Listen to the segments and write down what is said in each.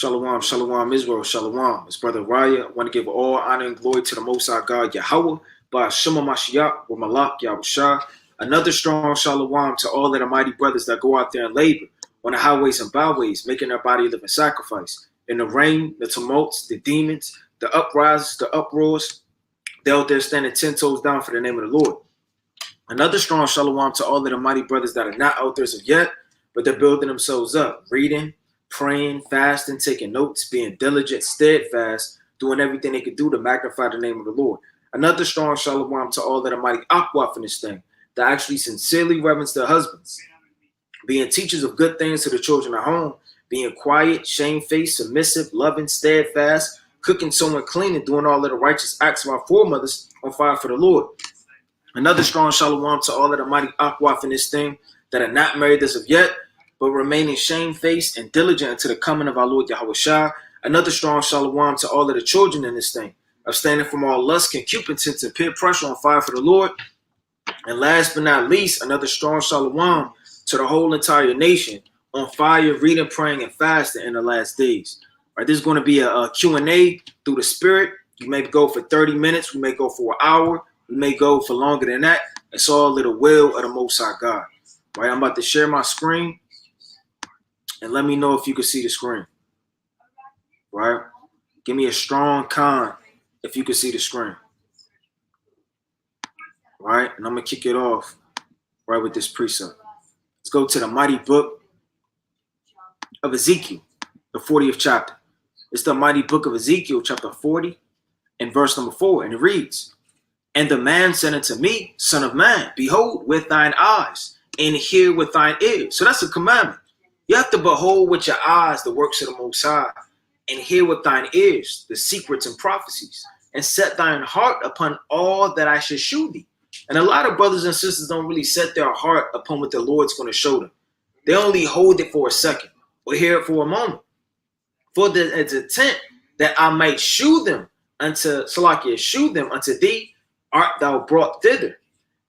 Shalom, shalom, Israel, shalom. It's Brother Raya. I want to give all honor and glory to the Most High God, Yahweh, by Shema Mashiach, or Malak, Yahushua. Another strong shalom to all of the mighty brothers that go out there and labor on the highways and byways, making their body a living sacrifice. In the rain, the tumults, the demons, the uprises, the uproars, they're out there standing 10 toes down for the name of the Lord. Another strong shalom to all of the mighty brothers that are not out there as of yet, but they're building themselves up, reading, praying, fasting, taking notes, being diligent, steadfast, doing everything they could do to magnify the name of the Lord. Another strong shalom to all of the mighty Akwaf in this thing that actually sincerely reverence their husbands, being teachers of good things to the children at home, being quiet, shamefaced, submissive, loving, steadfast, cooking, sewing, cleaning, doing all of the righteous acts of our foremothers on fire for the Lord. Another strong shalom to all of the mighty Akwaf in this thing that are not married as of yet, but remaining shamefaced and diligent unto the coming of our Lord Yahushua. Another strong shalom to all of the children in this thing, abstaining from all lust, concupiscence, and peer pressure on fire for the Lord. And last but not least, another strong shalom to the whole entire nation on fire, reading, praying, and fasting in the last days. All right, this is going to be a Q&A through the Spirit. You may go for 30 minutes. We may go for an hour. We may go for longer than that. It's all to the will of the Most High God. All right, I'm about to share my screen. And let me know if you can see the screen. Right? Give me a strong con if you can see the screen. Right? And I'm going to kick it off right with this precept. Let's go to the mighty book of Ezekiel, the 40th chapter. It's the mighty book of Ezekiel, chapter 40, and verse number 4. And it reads, "And the man said unto me, Son of man, behold with thine eyes, and hear with thine ears." So that's a commandment. You have to behold with your eyes the works of the Most High, and hear with thine ears the secrets and prophecies, and set thine heart upon all that I should shew thee. And a lot of brothers and sisters don't really set their heart upon what the Lord's going to show them. They only hold it for a second or hear it for a moment. For the intent that I might shew them unto thee, art thou brought thither.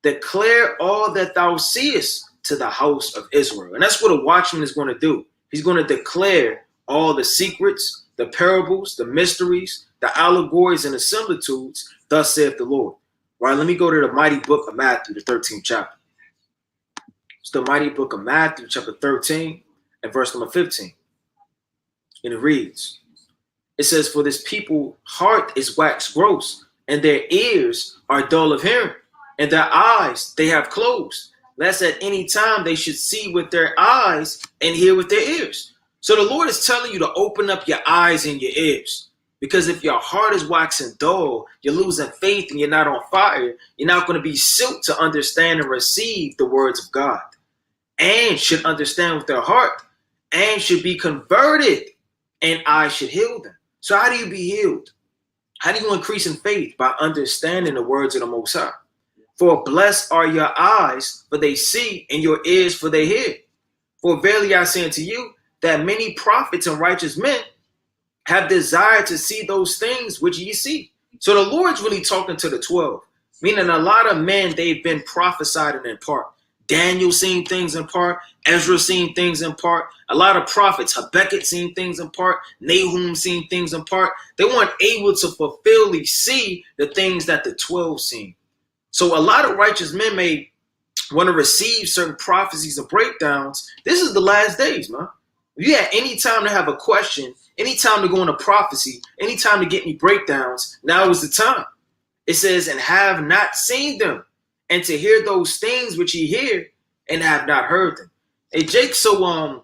Declare all that thou seest to the house of Israel. And that's what a watchman is going to do. He's going to declare all the secrets, the parables, the mysteries, the allegories, and the similitudes, thus saith the Lord. Right, let me go to the mighty book of Matthew, the 13th chapter. It's the mighty book of Matthew, chapter 13, and verse number 15. And it reads, it says, "For this people heart is waxed gross, and their ears are dull of hearing, and their eyes they have closed, lest at any time they should see with their eyes and hear with their ears." So the Lord is telling you to open up your eyes and your ears. Because if your heart is waxing dull, you're losing faith and you're not on fire, you're not going to be suited to understand and receive the words of God. And should understand with their heart, and should be converted, and I should heal them. So how do you be healed? How do you increase in faith? By understanding the words of the Most High. "For blessed are your eyes, for they see, and your ears, for they hear. For verily I say unto you, that many prophets and righteous men have desired to see those things which ye see." So the Lord's really talking to the 12, meaning a lot of men, they've been prophesied in part. Daniel seen things in part. Ezra seen things in part. A lot of prophets, Habakkuk seen things in part. Nahum seen things in part. They weren't able to fulfillly see the things that the 12 seen. So a lot of righteous men may want to receive certain prophecies and breakdowns. This is the last days, man. If you had any time to have a question, any time to go into prophecy, any time to get any breakdowns, now is the time. It says, "And have not seen them, and to hear those things which ye hear, and have not heard them." Hey, Jake's so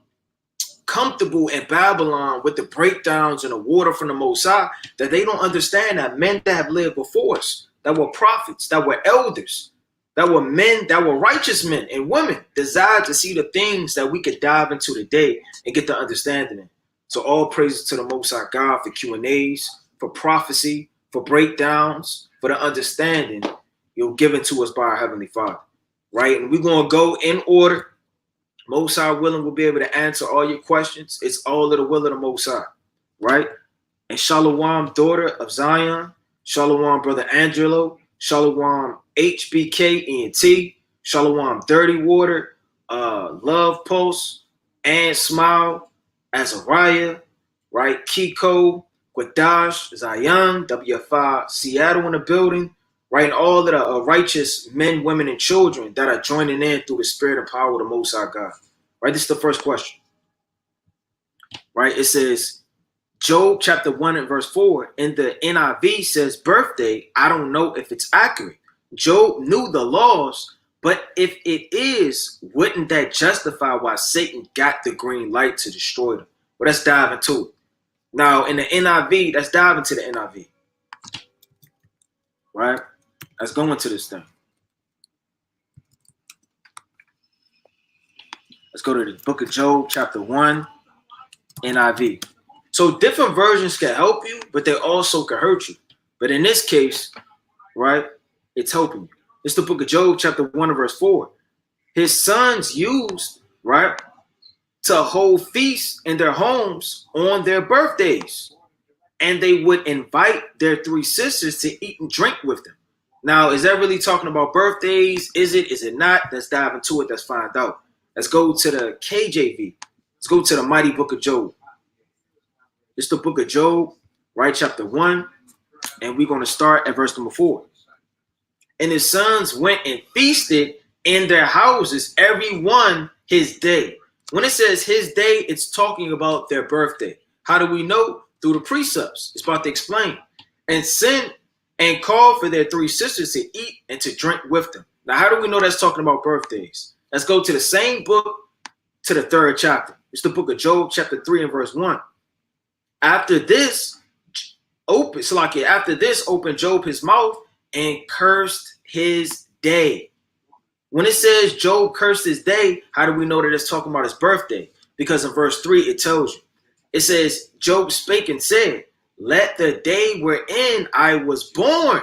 comfortable in Babylon with the breakdowns and the water from the Most High that they don't understand that men that have lived before us, that were prophets, that were elders, that were men, that were righteous men and women, desired to see the things that we could dive into today and get the understanding in. So all praises to the Most High God for Q&As, for prophecy, for breakdowns, for the understanding given to us by our Heavenly Father. Right? And we're going to go in order. Most High willing, we'll be able to answer all your questions. It's all of the will of the Most High. Right? And Shalom, daughter of Zion. Shalom, brother Angelo. Shalom, HBK-ENT. Shalom, Dirty Water. Love Pulse. And Smile. Azariah. right? Kiko, Guadash, Zion, WFI, Seattle in the building, right? And all of the righteous men, women, and children that are joining in through the spirit and power of the Most High God, right? This is the first question, right? It says, Job chapter 1 and verse 4 in the NIV says birthday. I don't know if it's accurate. Job knew the laws, but if it is, wouldn't that justify why Satan got the green light to destroy them? Well, let's dive into it. Now, in the NIV, let's dive into the NIV. Right? Let's go into this thing. Let's go to the book of Job, chapter 1, NIV. So different versions can help you, but they also can hurt you. But in this case, right, it's helping you. It's the book of Job, chapter 1 and verse 4. His sons used, right, to hold feasts in their homes on their birthdays. And they would invite their 3 sisters to eat and drink with them. Now, is that really talking about birthdays? Is it not? Let's dive into it. Let's find out. Let's go to the KJV. Let's go to the mighty book of Job. It's the book of Job, right, chapter 1, and we're going to start at verse number 4. And his sons went and feasted in their houses, every one his day. When it says his day, it's talking about their birthday. How do we know? Through the precepts. It's about to explain. And sent and called for their 3 sisters to eat and to drink with them. Now, how do we know that's talking about birthdays? Let's go to the same book, to the 3rd chapter. It's the book of Job, chapter 3 and verse 1. After this, opened Job his mouth and cursed his day. When it says Job cursed his day, how do we know that it's talking about his birthday? Because in verse 3, it tells you. It says, Job spake and said, let the day wherein I was born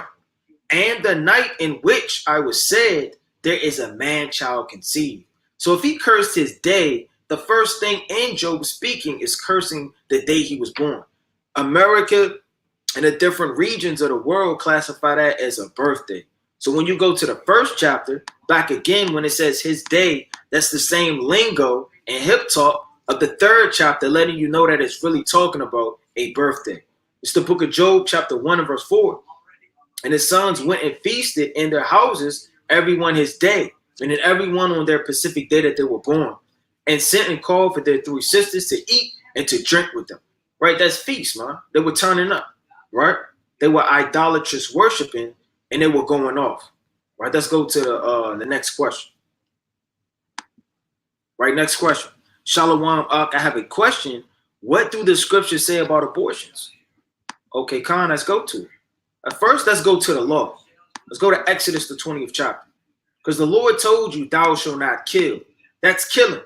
and the night in which I was said, there is a man-child conceived. So if he cursed his day, the first thing in Job speaking is cursing the day he was born. America and the different regions of the world classify that as a birthday. So when you go to the 1st chapter, back again, when it says his day, that's the same lingo and hip talk of the 3rd chapter, letting you know that it's really talking about a birthday. It's the book of Job, chapter 1 and verse 4. And his sons went and feasted in their houses, everyone his day, and then everyone on their specific day that they were born, and sent and called for their 3 sisters to eat and to drink with them. Right? That's feast, man. They were turning up, right? They were idolatrous worshiping, and they were going off. Right? Let's go to the next question. Right? Next question. Shalom, I have a question. What do the scriptures say about abortions? Okay, Khan, let's go to it. At first, let's go to the law. Let's go to Exodus, the 20th chapter. Because the Lord told you, thou shalt not kill. That's killing.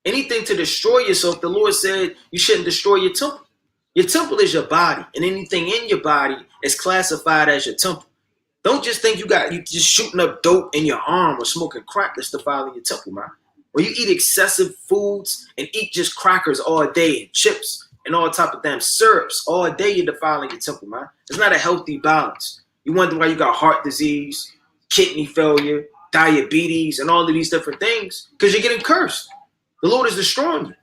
Anything to destroy yourself, the Lord said you shouldn't destroy your temple. Your temple is your body, and anything in your body is classified as your temple. Don't just think you just shooting up dope in your arm or smoking crack that's defiling your temple, man. When you eat excessive foods and eat just crackers all day and chips and all type of damn syrups all day, you're defiling your temple, man. It's not a healthy balance. You wonder why you got heart disease, kidney failure, diabetes, and all of these different things, because you're getting cursed. The Lord is destroying you.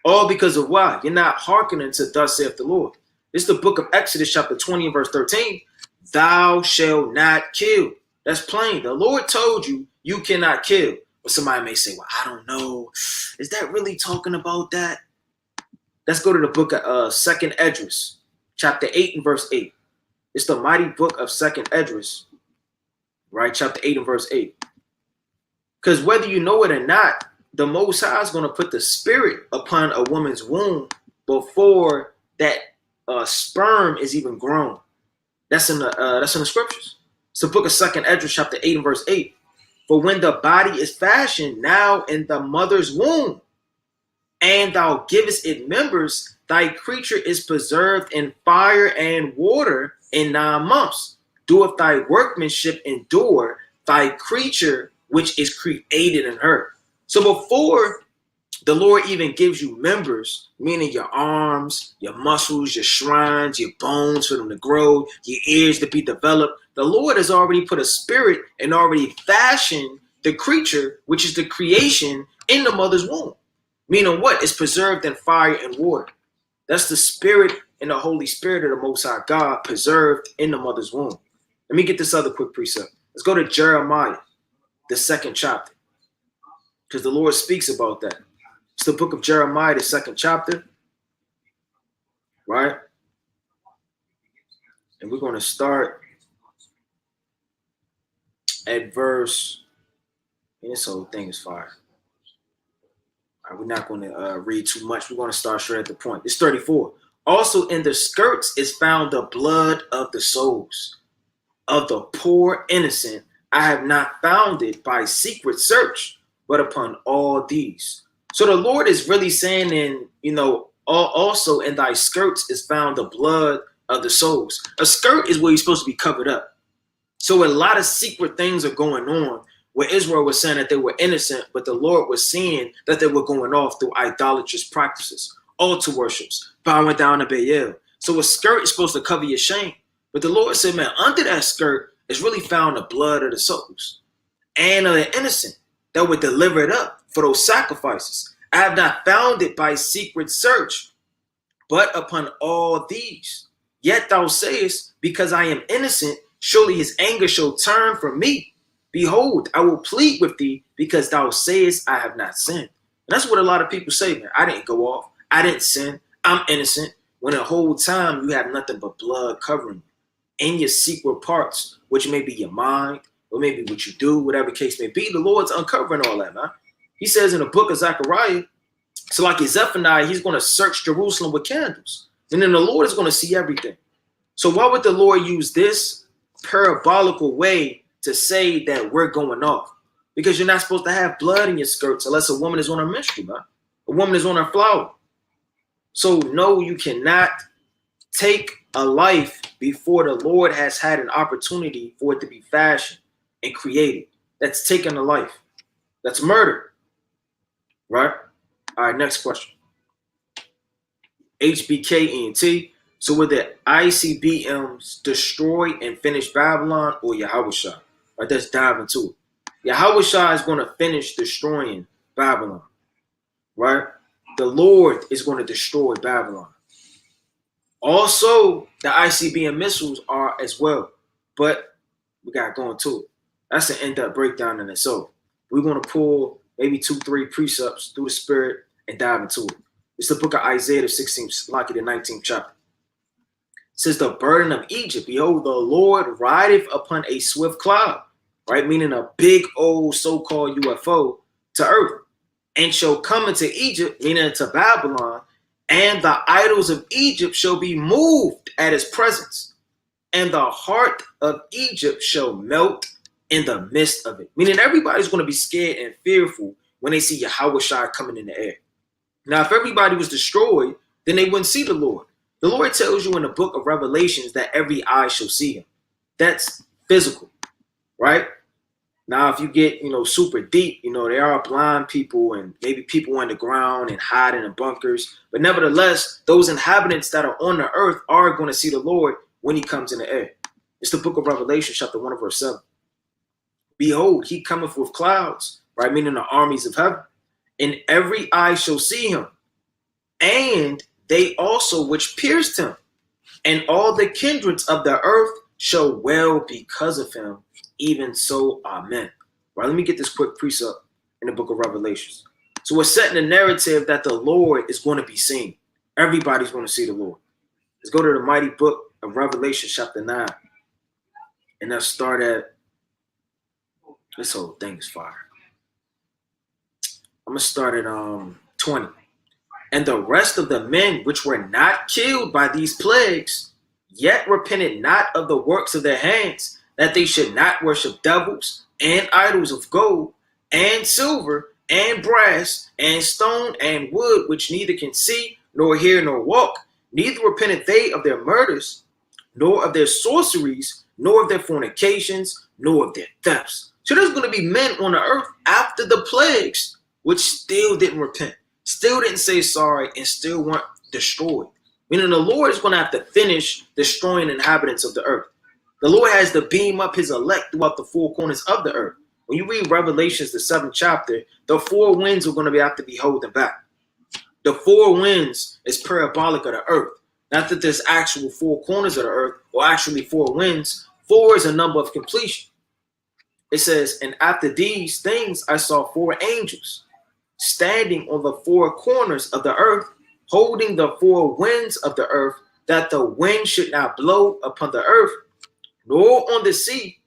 All because of why? You're not hearkening to thus saith the Lord. This is the book of Exodus, chapter 20 and verse 13. Thou shalt not kill. That's plain. The Lord told you you cannot kill. But somebody may say, well, I don't know. Is that really talking about that? Let's go to the book of 2nd Esdras, chapter 8 and verse 8. It's the mighty book of 2nd Esdras, right? Chapter 8 and verse 8. Because whether you know it or not, the Most High is going to put the spirit upon a woman's womb before that sperm is even grown. That's in the scriptures. It's the book of 2nd Esdras, chapter 8 and verse 8. For when the body is fashioned now in the mother's womb, and thou givest it members, thy creature is preserved in fire and water in 9 months. Doeth thy workmanship endure, thy creature which is created in her. So before the Lord even gives you members, meaning your arms, your muscles, your shrines, your bones for them to grow, your ears to be developed, the Lord has already put a spirit and already fashioned the creature, which is the creation, in the mother's womb. Meaning what? It's preserved in fire and water. That's the Spirit and the Holy Spirit of the Most High God preserved in the mother's womb. Let me get this other quick precept. Let's go to Jeremiah, the 2nd chapter, because the Lord speaks about that. It's the book of Jeremiah, the 2nd chapter, right? And we're going to start at verse, and this whole thing is fire. All right, we're not going to read too much. We're going to start straight at the point. It's 34. Also in the skirts is found the blood of the souls of the poor innocent. I have not found it by secret search, but upon all these. So the Lord is really saying, also in thy skirts is found the blood of the souls. A skirt is where you're supposed to be covered up. So a lot of secret things are going on where Israel was saying that they were innocent, but the Lord was seeing that they were going off through idolatrous practices, altar worships, bowing down to Baal. So a skirt is supposed to cover your shame. But the Lord said, man, under that skirt is really found the blood of the souls and of the innocent that were delivered up for those sacrifices. I have not found it by secret search, but upon all these. Yet thou sayest, because I am innocent, surely his anger shall turn from me. Behold, I will plead with thee, because thou sayest, I have not sinned. And that's what a lot of people say, man. I didn't go off. I didn't sin. I'm innocent. When the whole time you have nothing but blood covering you in your secret parts, which may be your mind, or maybe what you do, whatever case may be. The Lord's uncovering all that, man. He says in the book of Zechariah, so like Zephaniah, he's going to search Jerusalem with candles. And then the Lord is going to see everything. So why would the Lord use this parabolical way to say that we're going off? Because you're not supposed to have blood in your skirts unless a woman is on her menstrual, man. A woman is on her flower. So no, you cannot take a life before the Lord has had an opportunity for it to be fashioned and created. That's taking a life. That's murder. Right? All right, next question. HBKENT. So will the ICBMs destroy and finish Babylon or Yahushua? All right, let's dive into it. Yahushua is going to finish destroying Babylon. Right? The Lord is going to destroy Babylon. Also, the ICBM missiles are as well. But we got to go into it. That's an in-depth breakdown in itself. We're going to pull maybe 2-3 precepts through the Spirit and dive into it. It's the book of Isaiah, the 16th, like the 19th chapter. It says, the burden of Egypt, behold, the Lord rideth upon a swift cloud, right? Meaning a big old so-called UFO to earth, and shall come into Egypt, meaning into Babylon, and the idols of Egypt shall be moved at his presence, and the heart of Egypt shall melt in the midst of it. Meaning everybody's going to be scared and fearful when they see Yahushua coming in the air. Now, if everybody was destroyed, then they wouldn't see the Lord. The Lord tells you in the book of Revelations that every eye shall see him. That's physical, right? Now, if you get, super deep, there are blind people and maybe people underground and hiding in bunkers. But nevertheless, those inhabitants that are on the earth are going to see the Lord when he comes in the air. It's the book of Revelation, chapter 1, verse 7. Behold, he cometh with clouds, right? Meaning the armies of heaven. And every eye shall see him. And they also which pierced him. And all the kindreds of the earth shall wail because of him. Even so, amen. Right, let me get this quick precept in the book of Revelations. So we're setting the narrative that the Lord is going to be seen. Everybody's going to see the Lord. Let's go to the mighty book of Revelation, chapter 9. And let's start at, this whole thing is fire. I'm going to start at 20. And the rest of the men which were not killed by these plagues, yet repented not of the works of their hands, that they should not worship devils and idols of gold and silver and brass and stone and wood, which neither can see nor hear nor walk. Neither repented they of their murders, nor of their sorceries, nor of their fornications, nor of their thefts. So there's going to be men on the earth after the plagues, which still didn't repent, still didn't say sorry, and still weren't destroyed. Meaning the Lord is going to have to finish destroying inhabitants of the earth. The Lord has to beam up his elect throughout the four corners of the earth. When you read Revelations, the 7th chapter, the four winds are going to have to be holding back. The four winds is parabolic of the earth. Not that there's actual four corners of the earth or actually four winds. Four is a number of completion. It says, and after these things, I saw four angels standing on the four corners of the earth, holding the four winds of the earth, that the wind should not blow upon the earth, nor on the sea,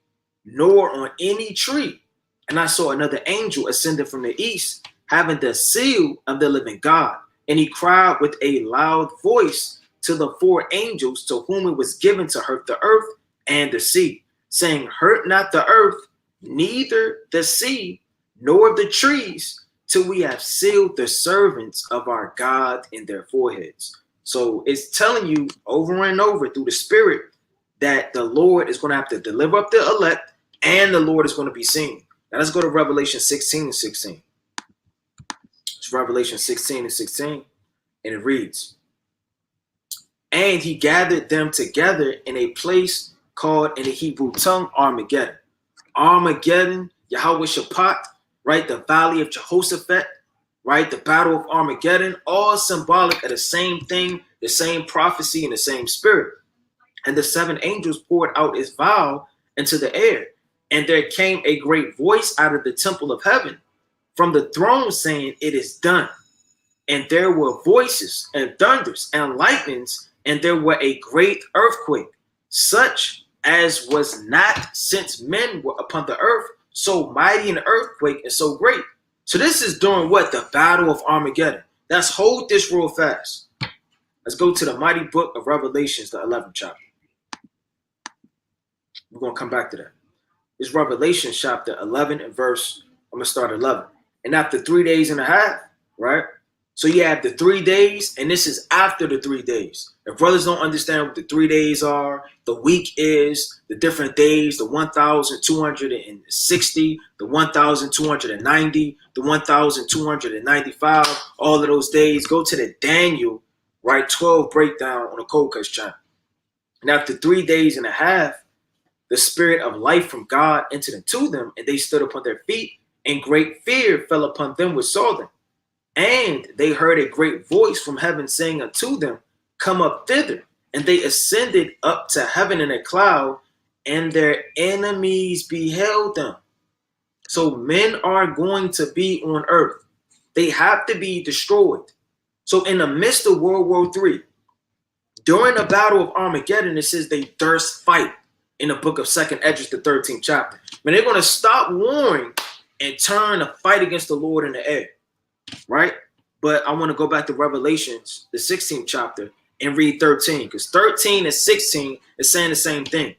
nor on any tree. And I saw another angel ascending from the east, having the seal of the living God. And he cried with a loud voice to the four angels to whom it was given to hurt the earth and the sea, saying, hurt not the earth, neither the sea, nor the trees, till we have sealed the servants of our God in their foreheads. So it's telling you over and over through the Spirit that the Lord is going to have to deliver up the elect and the Lord is going to be seen. Now let's go to Revelation 16 and 16. It's Revelation 16 and 16, and it reads, and he gathered them together in a place called in the Hebrew tongue Armageddon. Armageddon, Yahweh Shaphat, right? The valley of Jehoshaphat, right? The battle of Armageddon, all symbolic of the same thing, the same prophecy, and the same spirit. And the seven angels poured out his vial into the air. And there came a great voice out of the temple of heaven from the throne saying, it is done. And there were voices and thunders and lightnings, and there were a great earthquake, such as was not since men were upon the earth, so mighty an earthquake and so great. So this is during what? The battle of Armageddon. Let's hold this real fast. Let's go to the mighty book of Revelations, the 11th chapter. We're going to come back to that. It's Revelation chapter 11 and verse, I'm going to start at 11. And after 3 days and a half, right? So you have the 3 days, and this is after the 3 days. If brothers don't understand what the 3 days are, the week is, the different days, the 1,260, the 1,290, the 1,295, all of those days, go to the Daniel, right, 12 breakdown on the Cold Cuts channel. And after 3 days and a half, the spirit of life from God entered into them, and they stood upon their feet, and great fear fell upon them which saw them. And they heard a great voice from heaven saying unto them, come up thither. And they ascended up to heaven in a cloud, and their enemies beheld them. So men are going to be on earth. They have to be destroyed. So in the midst of World War III, during the battle of Armageddon, it says they durst fight in the book of 2nd Esdras, the 13th chapter. When they're going to stop warring and turn to fight against the Lord in the air. Right? But I want to go back to Revelations, the 16th chapter, and read 13, because 13 and 16 is saying the same thing.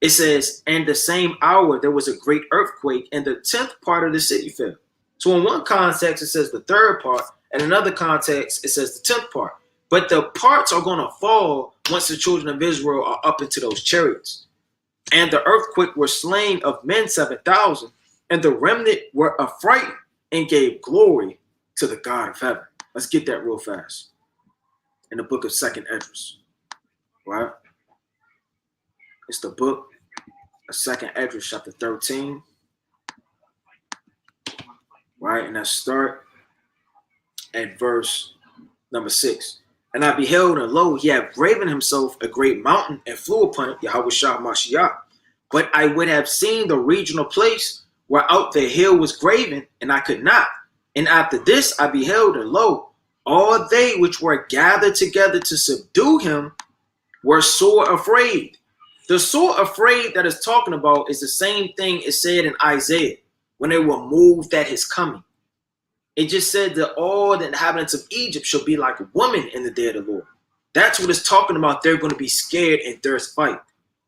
It says, and the same hour there was a great earthquake, and the 10th part of the city fell. So in one context, it says the third part, and another context, it says the 10th part. But the parts are going to fall once the children of Israel are up into those chariots. And the earthquake were slain of men 7,000, and the remnant were affrighted and gave glory to the God of heaven. Let's get that real fast. In the book of 2nd Esdras, right? It's the book of 2nd Esdras, chapter 13, right? And I start at verse number 6. And I beheld, and lo, he had graven himself a great mountain and flew upon it, Yahweh Shah Mashiach. But I would have seen the regional place whereout the hill was graven, and I could not. And after this I beheld, and lo, all they which were gathered together to subdue him were sore afraid. The sore afraid that is talking about is the same thing it said in Isaiah when they were moved at his coming. It just said that all the inhabitants of Egypt shall be like women in the day of the Lord. That's what it's talking about. They're going to be scared and durst fight.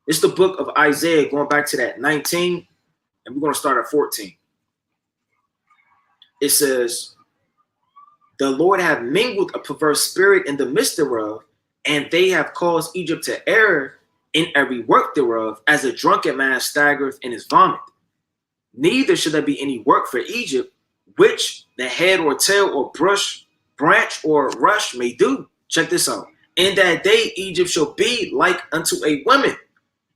It's the book of Isaiah, going back to that 19, and we're going to start at 14. It says, the Lord hath mingled a perverse spirit in the midst thereof, and they have caused Egypt to err in every work thereof, as a drunken man staggereth in his vomit. Neither should there be any work for Egypt, which the head or tail or branch or rush may do. Check this out. In that day Egypt shall be like unto a woman,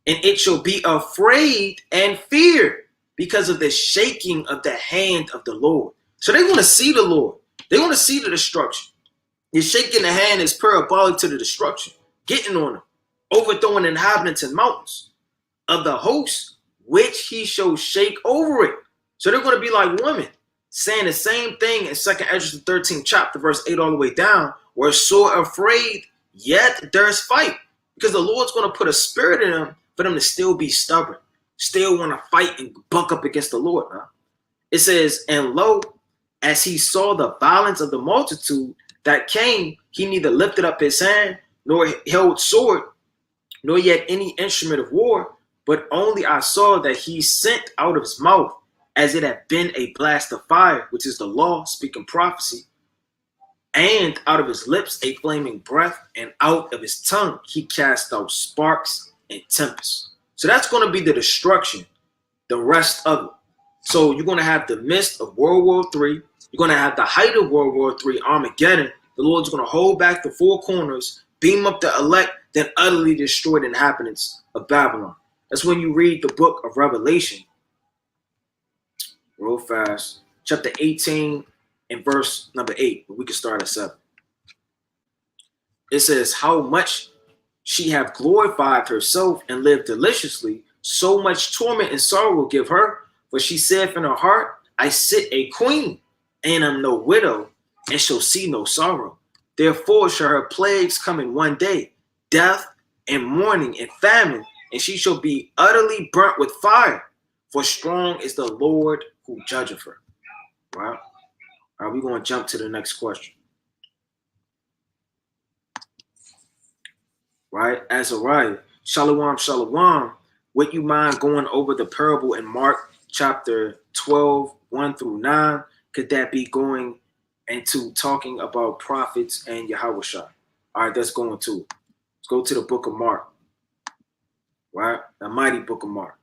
and it shall be afraid and fear because of the shaking of the hand of the Lord. So they're going to see the Lord. They're going to see the destruction. His shaking the hand is parabolic to the destruction, getting on them, overthrowing inhabitants and mountains of the host, which he shall shake over it. So they're going to be like women, saying the same thing in 2nd Esdras, the 13th chapter, verse 8 all the way down, where sore afraid, yet there's fight. Because the Lord's going to put a spirit in them for them to still be stubborn, still want to fight and buck up against the Lord. Huh? It says, and lo, as he saw the violence of the multitude that came, he neither lifted up his hand, nor held sword, nor yet any instrument of war, but only I saw that he sent out of his mouth, as it had been a blast of fire, which is the law, speaking prophecy, and out of his lips a flaming breath, and out of his tongue he cast out sparks and tempests. So that's going to be the destruction, the rest of it. So you're going to have the midst of World War III. You're going to have the height of World War III, Armageddon. The Lord's going to hold back the four corners, beam up the elect, then utterly destroy the inhabitants of Babylon. That's when you read the book of Revelation. Real fast. Chapter 18 and verse number 8. But we can start at 7. It says, how much she have glorified herself and lived deliciously, so much torment and sorrow will give her. For she saith in her heart, I sit a queen, and am no widow, and shall see no sorrow. Therefore shall her plagues come in one day, death and mourning and famine, and she shall be utterly burnt with fire. For strong is the Lord who judgeth her. Right? All right, we're going to jump to the next question. Right? Azariah, Shalom, Shalom. Would you mind going over the parable in Mark chapter 12, 1 through 9? Could that be going into talking about prophets and Yahushua? All right, let's go into it. Let's go to the book of Mark. Right? The mighty book of Mark.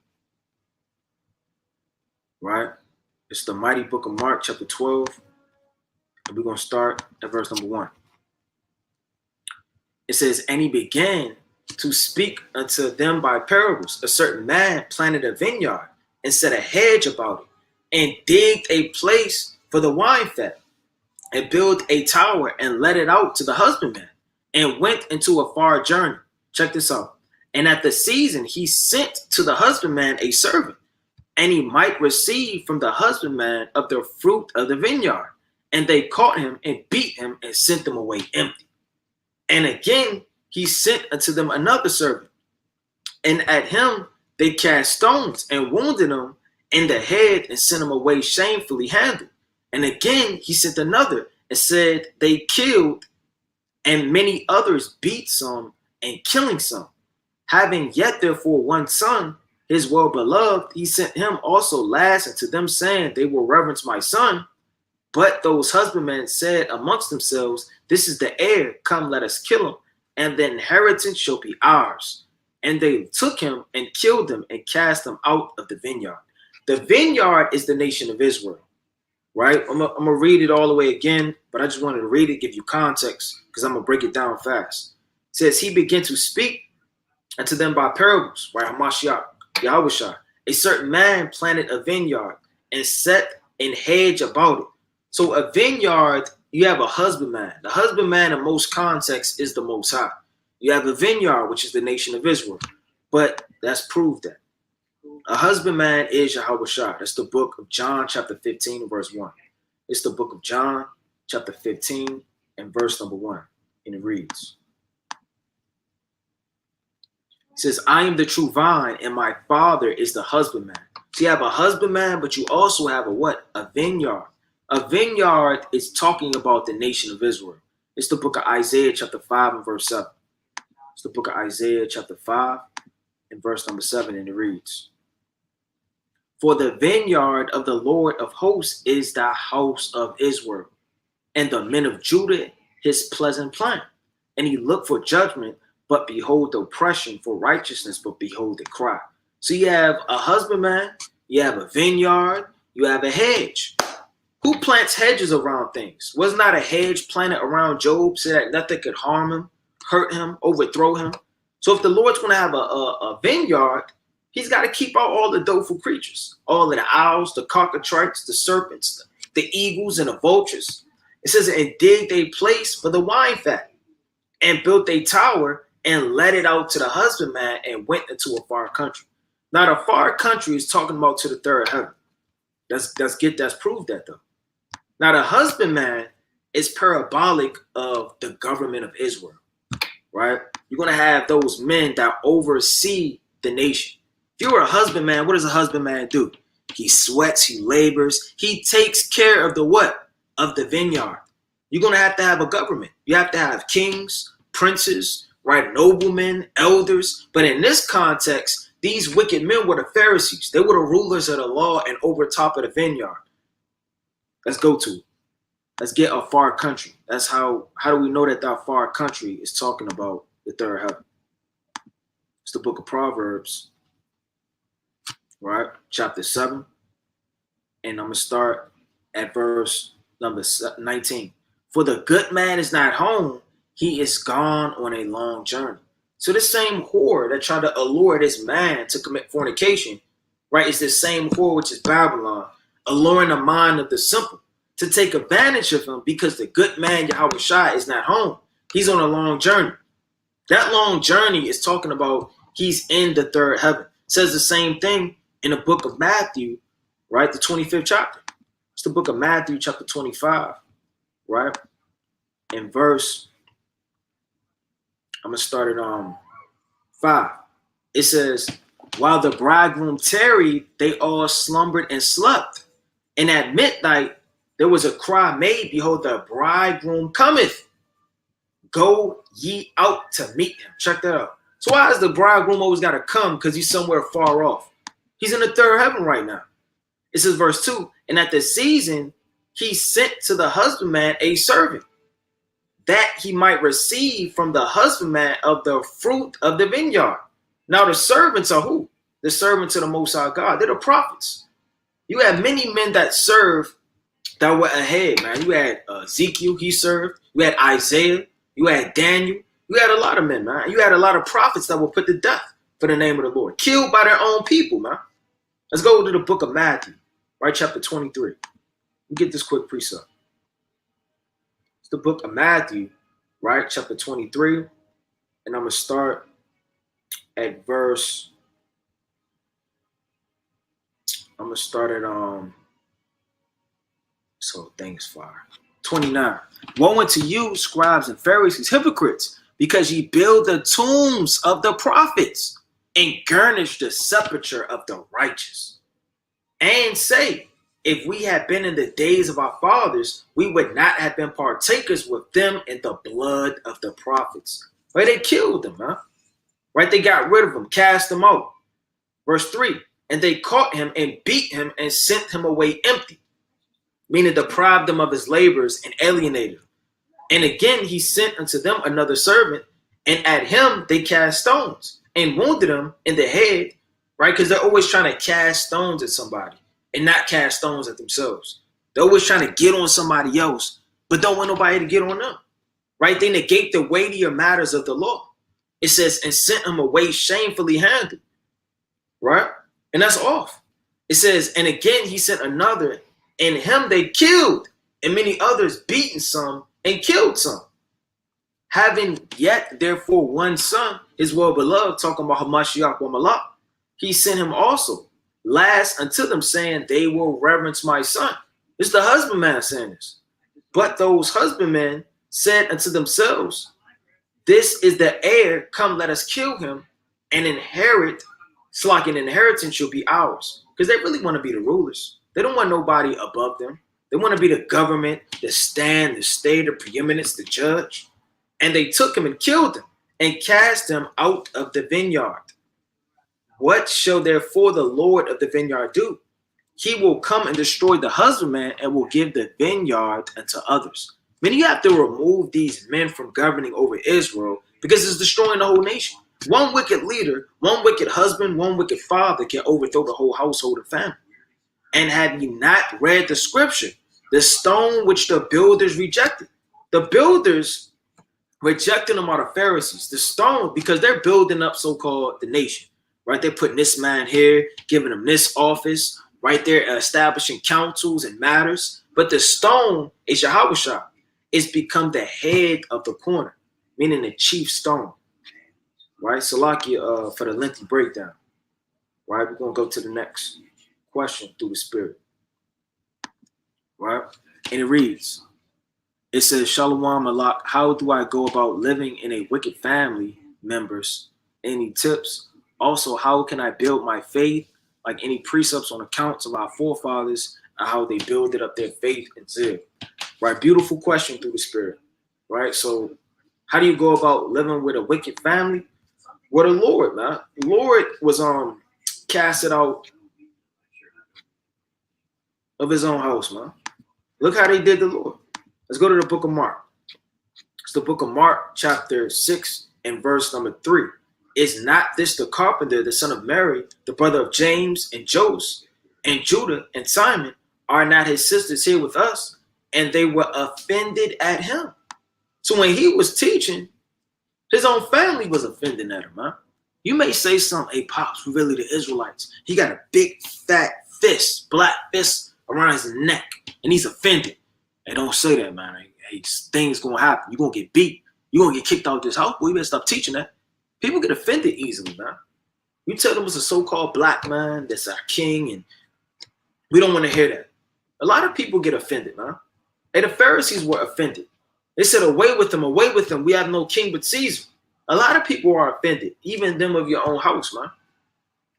Right? It's the mighty book of Mark, chapter 12. And we're going to start at verse number 1. It says, and he began to speak unto them by parables. A certain man planted a vineyard and set a hedge about it, and digged a place for the wine fat, and built a tower and let it out to the husbandman, and went into a far journey. Check this out. And at the season he sent to the husbandman a servant, and he might receive from the husbandman of the fruit of the vineyard. And they caught him and beat him and sent them away empty. And again he sent unto them another servant, and at him they cast stones and wounded him in the head and sent him away shamefully handled. And again he sent another and said they killed, and many others beat some and killing some. Having yet therefore one son, his well-beloved, he sent him also last unto them, saying, they will reverence my son. But those husbandmen said amongst themselves, this is the heir, come let us kill him, and the inheritance shall be ours. And they took him and killed him and cast him out of the vineyard. The vineyard is the nation of Israel, right? I'm going to read it all the way again, but I just wanted to read it, give you context, because I'm going to break it down fast. It says, he began to speak unto them by parables, right? Hamashiach, Yahushua. A certain man planted a vineyard and set an hedge about it. So a vineyard, you have a husbandman. The husbandman in most contexts is the Most High. You have a vineyard, which is the nation of Israel. But that's proved that. A husbandman is Yahushua. That's the book of John, chapter 15, verse 1. It's the book of John, chapter 15, and verse number 1. And it reads, it says, I am the true vine, and my father is the husbandman. So you have a husbandman, but you also have a what? A vineyard. A vineyard is talking about the nation of Israel. It's the book of Isaiah, chapter 5, and verse 7. It's the book of Isaiah, chapter 5, and verse number 7, and it reads, for the vineyard of the Lord of hosts is the house of Israel, and the men of Judah his pleasant plant. And he looked for judgment, but behold oppression, for righteousness, but behold the cry. So you have a husbandman, you have a vineyard, you have a hedge. Who plants hedges around things? Was not a hedge planted around Job so that nothing could harm him, hurt him, overthrow him? So if the Lord's going to have a vineyard, he's got to keep out all the doleful creatures, all of the owls, the cockatrices, the serpents, the eagles, and the vultures. It says, and digged a place for the wine fat, and built a tower, and let it out to the husbandman, and went into a far country. Now, the far country is talking about to the third heaven. That's proved that though. Now, the husbandman is parabolic of the government of Israel, right? You're gonna have those men that oversee the nation. If you're a husbandman, what does a husbandman do? He sweats, he labors, he takes care of the what? Of the vineyard. You're gonna have a government. You have to have kings, princes, right? Noblemen, elders. But in this context, these wicked men were the Pharisees. They were the rulers of the law and over top of the vineyard. Let's go to it. Let's get a far country. That's how do we know that that far country is talking about the third heaven? It's the book of Proverbs, right? Chapter 7. And I'm going to start at verse number 19. For the good man is not home, he is gone on a long journey. So this same whore that tried to allure this man to commit fornication, right, is the same whore which is Babylon, alluring the mind of the simple to take advantage of him because the good man, Yahweh Shai, is not home. He's on a long journey. That long journey is talking about he's in the third heaven. It says the same thing in the book of Matthew, right, the 25th chapter. It's the book of Matthew, chapter 25, right? In verse, I'm going to start at 5. It says, while the bridegroom tarried, they all slumbered and slept. And at midnight, there was a cry made, behold, the bridegroom cometh. Go ye out to meet him. Check that out. So why has the bridegroom always got to come? Because he's somewhere far off. He's in the third heaven right now. It says verse 2, and at the season, he sent to the husbandman a servant, that he might receive from the husbandman of the fruit of the vineyard. Now the servants are who? The servants of the Most High God. They're the prophets. You have many men that serve that were ahead, man. You had Ezekiel, he served. You had Isaiah. You had Daniel. You had a lot of men, man. You had a lot of prophets that were put to death for the name of the Lord, killed by their own people, man. Let's go to the book of Matthew, right, chapter 23. Let me get this quick precept. It's the book of Matthew, right, chapter 23. And I'm going to start at verse, so thanks, fire. 29. Woe unto you, scribes and Pharisees, hypocrites, because ye build the tombs of the prophets and garnish the sepulchre of the righteous. And say, if we had been in the days of our fathers, we would not have been partakers with them in the blood of the prophets. Right? They killed them, huh? Right? They got rid of them, cast them out. Verse 3, and they caught him and beat him and sent him away empty, meaning deprived him of his labors and alienated him. And again, he sent unto them another servant, and at him they cast stones and wounded him in the head, right? Because they're always trying to cast stones at somebody and not cast stones at themselves. They're always trying to get on somebody else, but don't want nobody to get on them, right? They negate the weightier matters of the law. It says, and sent him away shamefully handled, right? And that's off. It says, and again, he sent another, and him they killed, and many others beaten some and killed some. Having yet, therefore, one son, his well-beloved, talking about Hamashiach wa Malak, he sent him also, last unto them, saying, they will reverence my son. It's the husbandman saying this. But those husbandmen said unto themselves, this is the heir, come, let us kill him, and inherit, it's like an inheritance shall be ours. Because they really want to be the rulers. They don't want nobody above them. They want to be the government, the stand, the stay, the preeminence, the judge. And they took him and killed him and cast him out of the vineyard. What shall therefore the Lord of the vineyard do? He will come and destroy the husbandman and will give the vineyard unto others. I mean, you have to remove these men from governing over Israel because it's destroying the whole nation. One wicked leader, one wicked husband, one wicked father can overthrow the whole household and family. And have ye not read the scripture, the stone which the builders rejected? The builders rejecting them are the Pharisees. The stone, because they're building up so-called the nation, right? They're putting this man here, giving him this office, right there, establishing councils and matters. But the stone is Yahushua. it's become the head of the corner, meaning the chief stone. Right? Salakia for the lengthy breakdown. Right? We're going to go to the next question through the Spirit. Right? And it reads, it says, Shalom Malak, how do I go about living in a wicked family members? Any tips? Also, how can I build my faith? Like any precepts on accounts of our forefathers and how they builded up their faith and zeal. Right? Beautiful question through the Spirit. Right? So how do you go about living with a wicked family? Well, the Lord, man. The Lord was casted out of his own house, man. Look how they did the Lord. Let's go to the book of Mark. It's the book of Mark, chapter 6 and verse number 3. Is not this the carpenter, the son of Mary, the brother of James and Joseph and Judah and Simon? Are not his sisters here with us? And they were offended at him. So when he was teaching, his own family was offended at him, man. You may say something, hey, Pops, we really the Israelites. He got a big, fat fist, black fist around his neck, and he's offended. Hey, don't say that, man. Hey, things gonna happen. You're gonna get beat. You're gonna get kicked out of this house. Boy, you better stop teaching that. People get offended easily, man. You tell them it's a so-called black man that's our king, and we don't want to hear that. A lot of people get offended, man. And the Pharisees were offended. They said, away with them, away with them. We have no king but Caesar. A lot of people are offended, even them of your own house, man.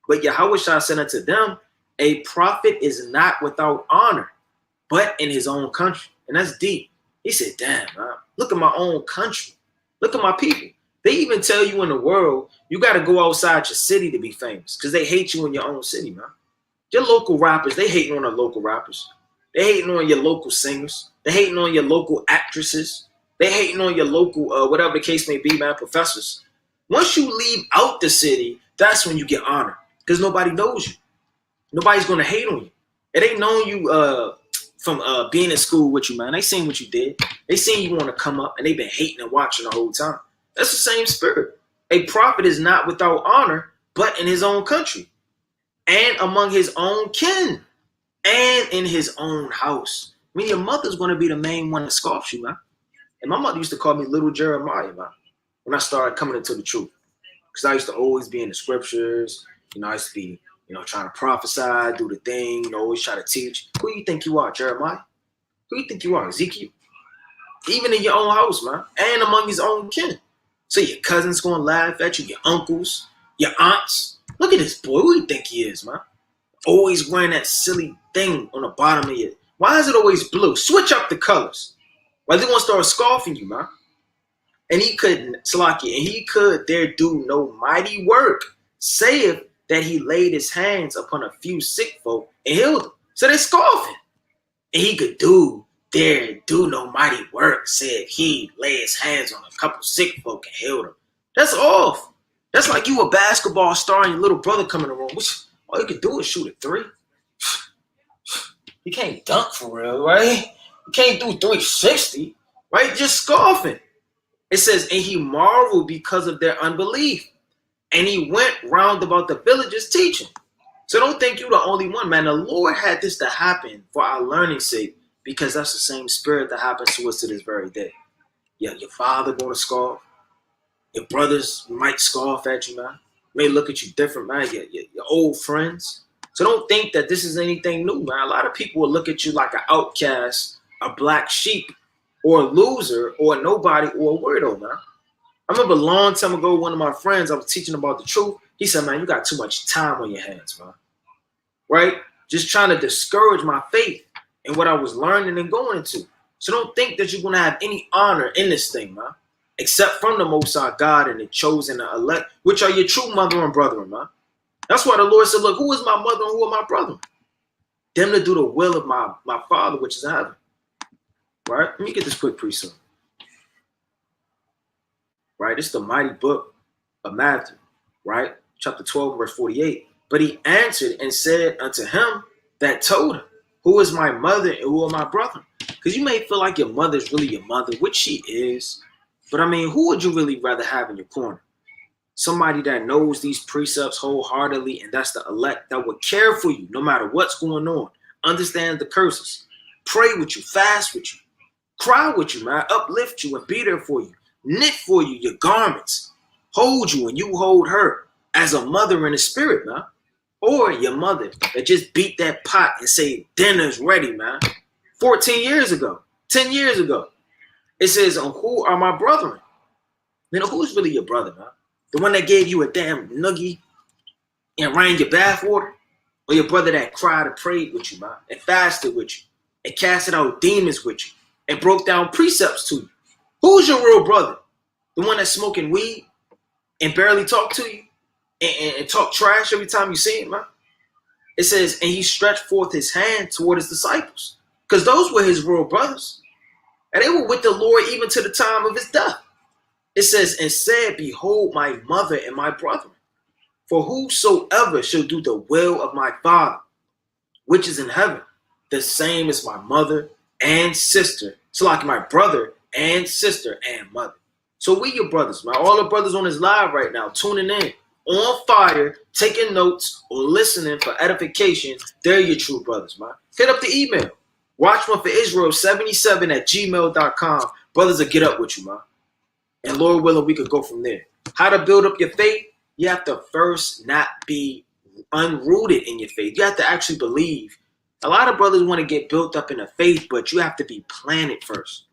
But Yahushua said unto them, a prophet is not without honor, but in his own country. And that's deep. He said, damn, man, look at my own country. Look at my people. They even tell you in the world, you got to go outside your city to be famous because they hate you in your own city, man. Your local rappers, they hating on the local rappers. They hating on your local singers. They hating on your local actresses. They hating on your local, whatever the case may be, man, professors. Once you leave out the city, that's when you get honored because nobody knows you. Nobody's going to hate on you. It ain't known you from being in school with you, man. They seen what you did. They seen you want to come up, and they've been hating and watching the whole time. That's the same spirit. A prophet is not without honor, but in his own country and among his own kin and in his own house. I mean, your mother's going to be the main one that scoffs you, man. And my mother used to call me little Jeremiah, man, when I started coming into the truth. Because I used to always be in the scriptures. You know, I used to be, trying to prophesy, do the thing, always try to teach. Who do you think you are, Jeremiah? Who do you think you are, Ezekiel? Even in your own house, man, and among his own kin. So your cousin's going to laugh at you, your uncles, your aunts. Look at this boy. Who do you think he is, man? Always wearing that silly thing on the bottom of your... Why is it always blue? Switch up the colors. Why they want to start scoffing you, man? And he couldn't, Salaki, and he could there do no mighty work, saith that he laid his hands upon a few sick folk and healed them. So they're scoffing. And he could do no mighty work, said he lay his hands on a couple sick folk and healed them. That's off. That's like you a basketball star and your little brother come in the room. All you can do is shoot a three. You can't dunk for real, right? You can't do 360, right? Just scoffing. It says, and he marveled because of their unbelief. And he went round about the villages teaching. So don't think you're the only one, man. The Lord had this to happen for our learning's sake, because that's the same spirit that happens to us to this very day. Yeah, your father going to scoff. Your brothers might scoff at you, man. May look at you different, man. Your old friends. So don't think that this is anything new, man. A lot of people will look at you like an outcast, a black sheep, or a loser, or a nobody, or a weirdo, man. I remember a long time ago, one of my friends, I was teaching about the truth. He said, man, you got too much time on your hands, man. Right? Just trying to discourage my faith and what I was learning and going into. So don't think that you're going to have any honor in this thing, man, except from the Most High God and the chosen, the elect, which are your true mother and brethren, man. That's why the Lord said, look, who is my mother and who are my brother? Them to do the will of my Father, which is in heaven. Right? Let me get this quick precept. Right? This is the mighty book of Matthew, right? Chapter 12, verse 48. But he answered and said unto him that told him, who is my mother and who are my brother? Because you may feel like your mother is really your mother, which she is. But I mean, who would you really rather have in your corner? Somebody that knows these precepts wholeheartedly, and that's the elect, that will care for you no matter what's going on. Understand the curses. Pray with you, fast with you. cry with you, man, uplift you and be there for you, knit for you your garments, hold you and you hold her as a mother in the spirit, man. Or your mother that just beat that pot and say, dinner's ready, man. 14 years ago, 10 years ago. It says, who are my brethren? You know, who's really your brother, man? The one that gave you a damn noogie and ran your bath water? Or your brother that cried and prayed with you, man, and fasted with you, and casted out demons with you, and broke down precepts to you? Who's your real brother? The one that's smoking weed and barely talk to you and talk trash every time you see him, man? It says, and he stretched forth his hand toward his disciples, because those were his real brothers. And they were with the Lord even to the time of his death. It says, and said, behold, my mother and my brethren. For whosoever shall do the will of my Father, which is in heaven, the same is my mother and sister. So like my brother and sister and mother. So we your brothers, man. All the brothers on this live right now, tuning in, on fire, taking notes, or listening for edification. They're your true brothers, man. Hit up the email. Watchman for Israel 77 at gmail.com. Brothers will get up with you, man. And Lord willing, we could go from there. How to build up your faith? You have to first not be unrooted in your faith. You have to actually believe. A lot of brothers want to get built up in the faith, but you have to be planted first.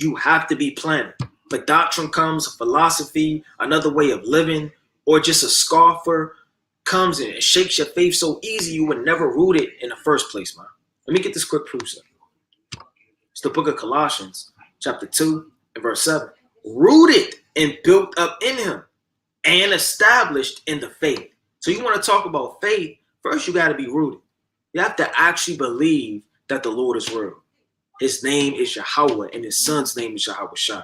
You have to be planted. If a doctrine comes, a philosophy, another way of living, or just a scoffer comes and shakes your faith so easy you would never root it in the first place, man. Let me get this quick proof. It's the book of Colossians, chapter 2 and verse 7. Rooted and built up in him and established in the faith. So you want to talk about faith, first you got to be rooted. You have to actually believe that the Lord is real. His name is Yahweh and his son's name is Yahweh Shai.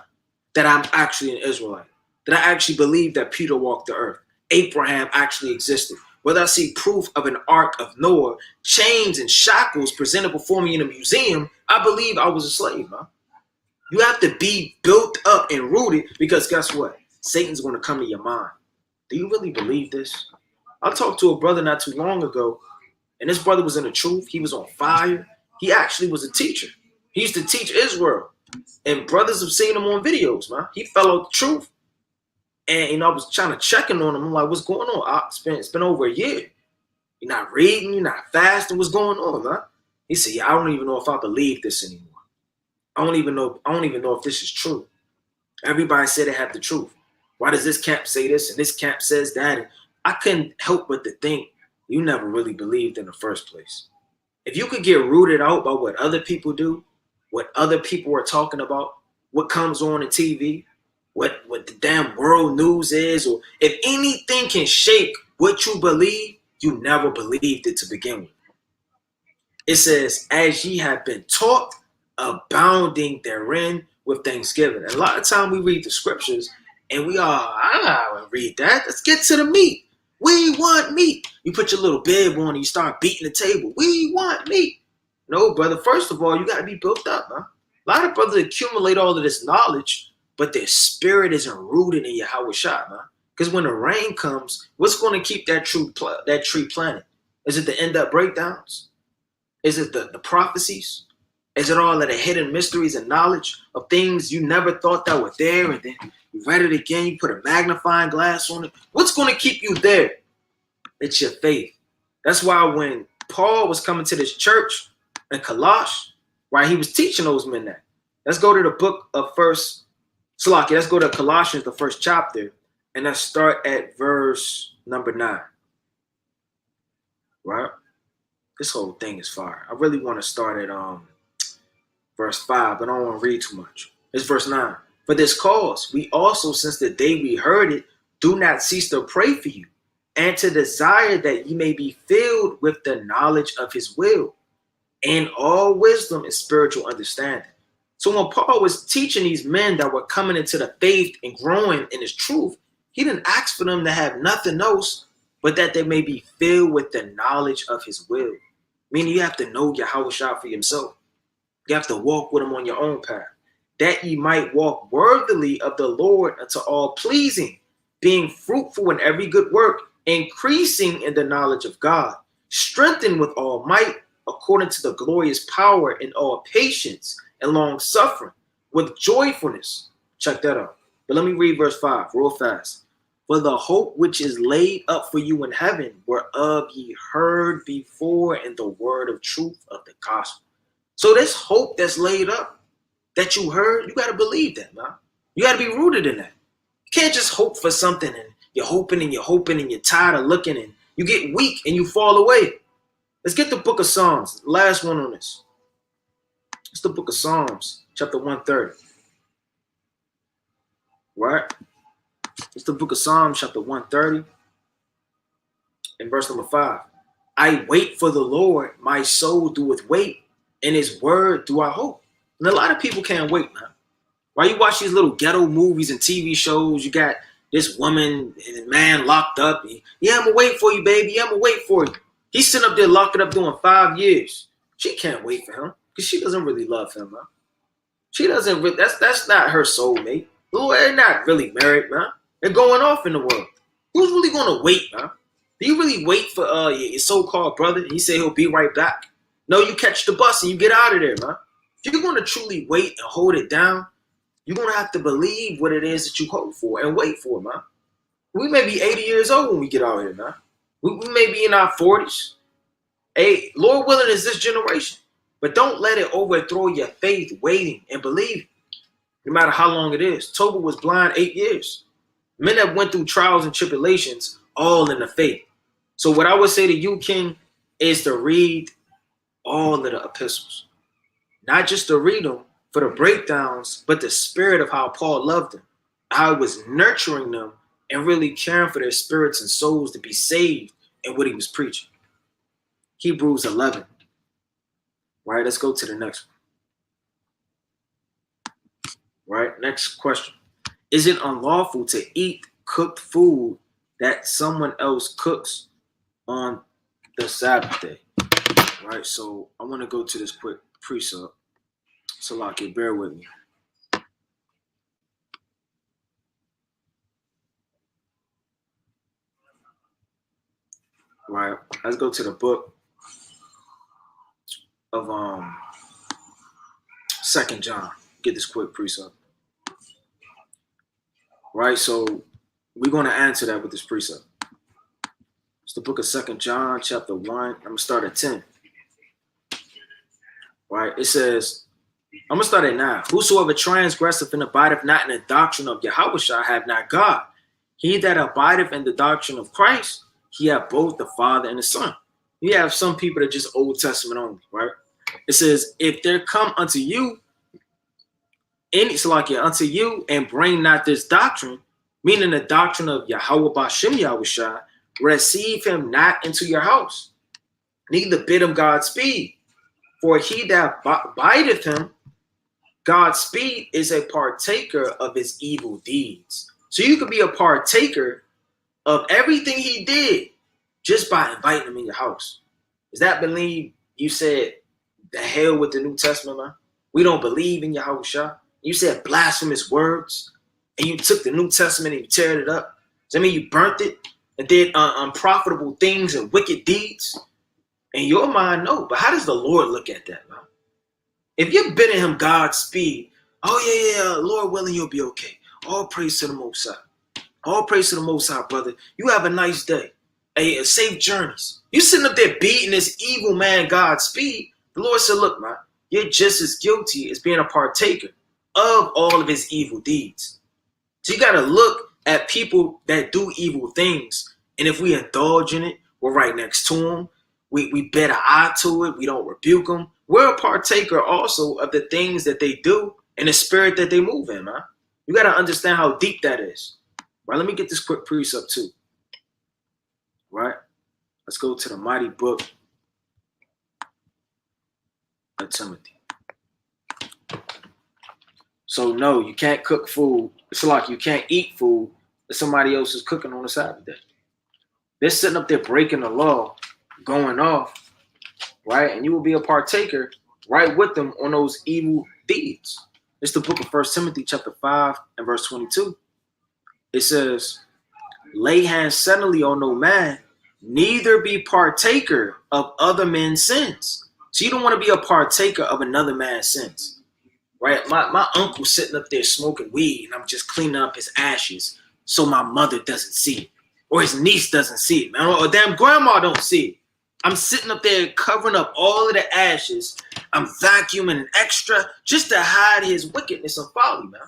That I'm actually an Israelite. That I actually believe that Peter walked the earth. Abraham actually existed. Whether I see proof of an ark of Noah, chains and shackles presented before me in a museum, I believe I was a slave, man. You have to be built up and rooted, because guess what? Satan's going to come to your mind. Do you really believe this? I talked to a brother not too long ago, and this brother was in the truth. He was on fire. He actually was a teacher. He used to teach Israel. And brothers have seen him on videos, man. He fell out the truth. And I was trying to check in on him. I'm like, what's going on? It's been over a year. You're not reading, you're not fasting. What's going on, man? He said, yeah, I don't even know if I believe this anymore. I don't even know if this is true. Everybody said they have the truth. Why does this camp say this and this camp says that? And I couldn't help but to think you never really believed in the first place. If you could get rooted out by what other people do, what other people are talking about, what comes on the TV, what the damn world news is, or if anything can shake what you believe, you never believed it to begin with. It says, as ye have been taught, abounding therein with thanksgiving. And a lot of time we read the scriptures and I read that. Let's get to the meat. We want meat. You put your little bib on and you start beating the table. We want meat. No, brother, first of all, you got to be built up, man. A lot of brothers accumulate all of this knowledge, but their spirit isn't rooted in Yahweh Shai, man. Because when the rain comes, what's going to keep that tree planted? Is it the end-up breakdowns? Is it the prophecies? Is it all of the hidden mysteries and knowledge of things you never thought that were there, and then you read it again, you put a magnifying glass on it? What's going to keep you there? It's your faith. That's why when Paul was coming to this church in Colossians, right, he was teaching those men that. Let's go to the book of let's go to Colossians, the first chapter, and let's start at verse number 9. Right? This whole thing is fire. I really want to start at verse 5, but I don't want to read too much. It's verse 9. For this cause, we also, since the day we heard it, do not cease to pray for you, and to desire that ye may be filled with the knowledge of his will, and all wisdom and spiritual understanding. So when Paul was teaching these men that were coming into the faith and growing in his truth, he didn't ask for them to have nothing else, but that they may be filled with the knowledge of his will. Meaning you have to know Yahweh Shai for yourself. You have to walk with him on your own path, that ye might walk worthily of the Lord unto all pleasing, being fruitful in every good work, increasing in the knowledge of God, strengthened with all might, according to the glorious power in all patience and long suffering with joyfulness. Check that out. But let me read verse 5 real fast. For the hope which is laid up for you in heaven, whereof ye heard before in the word of truth of the gospel. So this hope that's laid up, that you heard, you got to believe that, man. You got to be rooted in that. You can't just hope for something and you're hoping and you're tired of looking and you get weak and you fall away. Let's get the book of Psalms, last one on this. It's the book of Psalms, chapter 130. Right? It's the book of Psalms, chapter 130, and verse number 5. I wait for the Lord, my soul doeth wait, and his word do I hope. And a lot of people can't wait, man. While you watch these little ghetto movies and TV shows, you got this woman and man locked up. Yeah, I'm going to wait for you, baby. Yeah, I'm going to wait for you. He's sitting up there locked up doing 5 years. She can't wait for him because she doesn't really love him, man. She doesn't really, that's not her soulmate. They're not really married, man. They're going off in the world. Who's really going to wait, man? Do you really wait for your so-called brother and he say he'll be right back? No, you catch the bus and you get out of there, man. If you're going to truly wait and hold it down, you're going to have to believe what it is that you hope for and wait for, man. We may be 80 years old when we get out here, man. We may be in our 40s. Hey, Lord willing is this generation. But don't let it overthrow your faith, waiting and believing, no matter how long it is. Tobit was blind 8 years. Men that went through trials and tribulations, all in the faith. So what I would say to you, King, is to read all of the epistles. Not just to read them for the breakdowns, but the spirit of how Paul loved them, how he was nurturing them and really caring for their spirits and souls to be saved in what he was preaching. Hebrews 11. Right, let's go to the next one. Right, next question. Is it unlawful to eat cooked food that someone else cooks on the Sabbath day? Right, so I want to go to this quick precept. So, Salaki, bear with me. Right, let's go to the book of 2 John. Get this quick precept. Right, so we're going to answer that with this precept. It's the book of 2 John, chapter 1. I'm going to start at 10. Right, it says, I'm going to start at 9. Whosoever transgresseth and abideth not in the doctrine of Yahushua have not God. He that abideth in the doctrine of Christ, he have both the Father and the Son. You have some people that just Old Testament only, right? It says, if there come unto you, unto you and bring not this doctrine, meaning the doctrine of Yahweh Bashem Yahushua, receive him not into your house, neither bid him Godspeed. For he that abideth him, Godspeed is a partaker of his evil deeds. So you could be a partaker of everything he did just by inviting him in your house. Does that believe you said the hell with the New Testament, man? We don't believe in Yahushua. You said blasphemous words, and you took the New Testament and you teared it up. Does that mean you burnt it and did unprofitable things and wicked deeds? In your mind, no. But how does the Lord look at that, man? If you're bidding him Godspeed, oh yeah, Lord willing, you'll be okay. All praise to the Most High. All praise to the Most High, brother. You have a nice day. Hey, safe journeys. You sitting up there beating this evil man Godspeed. The Lord said, look, man, you're just as guilty as being a partaker of all of his evil deeds. So you got to look at people that do evil things. And if we indulge in it, we're right next to them. We bet an eye to it. We don't rebuke them. We're a partaker also of the things that they do and the spirit that they move in, man. You got to understand how deep that is. Right, let me get this quick precept too. Right, let's go to the mighty book of Timothy. So no, you can't cook food. It's like you can't eat food that somebody else is cooking on the Sabbath day. They're sitting up there breaking the law, going off, right? And you will be a partaker right with them on those evil deeds. It's the book of 1 Timothy chapter 5 and verse 22. It says, lay hands suddenly on no man, neither be partaker of other men's sins. So you don't want to be a partaker of another man's sins. right? My uncle sitting up there smoking weed, and I'm just cleaning up his ashes so my mother doesn't see it, or his niece doesn't see it, man, or damn grandma don't see it. I'm sitting up there covering up all of the ashes. I'm vacuuming an extra just to hide his wickedness and folly, man.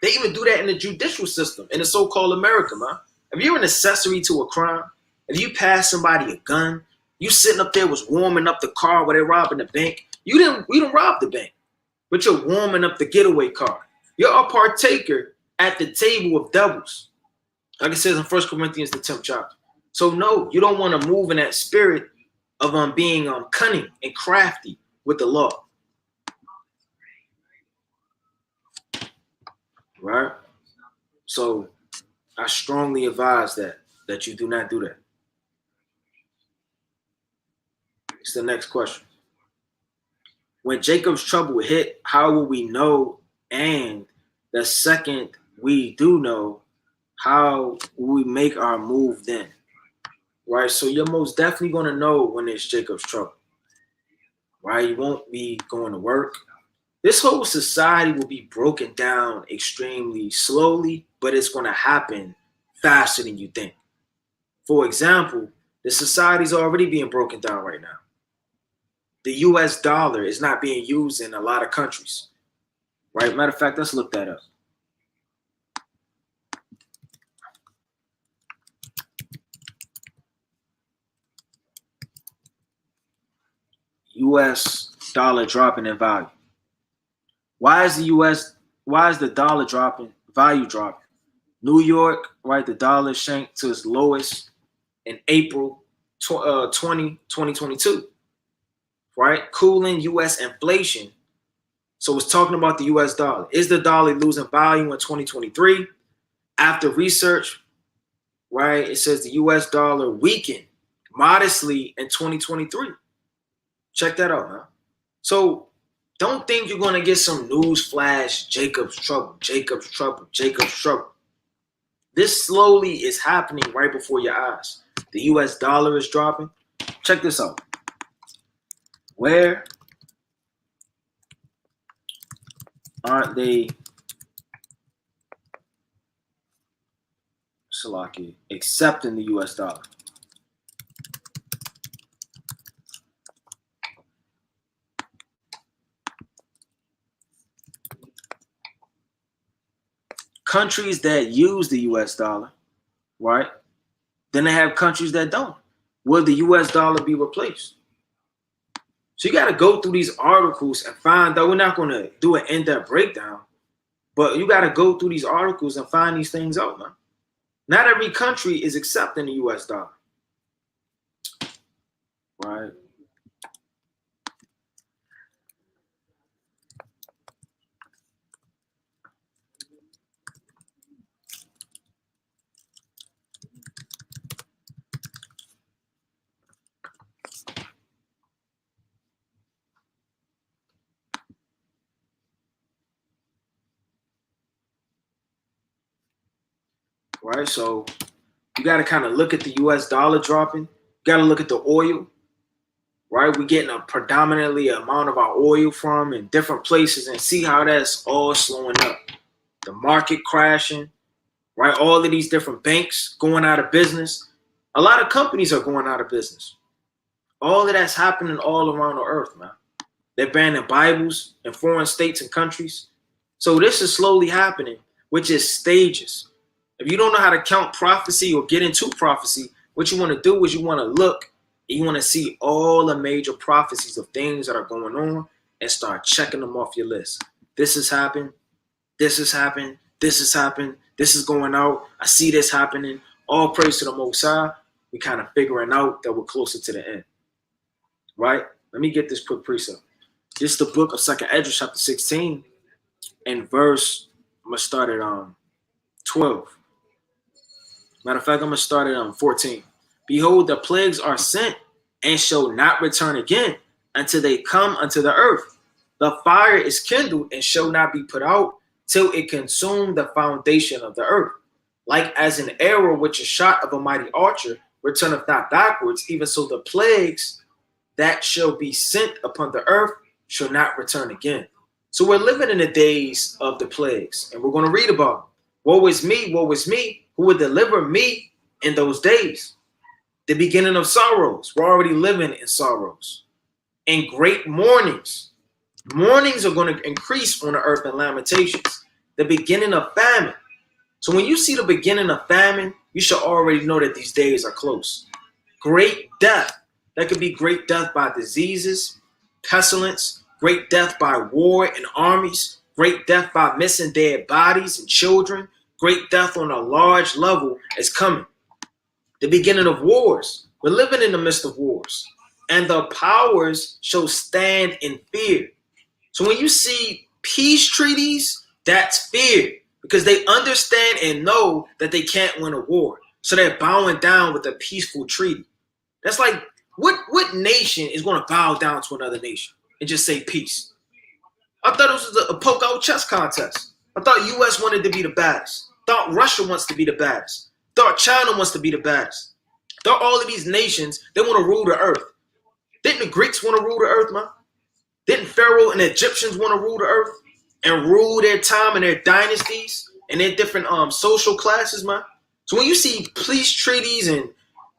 They even do that in the judicial system, in the so-called America, man. If you're an accessory to a crime, if you pass somebody a gun, you sitting up there was warming up the car where they're robbing the bank. You didn't rob the bank, but you're warming up the getaway car. You're a partaker at the table of devils. Like it says in 1 Corinthians, the 10th chapter. So no, you don't want to move in that spirit of being cunning and crafty with the law. Right? So I strongly advise that you do not do that. It's the next question. When Jacob's trouble hit, how will we know? And the second we do know, how will we make our move then? Right? So you're most definitely going to know when it's Jacob's trouble. Right? You won't be going to work. This whole society will be broken down extremely slowly, but it's going to happen faster than you think. For example, the society's already being broken down right now. The US dollar is not being used in a lot of countries. Right? Matter of fact, let's look that up. US dollar dropping in value. Why is the dollar dropping, value dropping? New York, right, the dollar sank to its lowest in April 2022, right? Cooling US inflation. So it's talking about the US dollar. Is the dollar losing value in 2023? After research, right, it says the US dollar weakened modestly in 2023. Check that out, man. So don't think you're going to get some news flash, Jacob's trouble, Jacob's trouble, Jacob's trouble. This slowly is happening right before your eyes. The US dollar is dropping. Check this out. Where aren't they, Salaki, accepting the US dollar? Countries that use the US dollar, right? Then they have countries that don't. Will the US dollar be replaced? So you got to go through these articles and find out. We're not going to do an in-depth breakdown, but you got to go through these articles and find these things out, man. Not every country is accepting the US dollar, right? Right, so you got to kind of look at the US dollar dropping. You got to look at the oil, right? We're getting a predominantly amount of our oil from in different places and see how that's all slowing up. The market crashing, right? All of these different banks going out of business. A lot of companies are going out of business. All of that's happening all around the earth, man. They're banning Bibles in foreign states and countries. So this is slowly happening, which is stages. If you don't know how to count prophecy or get into prophecy, what you want to do is you want to look and you want to see all the major prophecies of things that are going on and start checking them off your list. This has happened. This has happened. This has happened. This is going out. I see this happening. All praise to the Most High. We kind of figuring out that we're closer to the end. Right? Let me get this quick precept. This is the book of 2nd Esdras, chapter 16, and verse, I'm going to start at 12. Matter of fact, I'm going to start at 14. Behold, the plagues are sent and shall not return again until they come unto the earth. The fire is kindled and shall not be put out till it consume the foundation of the earth. Like as an arrow which is shot of a mighty archer returneth not backwards, even so the plagues that shall be sent upon the earth shall not return again. So we're living in the days of the plagues, and we're going to read about them. Woe is me, who would deliver me in those days? The beginning of sorrows. We're already living in sorrows. And great mournings. Mournings are going to increase on the earth in Lamentations. The beginning of famine. So when you see the beginning of famine, you should already know that these days are close. Great death. That could be great death by diseases, pestilence, great death by war and armies, great death by missing dead bodies and children, great death on a large level is coming. The beginning of wars. We're living in the midst of wars. And the powers shall stand in fear. So when you see peace treaties, that's fear. Because they understand and know that they can't win a war. So they're bowing down with a peaceful treaty. That's like, what nation is going to bow down to another nation and just say peace? I thought it was a poke-out chess contest. I thought U.S. wanted to be the baddest. Thought Russia wants to be the baddest. Thought China wants to be the baddest. Thought all of these nations, they want to rule the earth. Didn't the Greeks want to rule the earth, man? Didn't Pharaoh and the Egyptians want to rule the earth and rule their time and their dynasties and their different social classes, man? So when you see peace treaties and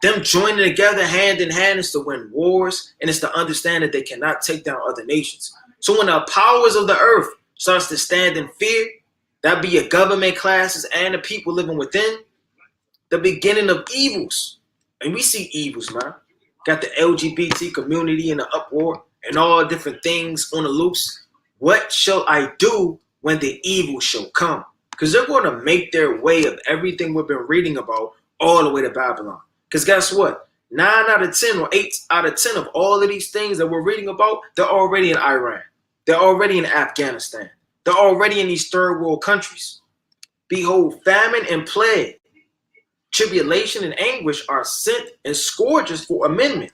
them joining together hand in hand, is to win wars, and it's to understand that they cannot take down other nations. So when the powers of the earth starts to stand in fear, that be your government classes and the people living within, the beginning of evils. And we see evils, man. Got the LGBT community in the uproar and all different things on the loose. What shall I do when the evil shall come? Because they're going to make their way of everything we've been reading about all the way to Babylon. Because guess what? 9 out of 10 or 8 out of 10 of all of these things that we're reading about, they're already in Iran. They're already in Afghanistan. They're already in these third world countries. Behold, famine and plague, tribulation and anguish are sent and scourges for amendment.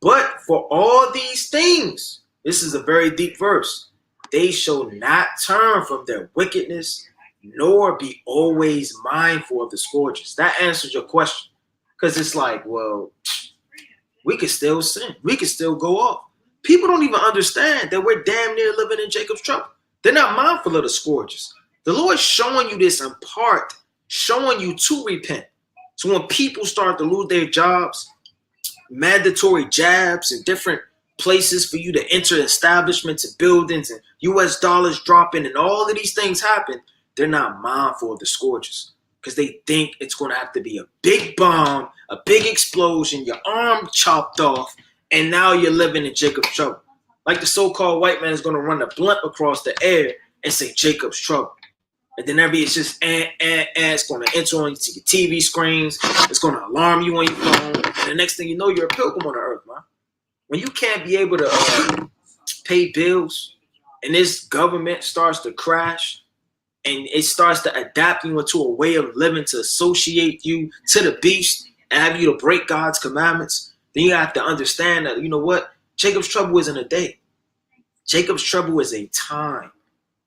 But for all these things, this is a very deep verse, they shall not turn from their wickedness, nor be always mindful of the scourges. That answers your question. Because it's like, well, we could still sin. We could still go off. People don't even understand that we're damn near living in Jacob's trouble. They're not mindful of the scourges. The Lord's showing you this in part, showing you to repent. So when people start to lose their jobs, mandatory jabs and different places for you to enter establishments and buildings and US dollars dropping and all of these things happen, they're not mindful of the scourges. Because they think it's going to have to be a big bomb, a big explosion, your arm chopped off, and now you're living in Jacob's trouble. Like the so-called white man is going to run a blunt across the air and say Jacob's trouble. And then it's just, it's going to enter onto your TV screens. It's going to alarm you on your phone. And the next thing you know, you're a pilgrim on the earth, man. When you can't be able to pay bills and this government starts to crash, and it starts to adapt you into a way of living to associate you to the beast and have you to break God's commandments, then you have to understand that, you know what? Jacob's trouble isn't a day. Jacob's trouble is a time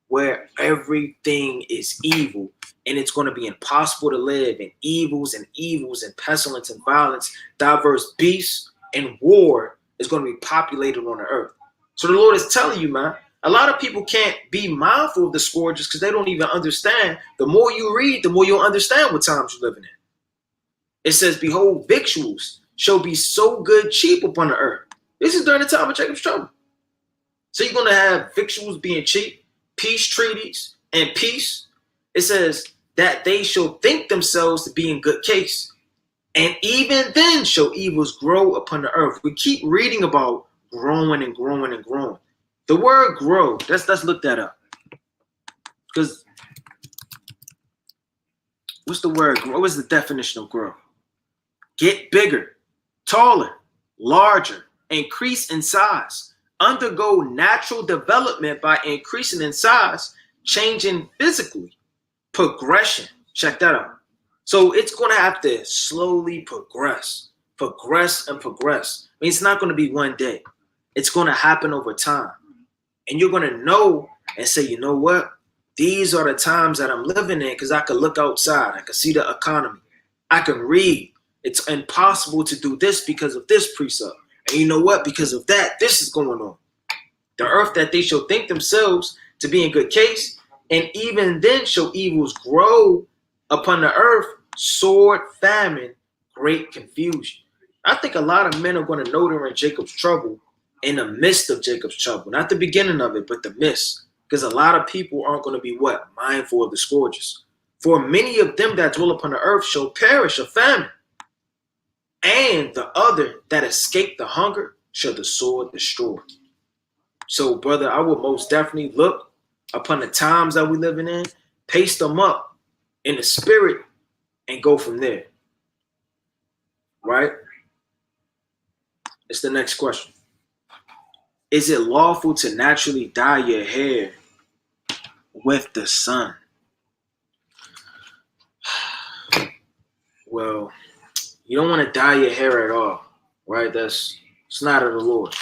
where everything is evil and it's going to be impossible to live, and evils and pestilence and violence, diverse beasts and war is going to be populated on the earth. So the Lord is telling you, man, a lot of people can't be mindful of the scourges because they don't even understand. The more you read, the more you'll understand what times you're living in. It says, behold, victuals shall be so good cheap upon the earth. This is during the time of Jacob's trouble. So you're going to have victuals being cheap, peace treaties, and peace. It says that they shall think themselves to be in good case. And even then shall evils grow upon the earth. We keep reading about growing and growing and growing. The word grow, let's look that up. Because what's the word grow? What's the definition of grow? Get bigger, taller, larger, increase in size, undergo natural development by increasing in size, changing physically, progression. Check that out. So it's going to have to slowly progress and progress. I mean, it's not going to be one day. It's going to happen over time. And you're going to know and say, you know what? These are the times that I'm living in because I can look outside. I can see the economy. I can read. It's impossible to do this because of this precept. And you know what? Because of that, this is going on. The earth that they shall think themselves to be in good case, and even then shall evils grow upon the earth, sword, famine, great confusion. I think a lot of men are going to know they're in Jacob's trouble in the midst of Jacob's trouble. Not the beginning of it, but the midst. Because a lot of people aren't going to be what? Mindful of the scourges. For many of them that dwell upon the earth shall perish of famine. And the other that escape the hunger shall the sword destroy. So, brother, I would most definitely look upon the times that we're living in, paste them up in the spirit, and go from there. Right? It's the next question. Is it lawful to naturally dye your hair with the sun? Well, you don't want to dye your hair at all, right? It's not of the Lord,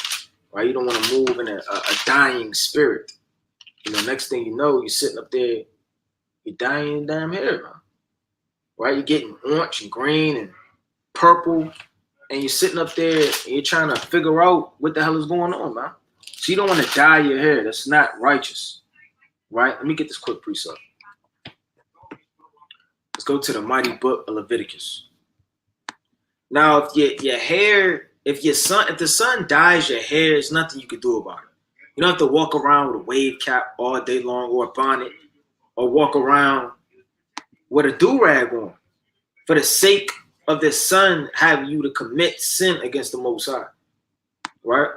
right? You don't want to move in a dying spirit. You know, next thing you know, you're sitting up there, you're dyeing your damn hair, man. Right? You're getting orange and green and purple, and you're sitting up there and you're trying to figure out what the hell is going on, man. So you don't want to dye your hair. That's not righteous, right? Let me get this quick precept. Let's go to the mighty book of Leviticus. Now, if your hair, if the sun dyes your hair, there's nothing you can do about it. You don't have to walk around with a wave cap all day long or a bonnet, or walk around with a do-rag on for the sake of the sun having you to commit sin against the Most High, right?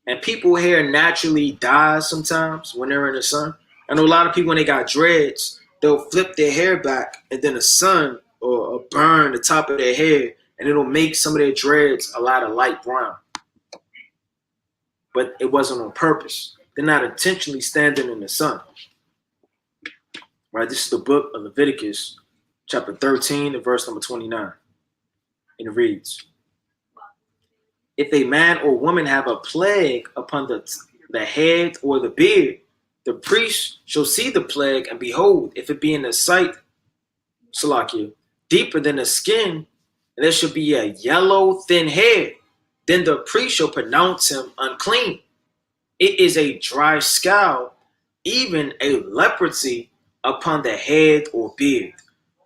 And people hair naturally dies sometimes when they're in the sun. I know a lot of people when they got dreads, they'll flip their hair back and then the sun or burn the top of their hair, and it'll make some of their dreads a lot of light brown. But it wasn't on purpose. They're not intentionally standing in the sun. Right? This is the book of Leviticus, chapter 13 and verse number 29. And it reads, if a man or woman have a plague upon the head or the beard, the priest shall see the plague, and behold, if it be in the sight, Salakia, deeper than the skin, and there shall be a yellow thin hair, then the priest shall pronounce him unclean. It is a dry scald, even a leprosy upon the head or beard.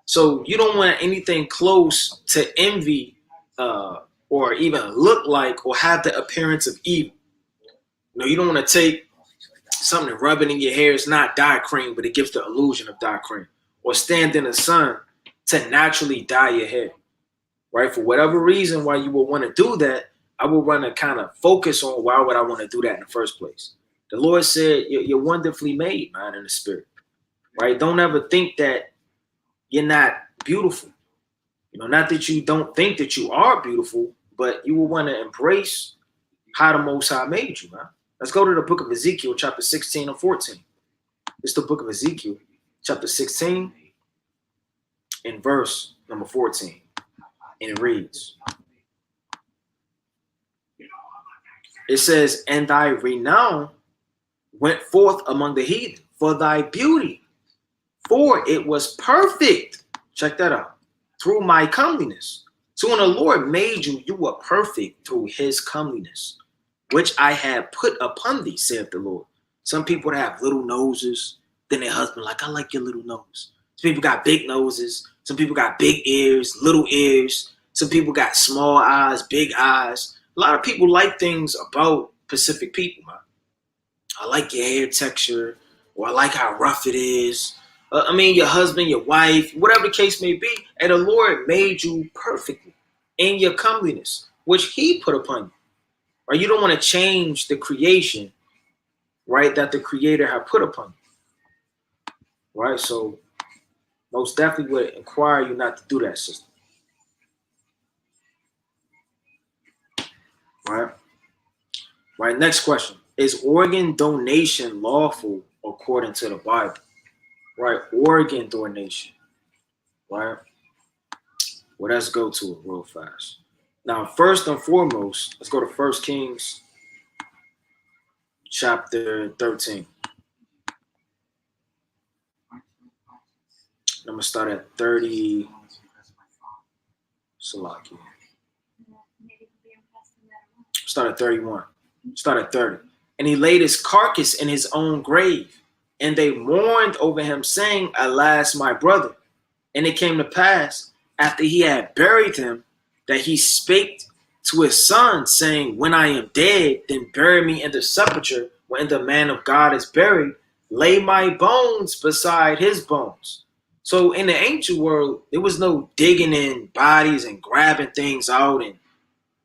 So you don't want anything close to envy or even look like or have the appearance of evil. You know, you don't want to take something and rub it in your hair. It's not dye cream, but it gives the illusion of dye cream. Or stand in the sun to naturally dye your hair, right? For whatever reason why you would want to do that, I would want to kind of focus on why would I want to do that in the first place. The Lord said, you're wonderfully made, man, in the spirit, right? Don't ever think that you're not beautiful. You know, not that you don't think that you are beautiful, but you will want to embrace how the Most High made you, man. Let's go to the book of Ezekiel, chapter 16 and 14. It's the book of Ezekiel, chapter 16 and verse number 14. And it reads, it says, and thy renown went forth among the heathen for thy beauty, for it was perfect. Check that out. Through my comeliness. So when the Lord made you, you were perfect through his comeliness, which I have put upon thee, saith the Lord. Some people have little noses, then their husband like, I like your little nose. Some people got big noses. Some people got big ears, little ears. Some people got small eyes, big eyes. A lot of people like things about Pacific people, man. I like your hair texture, or I like how rough it is. Your husband, your wife, whatever the case may be, and the Lord made you perfectly in your comeliness, which he put upon you. Right? You don't want to change the creation, right, that the Creator had put upon you. Right? So most definitely would inquire you not to do that, sister. Right. Next question. Is organ donation lawful according to the Bible? Right. Organ donation. Right. Well, let's go to it real fast. Now, first and foremost, let's go to 1 Kings chapter 13. I'm going to start at 30. Start at 31. Start at 30. and he laid his carcass in his own grave. And they mourned over him, saying, Alas, my brother. And it came to pass, after he had buried him, that he spake to his son, saying, When I am dead, then bury me in the sepulchre wherein the man of God is buried. Lay my bones beside his bones. So in the ancient world, there was no digging in bodies and grabbing things out and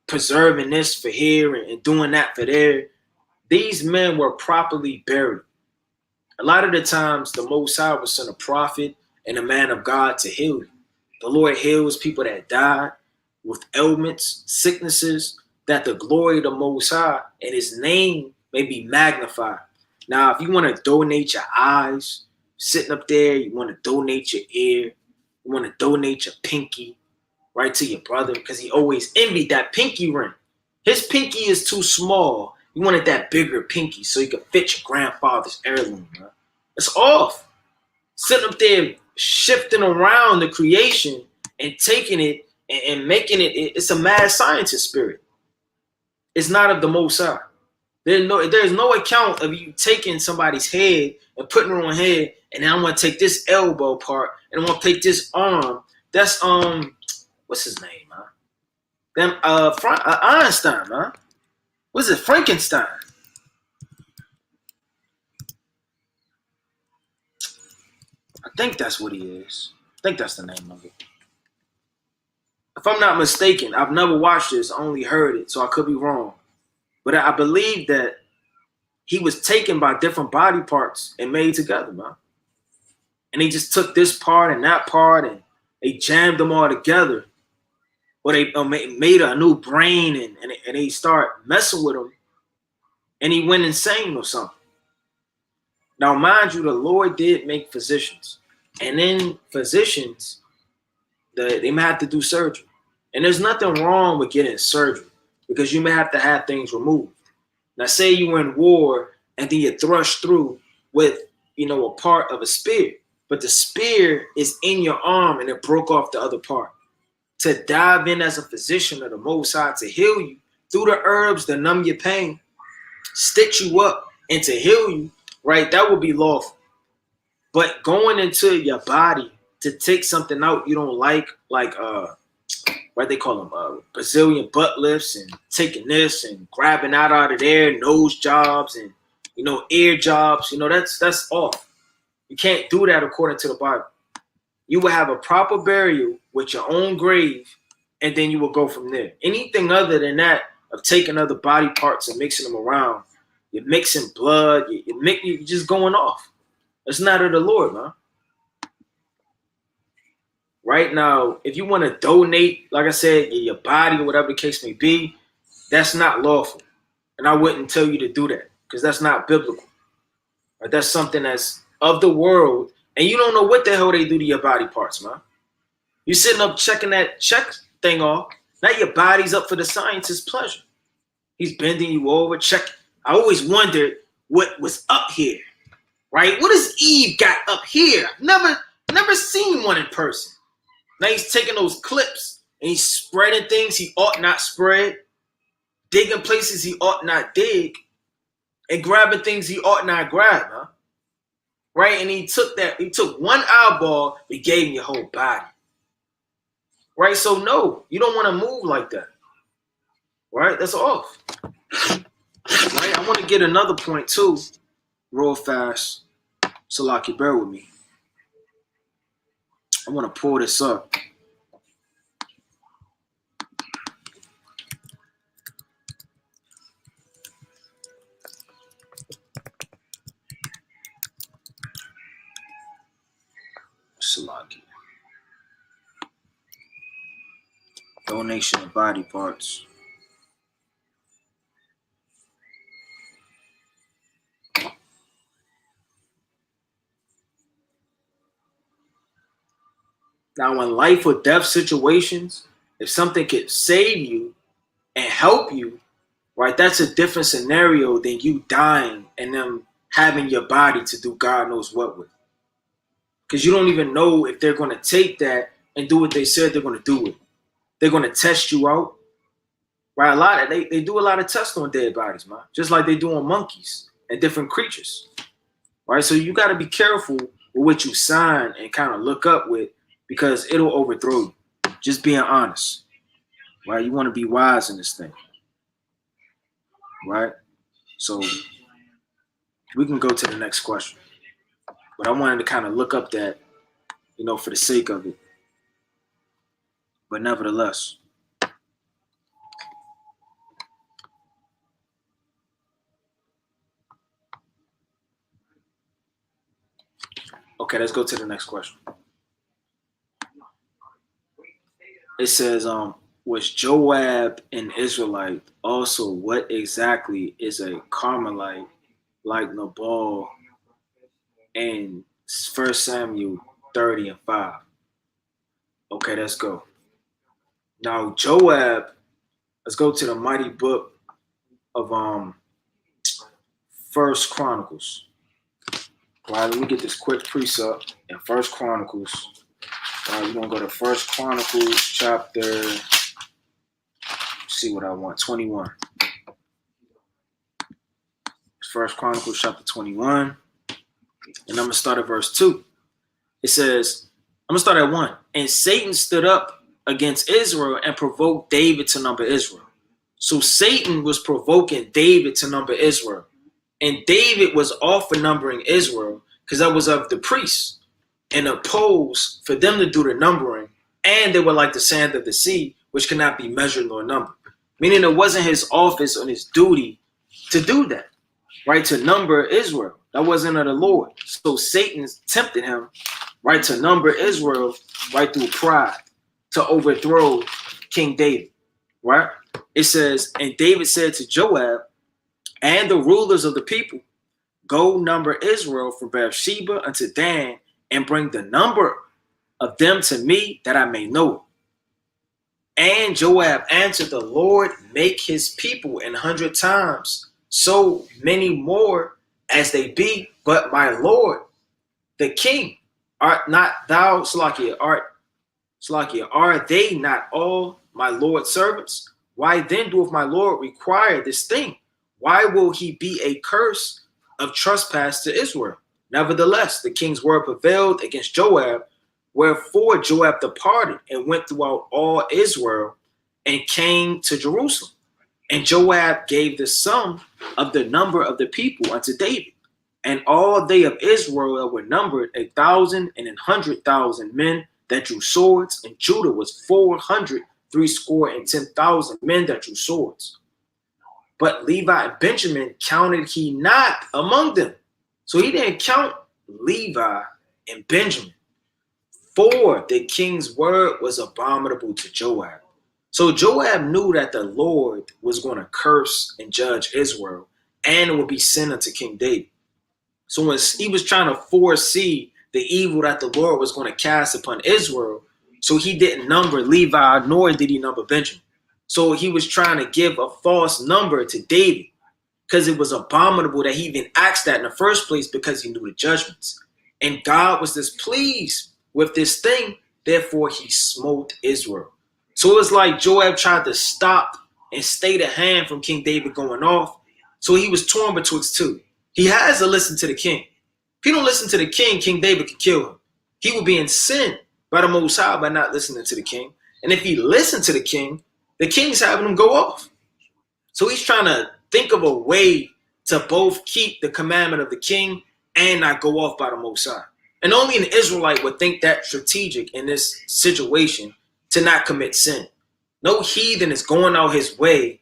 preserving this for here and doing that for there. These men were properly buried. A lot of the times, the Most High will send a prophet and a man of God to heal you. The Lord heals people that died with ailments, sicknesses, that the glory of the Most High and his name may be magnified. Now, if you want to donate your eyes, sitting up there, you want to donate your ear, you want to donate your pinky, right, to your brother, because he always envied that pinky ring. His pinky is too small. You wanted that bigger pinky so you could fit your grandfather's heirloom, man. It's off. Sitting up there shifting around the creation and taking it and making it, it's a mad scientist spirit. It's not of the Most High. There's no account of you taking somebody's head and putting it on head, and then I'm gonna take this elbow part and I'm gonna take this arm. That's what's his name, man? Einstein, man. What's it? Frankenstein. I think that's what he is. I think that's the name of it. If I'm not mistaken, I've never watched this, I only heard it, so I could be wrong. But I believe that he was taken by different body parts and made together, man. And he just took this part and that part and they jammed them all together. Or they made a new brain and they start messing with him. And he went insane or something. Now, mind you, the Lord did make physicians. And then physicians, they may have to do surgery. And there's nothing wrong with getting surgery because you may have to have things removed. Now, say you were in war and then you thrust through with, a part of a spear. But the spear is in your arm and it broke off the other part. To dive in as a physician of the Most High to heal you through the herbs to numb your pain, stitch you up, and to heal you, right? That would be lawful. But going into your body to take something out you don't like what they call them, Brazilian butt lifts, and taking this and grabbing out of there, nose jobs and ear jobs, that's off. You can't do that according to the Bible. You will have a proper burial with your own grave, and then you will go from there. Anything other than that, of taking other body parts and mixing them around, you're mixing blood, you're just going off. It's not of the Lord, man. Right now, if you want to donate, like I said, your body or whatever the case may be, that's not lawful. And I wouldn't tell you to do that because that's not biblical. Right? That's something that's of the world, and you don't know what the hell they do to your body parts, man. You sitting up checking that check thing off. Now your body's up for the scientist's pleasure. He's bending you over, checking. I always wondered what was up here, right? What does Eve got up here? Never seen one in person. Now he's taking those clips and he's spreading things he ought not spread, digging places he ought not dig, and grabbing things he ought not grab, huh? Right? And he took one eyeball, he gave him your whole body. Right? So no, you don't want to move like that. Right? That's off. Right? I want to get another point too, real fast. So like you bear with me. I want to pull this up. Salaki. Donation of body parts. Now, in life or death situations, if something could save you and help you, right, that's a different scenario than you dying and them having your body to do God knows what with. Because you don't even know if they're going to take that and do what they said they're going to do with it. They're going to test you out, Right? They do a lot of tests on dead bodies, man. Just like they do on monkeys and different creatures. Right? So you got to be careful with what you sign and kind of look up with, because it'll overthrow you. Just being honest. Right? You want to be wise in this thing. Right? So we can go to the next question. But I wanted to kind of look up that, for the sake of it. But nevertheless. Okay, let's go to the next question. It says, was Joab an Israelite? Also, what exactly is a Carmelite like Nabal in 1 Samuel 30 and 5? Okay, let's go. Now, Joab, let's go to the mighty book of 1 Chronicles. Right, let me get this quick precept in 1 Chronicles. We're going to go to 1 Chronicles chapter, see what I want, 21. 1 Chronicles chapter 21. And I'm going to start at verse 2. It says, I'm going to start at 1. And Satan stood up against Israel and provoked David to number Israel. So Satan was provoking David to number Israel. And David was all for numbering Israel because that was of the priests, and opposed for them to do the numbering. And they were like the sand of the sea, which cannot be measured nor numbered. Meaning it wasn't his office or his duty to do that, right? To number Israel. That wasn't of the Lord. So Satan tempted him, right, to number Israel, right, through pride, to overthrow King David, right? It says, and David said to Joab and the rulers of the people, go number Israel from Beersheba unto Dan, and bring the number of them to me, that I may know it. And Joab answered, the Lord make his people 100 times so many more as they be, but my Lord, the king, art not thou, Salakia, are they not all my Lord's servants? Why then doeth my Lord require this thing? Why will he be a curse of trespass to Israel? Nevertheless, the king's word prevailed against Joab, wherefore Joab departed and went throughout all Israel and came to Jerusalem. And Joab gave the sum of the number of the people unto David. And all they of Israel were numbered 1,000 and 100,000 men that drew swords, and Judah was 410,000 men that drew swords. But Levi and Benjamin counted he not among them. So he didn't count Levi and Benjamin. For the king's word was abominable to Joab. So Joab knew that the Lord was going to curse and judge Israel, and it would be sent unto King David. So when he was trying to foresee the evil that the Lord was going to cast upon Israel, so he didn't number Levi, nor did he number Benjamin. So he was trying to give a false number to David, because it was abominable that he even asked that in the first place, because he knew the judgments. And God was displeased with this thing, therefore he smote Israel. So it was like Joab tried to stop and stay the hand from King David going off. So he was torn betwixt two. He has to listen to the king. If he don't listen to the king, King David could kill him. He would be in sin by the Most High by not listening to the king. And if he listened to the king's having him go off. So he's trying to think of a way to both keep the commandment of the king and not go off by the Most High. And only an Israelite would think that strategic in this situation to not commit sin. No heathen is going out his way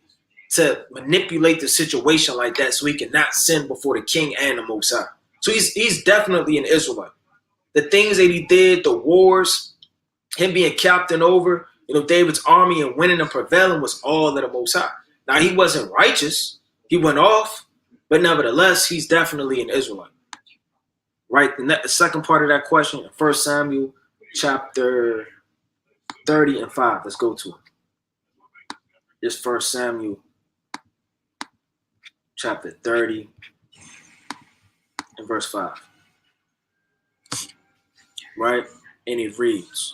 to manipulate the situation like that so he can not sin before the king and the Most High. So he's definitely an Israelite. The things that he did, the wars, him being captain over, David's army and winning and prevailing was all of the Most High. Now, he wasn't righteous. He went off, but nevertheless, he's definitely an Israelite. Right? The second part of that question, 1 Samuel chapter 30 and 5. Let's go to it. This 1 Samuel chapter 30 and verse 5. Right? And it reads,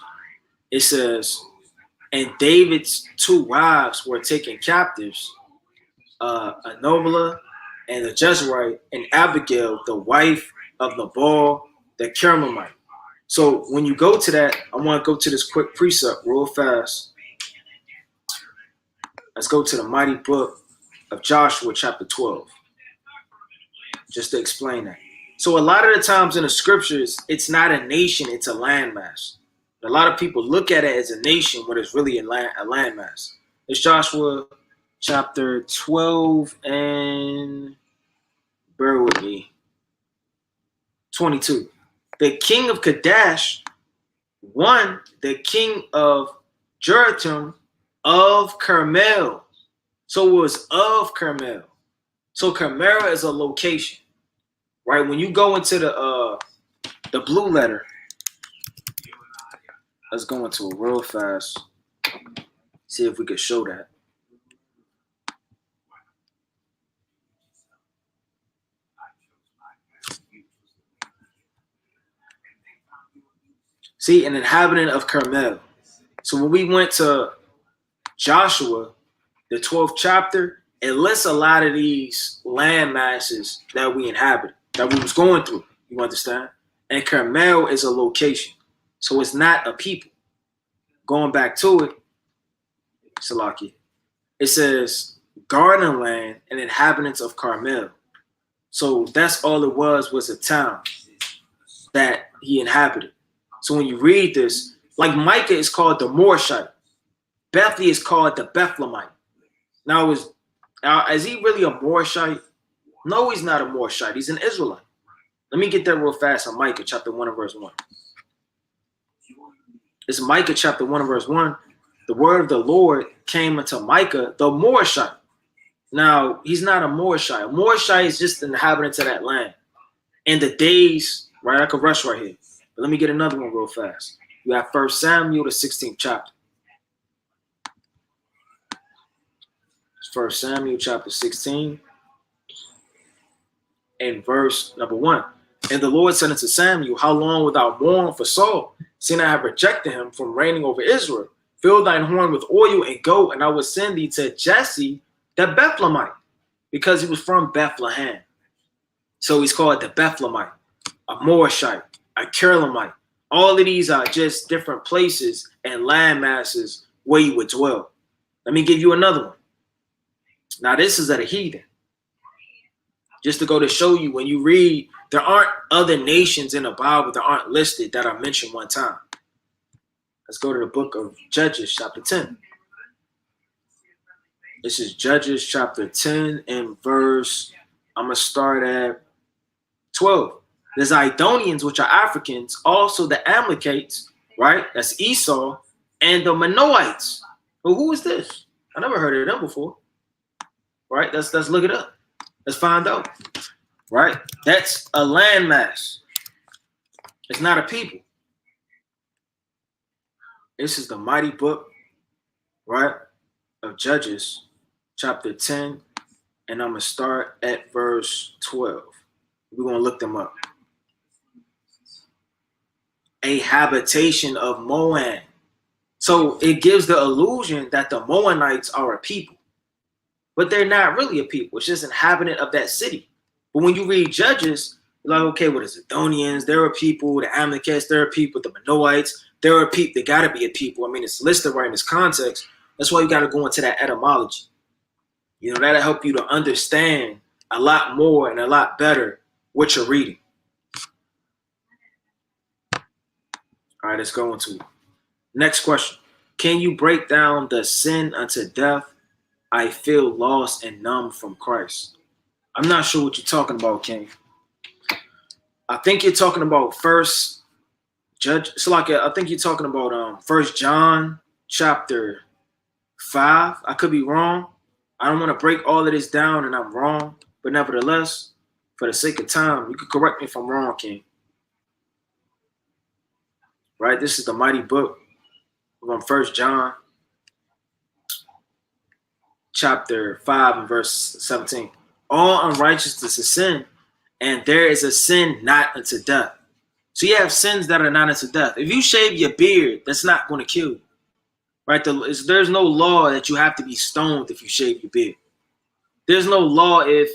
it says, And David's two wives were taken captives, Anola and the Jezreelite, and Abigail, the wife of Nabal the Carmelite. So when you go to that, I want to go to this quick precept real fast. Let's go to the mighty book of Joshua, chapter 12, just to explain that. So a lot of the times in the scriptures, it's not a nation, it's a landmass. A lot of people look at it as a nation when it's really a landmass. It's Joshua chapter 12 and, bear with me, 22. The king of Kadesh won the king of Jerusalem of Carmel. So it was of Carmel. So Carmel is a location, right? When you go into the blue letter, let's go into it real fast. See if we can show that. See, an inhabitant of Carmel. So when we went to Joshua, the 12th chapter, it lists a lot of these land masses that we inhabit, that we was going through. You understand? And Carmel is a location. So it's not a people. Going back to it, Salaki, it says garden land and inhabitants of Carmel. So that's all it was a town that he inhabited. So when you read this, like Micah is called the Morshite. Bethlehem is called the Bethlehemite. Now, is he really a Morshite? No, he's not a Morshite. He's an Israelite. Let me get that real fast on Micah chapter 1 and verse 1. It's Micah chapter 1 and verse 1. The word of the Lord came unto Micah, the Morshite. Now, he's not a Morshite. A Morshite is just an inhabitant of that land. In the days, right, I could rush right here. But let me get another one real fast. You have 1 Samuel, the 16th chapter. 1 Samuel chapter 16 and verse number 1. And the Lord said unto Samuel, how long wilt thou mourn for Saul, seeing I have rejected him from reigning over Israel? Fill thine horn with oil and go, and I will send thee to Jesse the Bethlehemite, because he was from Bethlehem. So he's called the Bethlehemite, a Morshite, a Carmelite. All of these are just different places and land masses where you would dwell. Let me give you another one. Now, this is of the heathen. Just to go to show you, when you read, there aren't other nations in the Bible that aren't listed that are mentioned one time. Let's go to the book of Judges, chapter 10. This is Judges, chapter 10, and verse, I'm going to start at 12. The Zidonians, which are Africans, also the Amalekites, right? That's Esau, and the Manoites. Well, who is this? I never heard of them before. Right? Let's look it up. Let's find out. Right? That's a landmass. It's not a people. This is the mighty book, right, of Judges, chapter 10, and I'm going to start at verse 12. We're going to look them up. A habitation of Moab. So it gives the illusion that the Moabites are a people. But they're not really a people. It's just inhabitant of that city. But when you read Judges, you're like, okay, well, the Zidonians, they're a people. The Amalekites, they're a people. The Manoites, they're a people. They got to be a people. I mean, it's listed right in this context. That's why you got to go into that etymology. You know, that'll help you to understand a lot more and a lot better what you're reading. All right, let's go into it. Next question. Can you break down the sin unto death? I feel lost and numb from Christ. I'm not sure what you're talking about, King. I think you're talking about First John chapter 5. I could be wrong. I don't want to break all of this down and I'm wrong. But nevertheless, for the sake of time, you can correct me if I'm wrong, King. Right? This is the mighty book from 1 John chapter 5 and verse 17. All unrighteousness is sin, and there is a sin not unto death. So you have sins that are not unto death. If you shave your beard, that's not going to kill you. right? There's no law that you have to be stoned if you shave your beard. There's no law if,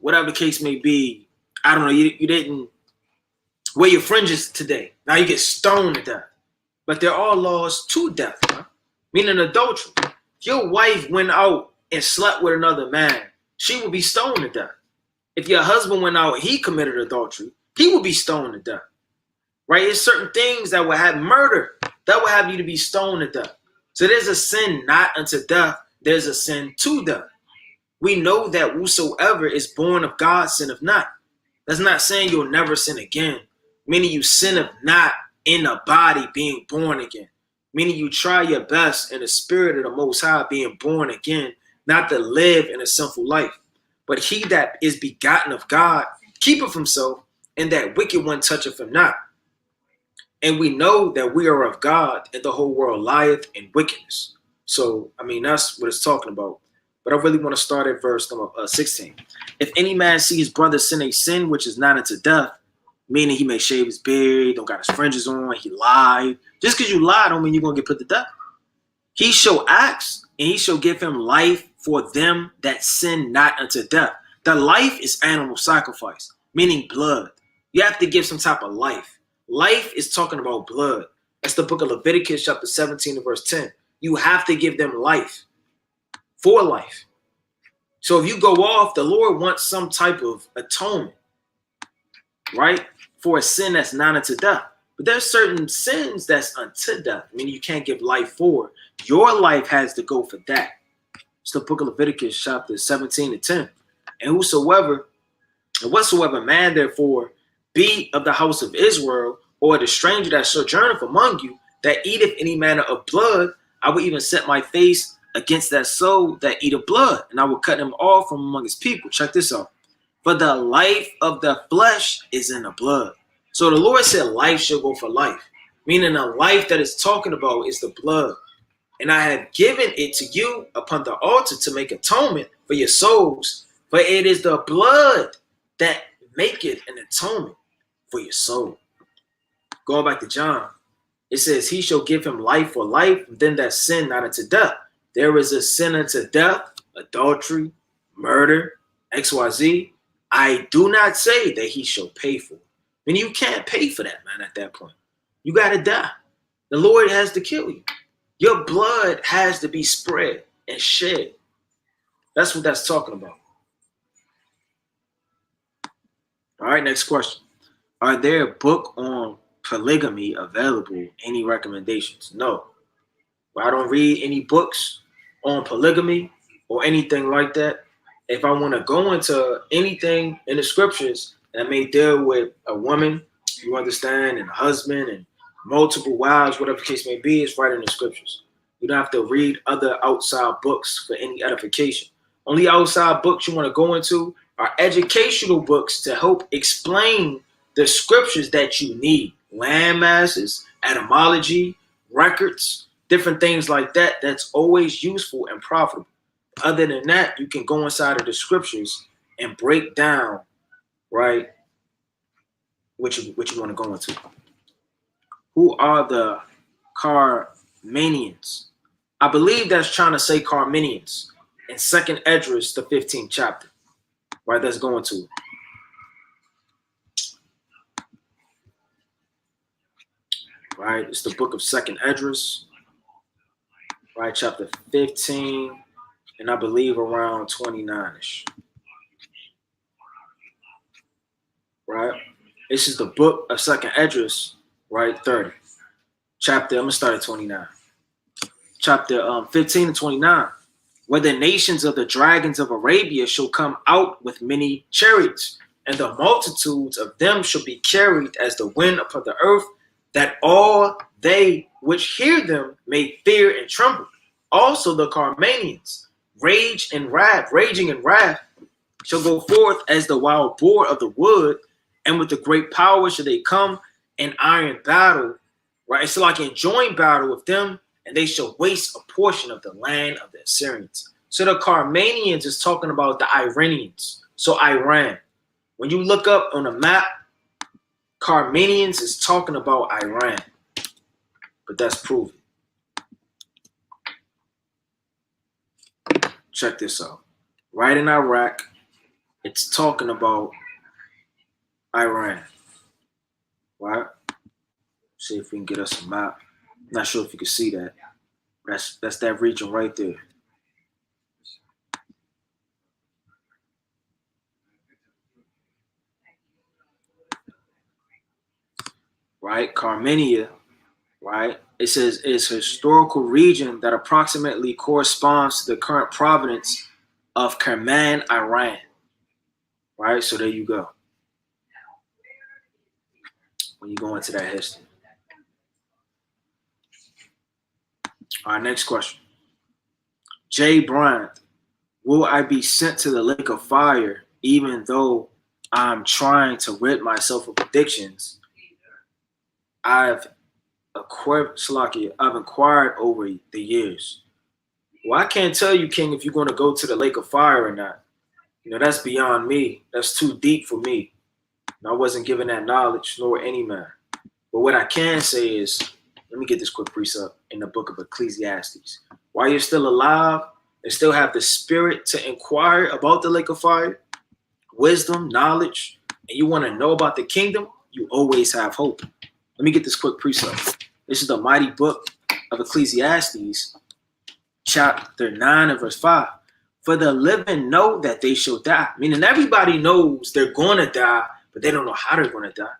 whatever the case may be, I don't know, you didn't wear your fringes today. Now you get stoned to death. But there are laws to death, huh? Meaning adultery. If your wife went out and slept with another man, she would be stoned to death. If your husband went out and he committed adultery, he would be stoned to death. Right? There's certain things that will have murder, that will have you to be stoned to death. So there's a sin not unto death, there's a sin to death. We know that whosoever is born of God sinneth not. That's not saying you'll never sin again. Meaning you sinneth not in a body being born again. Meaning you try your best in the spirit of the Most High being born again, not to live in a sinful life. But he that is begotten of God keepeth himself, and that wicked one toucheth him not. And we know that we are of God, and the whole world lieth in wickedness. So, that's what it's talking about. But I really want to start at verse number 16. If any man see his brother sin a sin which is not unto death, meaning he may shave his beard, he don't got his fringes on, he lied. Just because you lie don't mean you're going to get put to death. He shall ask, and he shall give him life for them that sin not unto death. The life is animal sacrifice, meaning blood. You have to give some type of life. Life is talking about blood. That's the book of Leviticus chapter 17 and verse 10. You have to give them life. For life. So if you go off, the Lord wants some type of atonement, right? For a sin that's not unto death. But there's certain sins that's unto death, meaning you can't give life for. Your life has to go for that. It's the book of Leviticus chapter 17 and 10. And whatsoever man therefore be of the house of Israel, or the stranger that sojourneth among you, that eateth any manner of blood, I will even set my face against that soul that eateth blood, and I will cut him off from among his people. Check this out. For the life of the flesh is in the blood. So the Lord said life shall go for life, meaning the life that it's talking about is the blood. And I have given it to you upon the altar to make atonement for your souls. For it is the blood that maketh an atonement for your soul. Going back to John, it says, he shall give him life for life, and then that sin not unto death. There is a sin unto death, adultery, murder, XYZ. I do not say that he shall pay for it. I mean, you can't pay for that, man, at that point. You got to die. The Lord has to kill you. Your blood has to be spread and shed. That's what that's talking about. All right, next question. Are there a book on polygamy available? Any recommendations? No. I don't read any books on polygamy or anything like that. If I want to go into anything in the scriptures that may deal with a woman, you understand, and a husband and multiple wives, whatever the case may be, it's right in the scriptures. You don't have to read other outside books for any edification. Only outside books you want to go into are educational books to help explain the scriptures that you need. Land masses, etymology, records, different things like that. That's always useful and profitable. Other than that, you can go inside of the scriptures and break down, right, what you want to go into. Who are the Carmanians? I believe that's trying to say Carmanians in 2nd Esdras, the 15th chapter, right? That's going to it. Right, it's the book of 2nd Esdras, right, chapter 15, and I believe around 29-ish. Right, this is the book of 2nd Esdras, right, 30. Chapter, I'm gonna start at 29. Chapter 15 and 29. Where the nations of the dragons of Arabia shall come out with many chariots, and the multitudes of them shall be carried as the wind upon the earth, that all they which hear them may fear and tremble. Also the Carmanians, raging in wrath, shall go forth as the wild boar of the wood, and with the great power shall they come in iron battle, right? It's like in joint battle with them, and they shall waste a portion of the land of the Assyrians. So the Carmanians is talking about the Iranians. So Iran. When you look up on a map, Carmanians is talking about Iran. But that's proven. check this out. Right in Iraq, it's talking about Iran. Right? See if we can get us a map. Not sure if you can see that. That's that region right there. Right? Carmenia, right? It says it's a historical region that approximately corresponds to the current province of Kerman, Iran. Right? So there you go. When you go into that history. All right, next question. Jay Bryant, will I be sent to the lake of fire even though I'm trying to rid myself of addictions I've inquired over the years? Well, I can't tell you, King, if you're going to go to the lake of fire or not. You know, that's beyond me. That's too deep for me. And I wasn't given that knowledge, nor any man. But what I can say is, let me get this quick precept in the book of Ecclesiastes. While you're still alive and still have the spirit to inquire about the lake of fire, wisdom, knowledge, and you want to know about the kingdom, you always have hope. Let me get this quick precept. This is the mighty book of Ecclesiastes, chapter 9 and verse 5. For the living know that they shall die. Meaning everybody knows they're going to die, but they don't know how they're going to die.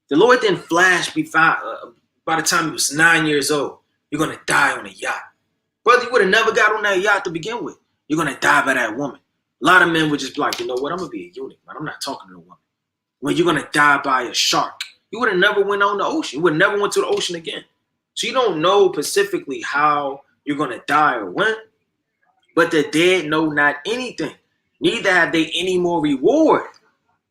The Lord didn't flash by the time he was 9 years old. You're going to die on a yacht. Brother, you would have never got on that yacht to begin with. You're going to die by that woman. A lot of men would just be like, you know what, I'm going to be a eunuch, man. I'm not talking to a woman. When you're going to die by a shark. You would have never went on the ocean. You would have never went to the ocean again. So you don't know specifically how you're going to die or when. But the dead know not anything. Neither have they any more reward.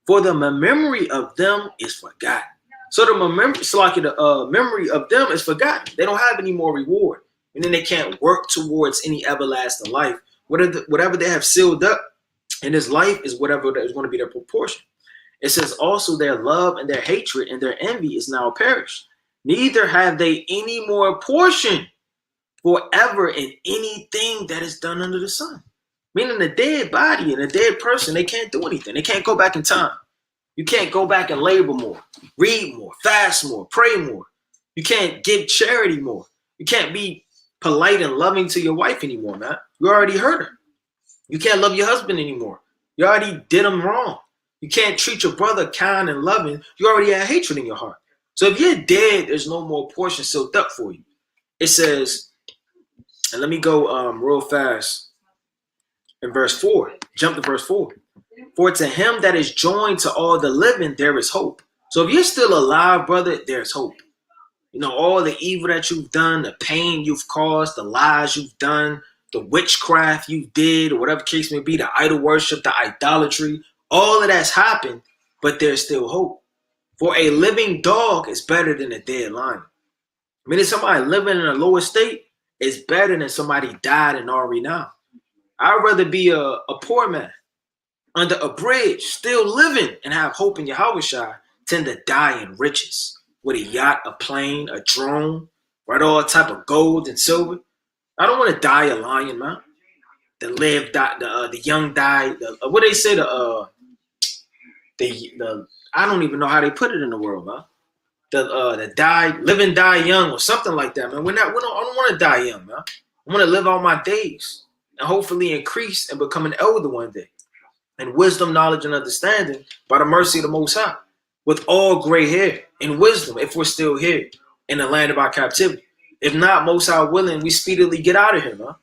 For the memory of them is forgotten. So the memory of them is forgotten. They don't have any more reward. And then they can't work towards any everlasting life. Whatever they have sealed up in this life is whatever is going to be their proportion. It says also their love and their hatred and their envy is now perished. Neither have they any more portion forever in anything that is done under the sun. Meaning the dead body and a dead person, they can't do anything. They can't go back in time. You can't go back and labor more, read more, fast more, pray more. You can't give charity more. You can't be polite and loving to your wife anymore, man. You already hurt her. You can't love your husband anymore. You already did him wrong. You can't treat your brother kind and loving. You already have hatred in your heart. So if you're dead, there's no more portion sealed up for you. It says, and let me go real fast in verse 4. Jump to verse 4. For to him that is joined to all the living, there is hope. So if you're still alive, brother, there's hope. You know, all the evil that you've done, the pain you've caused, the lies you've done, the witchcraft you did, or whatever case may be, the idol worship, the idolatry, all of that's happened, but there's still hope. For a living dog is better than a dead lion. I mean, if somebody living in a lower state is better than somebody died and already now. I'd rather be a poor man under a bridge, still living and have hope in Yahushua, than to die in riches with a yacht, a plane, a drone, right? All type of gold and silver. I don't want to die a lion, man. The young die. What they say? I don't even know how they put it in the world, man. Live and die young or something like that, man. I don't want to die young, man. I want to live all my days and hopefully increase and become an elder one day. And wisdom, knowledge, and understanding by the mercy of the Most High. With all gray hair and wisdom, if we're still here in the land of our captivity. If not, Most High willing, we speedily get out of here, man.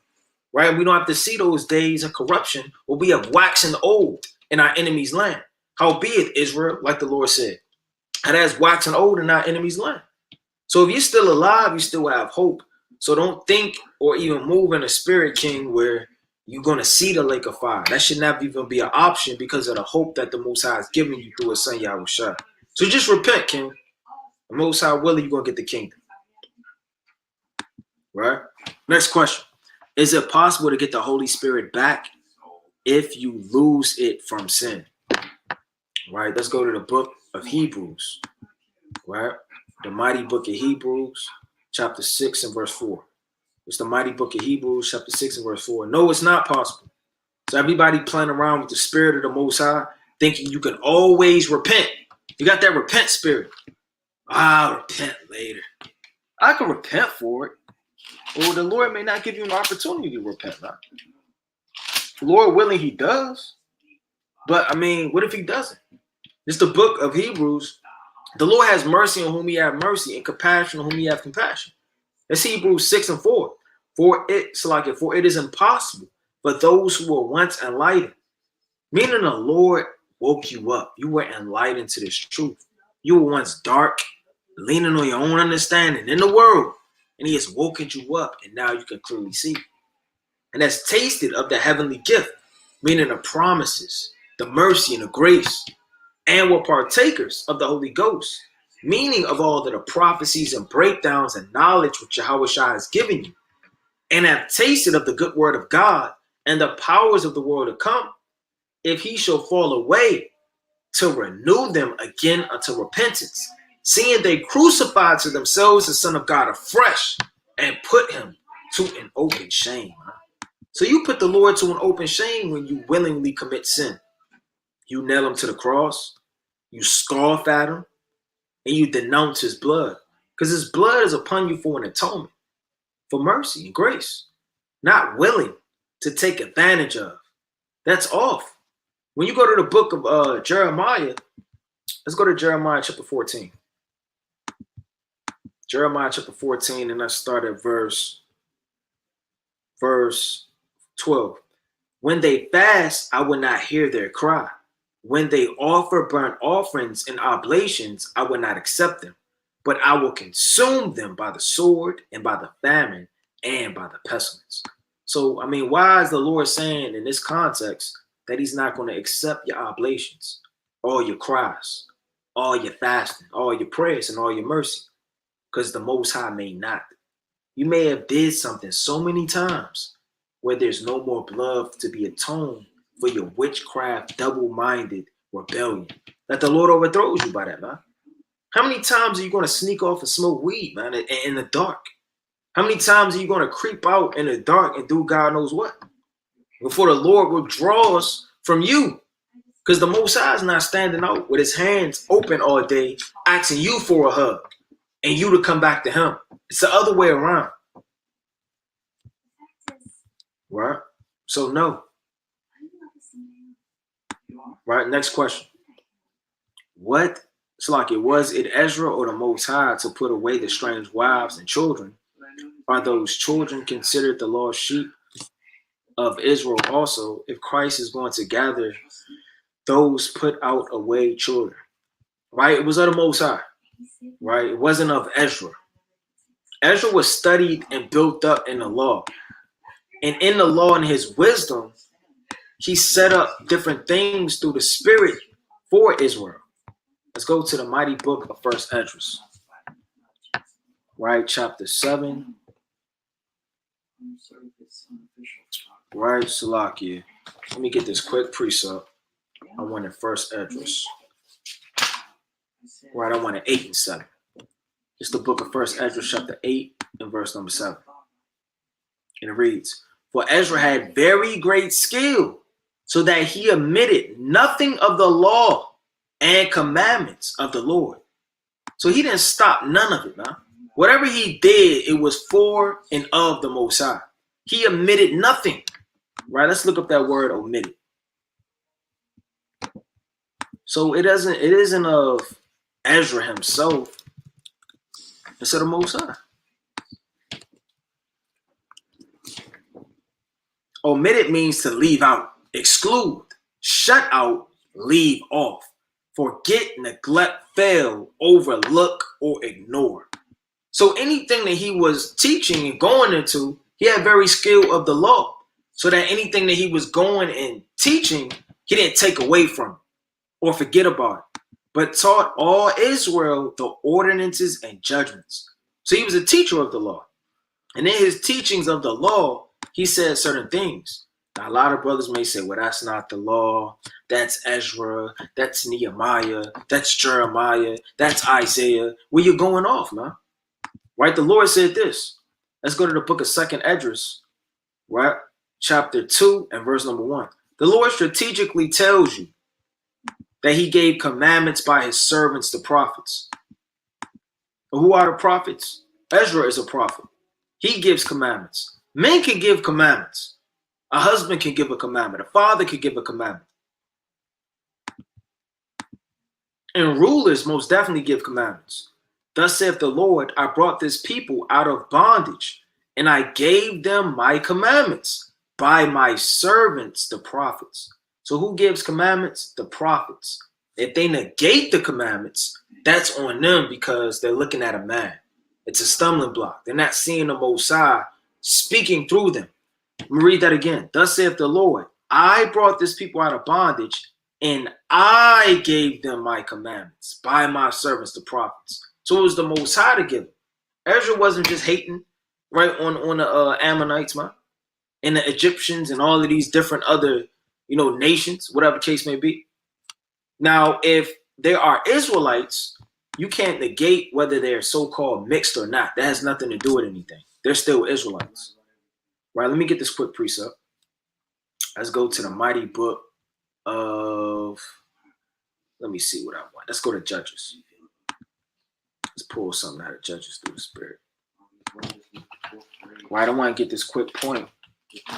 Right? We don't have to see those days of corruption where we have waxen old in our enemy's land. Howbeit, Israel, like the Lord said, and as waxing old in our enemy's land. So if you're still alive, you still have hope. So don't think or even move in a spirit, King, where you're going to see the lake of fire. That should never even be an option because of the hope that the Most High has given you through his son, Yahushua. So just repent, King. The Most High willing, you're going to get the kingdom. Right? Next question. Is it possible to get the Holy Spirit back if you lose it from sin? Right? Let's go to the book of Hebrews. Right? The mighty book of Hebrews, chapter 6 and verse 4. It's the mighty book of Hebrews, chapter 6 and verse 4. No, it's not possible. So everybody playing around with the spirit of the Most High, thinking you can always repent. You got that repent spirit. I'll repent later. I can repent for it. Or the Lord may not give you an opportunity to repent. Now. Lord willing, he does. But I mean, what if he doesn't? It's the book of Hebrews. The Lord has mercy on whom he have mercy and compassion on whom he have compassion. That's Hebrews 6:4. For it is impossible for those who were once enlightened. Meaning the Lord woke you up. You were enlightened to this truth. You were once dark, leaning on your own understanding in the world. And he has woken you up, and now you can clearly see. And has tasted of the heavenly gift, meaning the promises, the mercy, and the grace, and were partakers of the Holy Ghost, meaning of all of the prophecies and breakdowns and knowledge which Yahushua has given you, and have tasted of the good word of God and the powers of the world to come, if he shall fall away, to renew them again unto repentance, seeing they crucified to themselves the Son of God afresh and put him to an open shame. So you put the Lord to an open shame when you willingly commit sin. You nail him to the cross, you scoff at him, and you denounce his blood. Because his blood is upon you for an atonement, for mercy and grace. Not willing to take advantage of. That's off. When you go to the book of Jeremiah, let's go to Jeremiah chapter 14. Jeremiah chapter 14, and let's start at verse 12. When they fast, I will not hear their cry. When they offer burnt offerings and oblations, I will not accept them. But I will consume them by the sword and by the famine and by the pestilence. So, I mean, why is the Lord saying in this context that he's not going to accept your oblations, all your cries, all your fasting, all your prayers, and all your mercy? Because the Most High may not. You may have did something so many times where there's no more blood to be atoned for your witchcraft, double-minded rebellion, that the Lord overthrows you by that, man. How many times are you going to sneak off and smoke weed, man, in the dark? How many times are you going to creep out in the dark and do God knows what? Before the Lord withdraws from you. Because the Most High is not standing out with his hands open all day, asking you for a hug and you to come back to him. It's the other way around. Right? So no. Right, next question. What, Salakia, was it Ezra or the Most High to put away the strange wives and children? Are those children considered the lost sheep of Israel also, if Christ is going to gather those put out away children? Right, it was of the Most High. Right, it wasn't of Ezra. Ezra was studied and built up in the law. And in the law and his wisdom, he set up different things through the Spirit for Israel. Let's go to the mighty book of First Esdras. Right, chapter 7. Right, Salakia. Let me get this quick precept. I wanted First Esdras. Right, I wanted 8 and 7. It's the book of First Esdras, chapter 8, and verse number 7. And it reads, for Ezra had very great skill, so that he omitted nothing of the law and commandments of the Lord. So he didn't stop none of it, man. Whatever he did, it was for and of the Most High. He omitted nothing. Right? Let's look up that word omitted. So it isn't of Ezra himself. It's of the Most High. Omitted means to leave out, exclude, shut out, leave off, forget, neglect, fail, overlook, or ignore. So anything that he was teaching and going into, he had very skill of the law. So that anything that he was going and teaching, he didn't take away from it or forget about it, but taught all Israel the ordinances and judgments. So he was a teacher of the law. And in his teachings of the law, he said certain things. Now, a lot of brothers may say, well, that's not the law. That's Ezra. That's Nehemiah. That's Jeremiah. That's Isaiah. Where you going off, man? Right? The Lord said this. Let's go to the book of 2nd Esdras, right? Chapter 2 and verse number 1. The Lord strategically tells you that he gave commandments by his servants, the prophets. Who are the prophets? Ezra is a prophet. He gives commandments. Men can give commandments. A husband can give a commandment. A father can give a commandment. And rulers most definitely give commandments. Thus saith the Lord, I brought this people out of bondage, and I gave them my commandments by my servants, the prophets. So who gives commandments? The prophets. If they negate the commandments, that's on them because they're looking at a man. It's a stumbling block. They're not seeing the Most High speaking through them. Let me read that again. Thus saith the Lord, I brought this people out of bondage, and I gave them my commandments by my servants, the prophets. So it was the Most High to give them. Ezra wasn't just hating right on the Ammonites, man, and the Egyptians and all of these different other, nations, whatever the case may be. Now, if there are Israelites, you can't negate whether they're so-called mixed or not. That has nothing to do with anything. They're still Israelites. Right, let me get this quick precept. Let's go to the mighty book of, let me see what I want. Let's go to Judges. Let's pull something out of Judges through the Spirit. Right, I want to get this quick point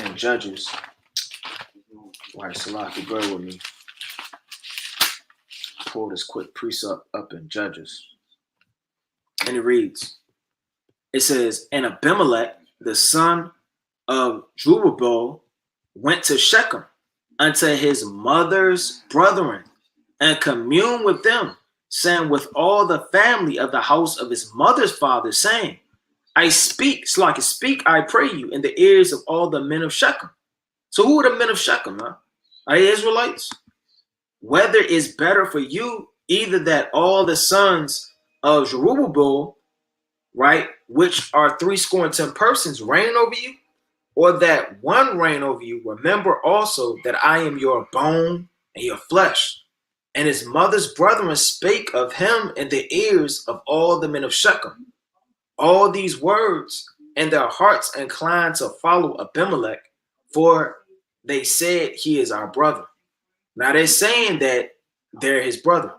in Judges. Right, Salaki, bear with me. Pull this quick precept up in Judges. And it reads, it says, and Abimelech, the son of Jerubbaal, went to Shechem unto his mother's brethren and communed with them, saying with all the family of the house of his mother's father, saying, I speak, Salaki, speak, I pray you, in the ears of all the men of Shechem. So who are the men of Shechem, man? Are they Israelites? Whether it's better for you either that all the sons of Jerubbaal, right, which are 70 persons, reign over you, or that one reign over you, remember also that I am your bone and your flesh. And his mother's brethren spake of him in the ears of all the men of Shechem all these words, and their hearts inclined to follow Abimelech, for they said he is our brother. Now they're saying that they're his brother.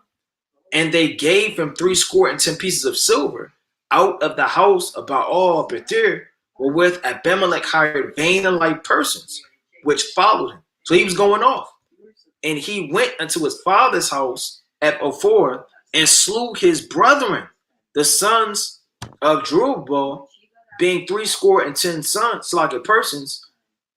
And they gave him 70 pieces of silver out of the house of Baal Bethir, wherewith Abimelech hired vain and light persons, which followed him. So he was going off. And he went unto his father's house at Ophor and slew his brethren, the sons of Jerubbaal, being 70 sons, like persons,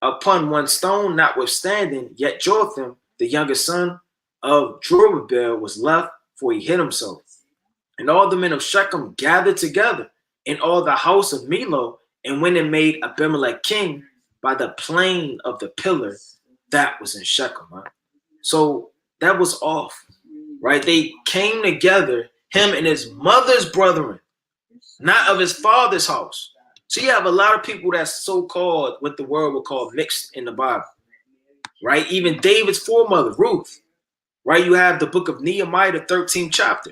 upon one stone, notwithstanding, yet Jotham, the youngest son of Jerubbaal, was left, for he hid himself. And all the men of Shechem gathered together in all the house of Milo, and went and made Abimelech king by the plain of the pillar that was in Shechem. Right? So that was off, right? They came together, him and his mother's brethren, not of his father's house. So you have a lot of people that's so-called, what the world would call mixed in the Bible, right? Even David's foremother, Ruth, right? You have the book of Nehemiah, the 13th chapter.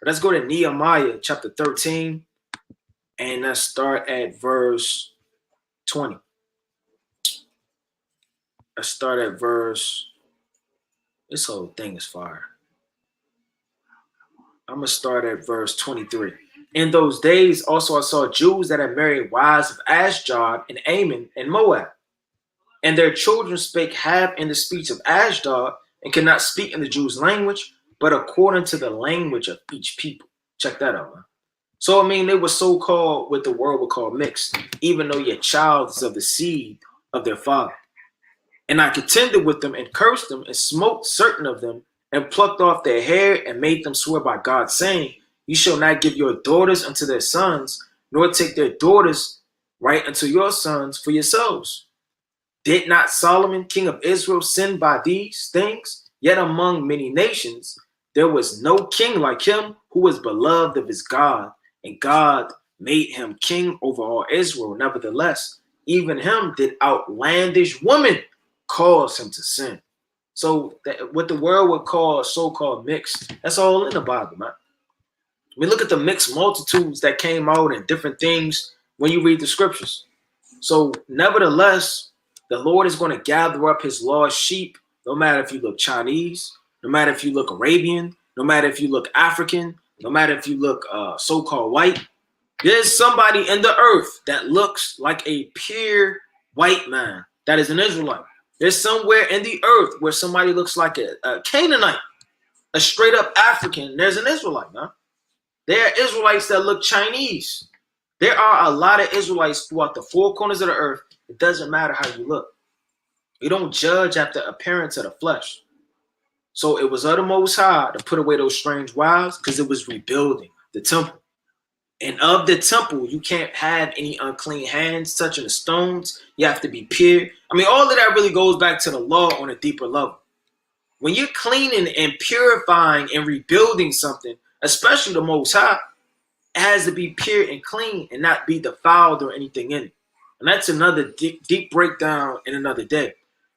Let's go to Nehemiah chapter 13, and let's start at verse 20. Let's start at verse, this whole thing is fire. I'm going to start at verse 23. In those days also I saw Jews that had married wives of Ashdod and Ammon and Moab. And their children spake half in the speech of Ashdod, and could not speak in the Jews' language, but according to the language of each people. Check that out, man. So, I mean, they were so-called what the world would call mixed, even though your child is of the seed of their father. And I contended with them and cursed them and smote certain of them and plucked off their hair and made them swear by God, saying, you shall not give your daughters unto their sons, nor take their daughters right unto your sons for yourselves. Did not Solomon, king of Israel, sin by these things? Yet among many nations, there was no king like him who was beloved of his God, and God made him king over all Israel. Nevertheless, even him did outlandish women cause him to sin. So that what the world would call so-called mixed, that's all in the Bible, man. I mean, look at the mixed multitudes that came out and different things when you read the scriptures. So nevertheless, The Lord is going to gather up his lost sheep, no matter if you look Chinese, no matter if you look Arabian, no matter if you look African, no matter if you look so-called white. There's somebody in the earth that looks like a pure white man that is an Israelite. There's somewhere in the earth where somebody looks like a Canaanite, a straight up African. There's an Israelite, man. There are Israelites that look Chinese. There are a lot of Israelites throughout the four corners of the earth. It doesn't matter how you look. You don't judge after appearance of the flesh. So it was of the Most High to put away those strange wives because it was rebuilding the temple. And of the temple, you can't have any unclean hands touching the stones. You have to be pure. I mean, all of that really goes back to the law on a deeper level. When you're cleaning and purifying and rebuilding something, especially the Most High, it has to be pure and clean and not be defiled or anything in it. And that's another deep breakdown in another day.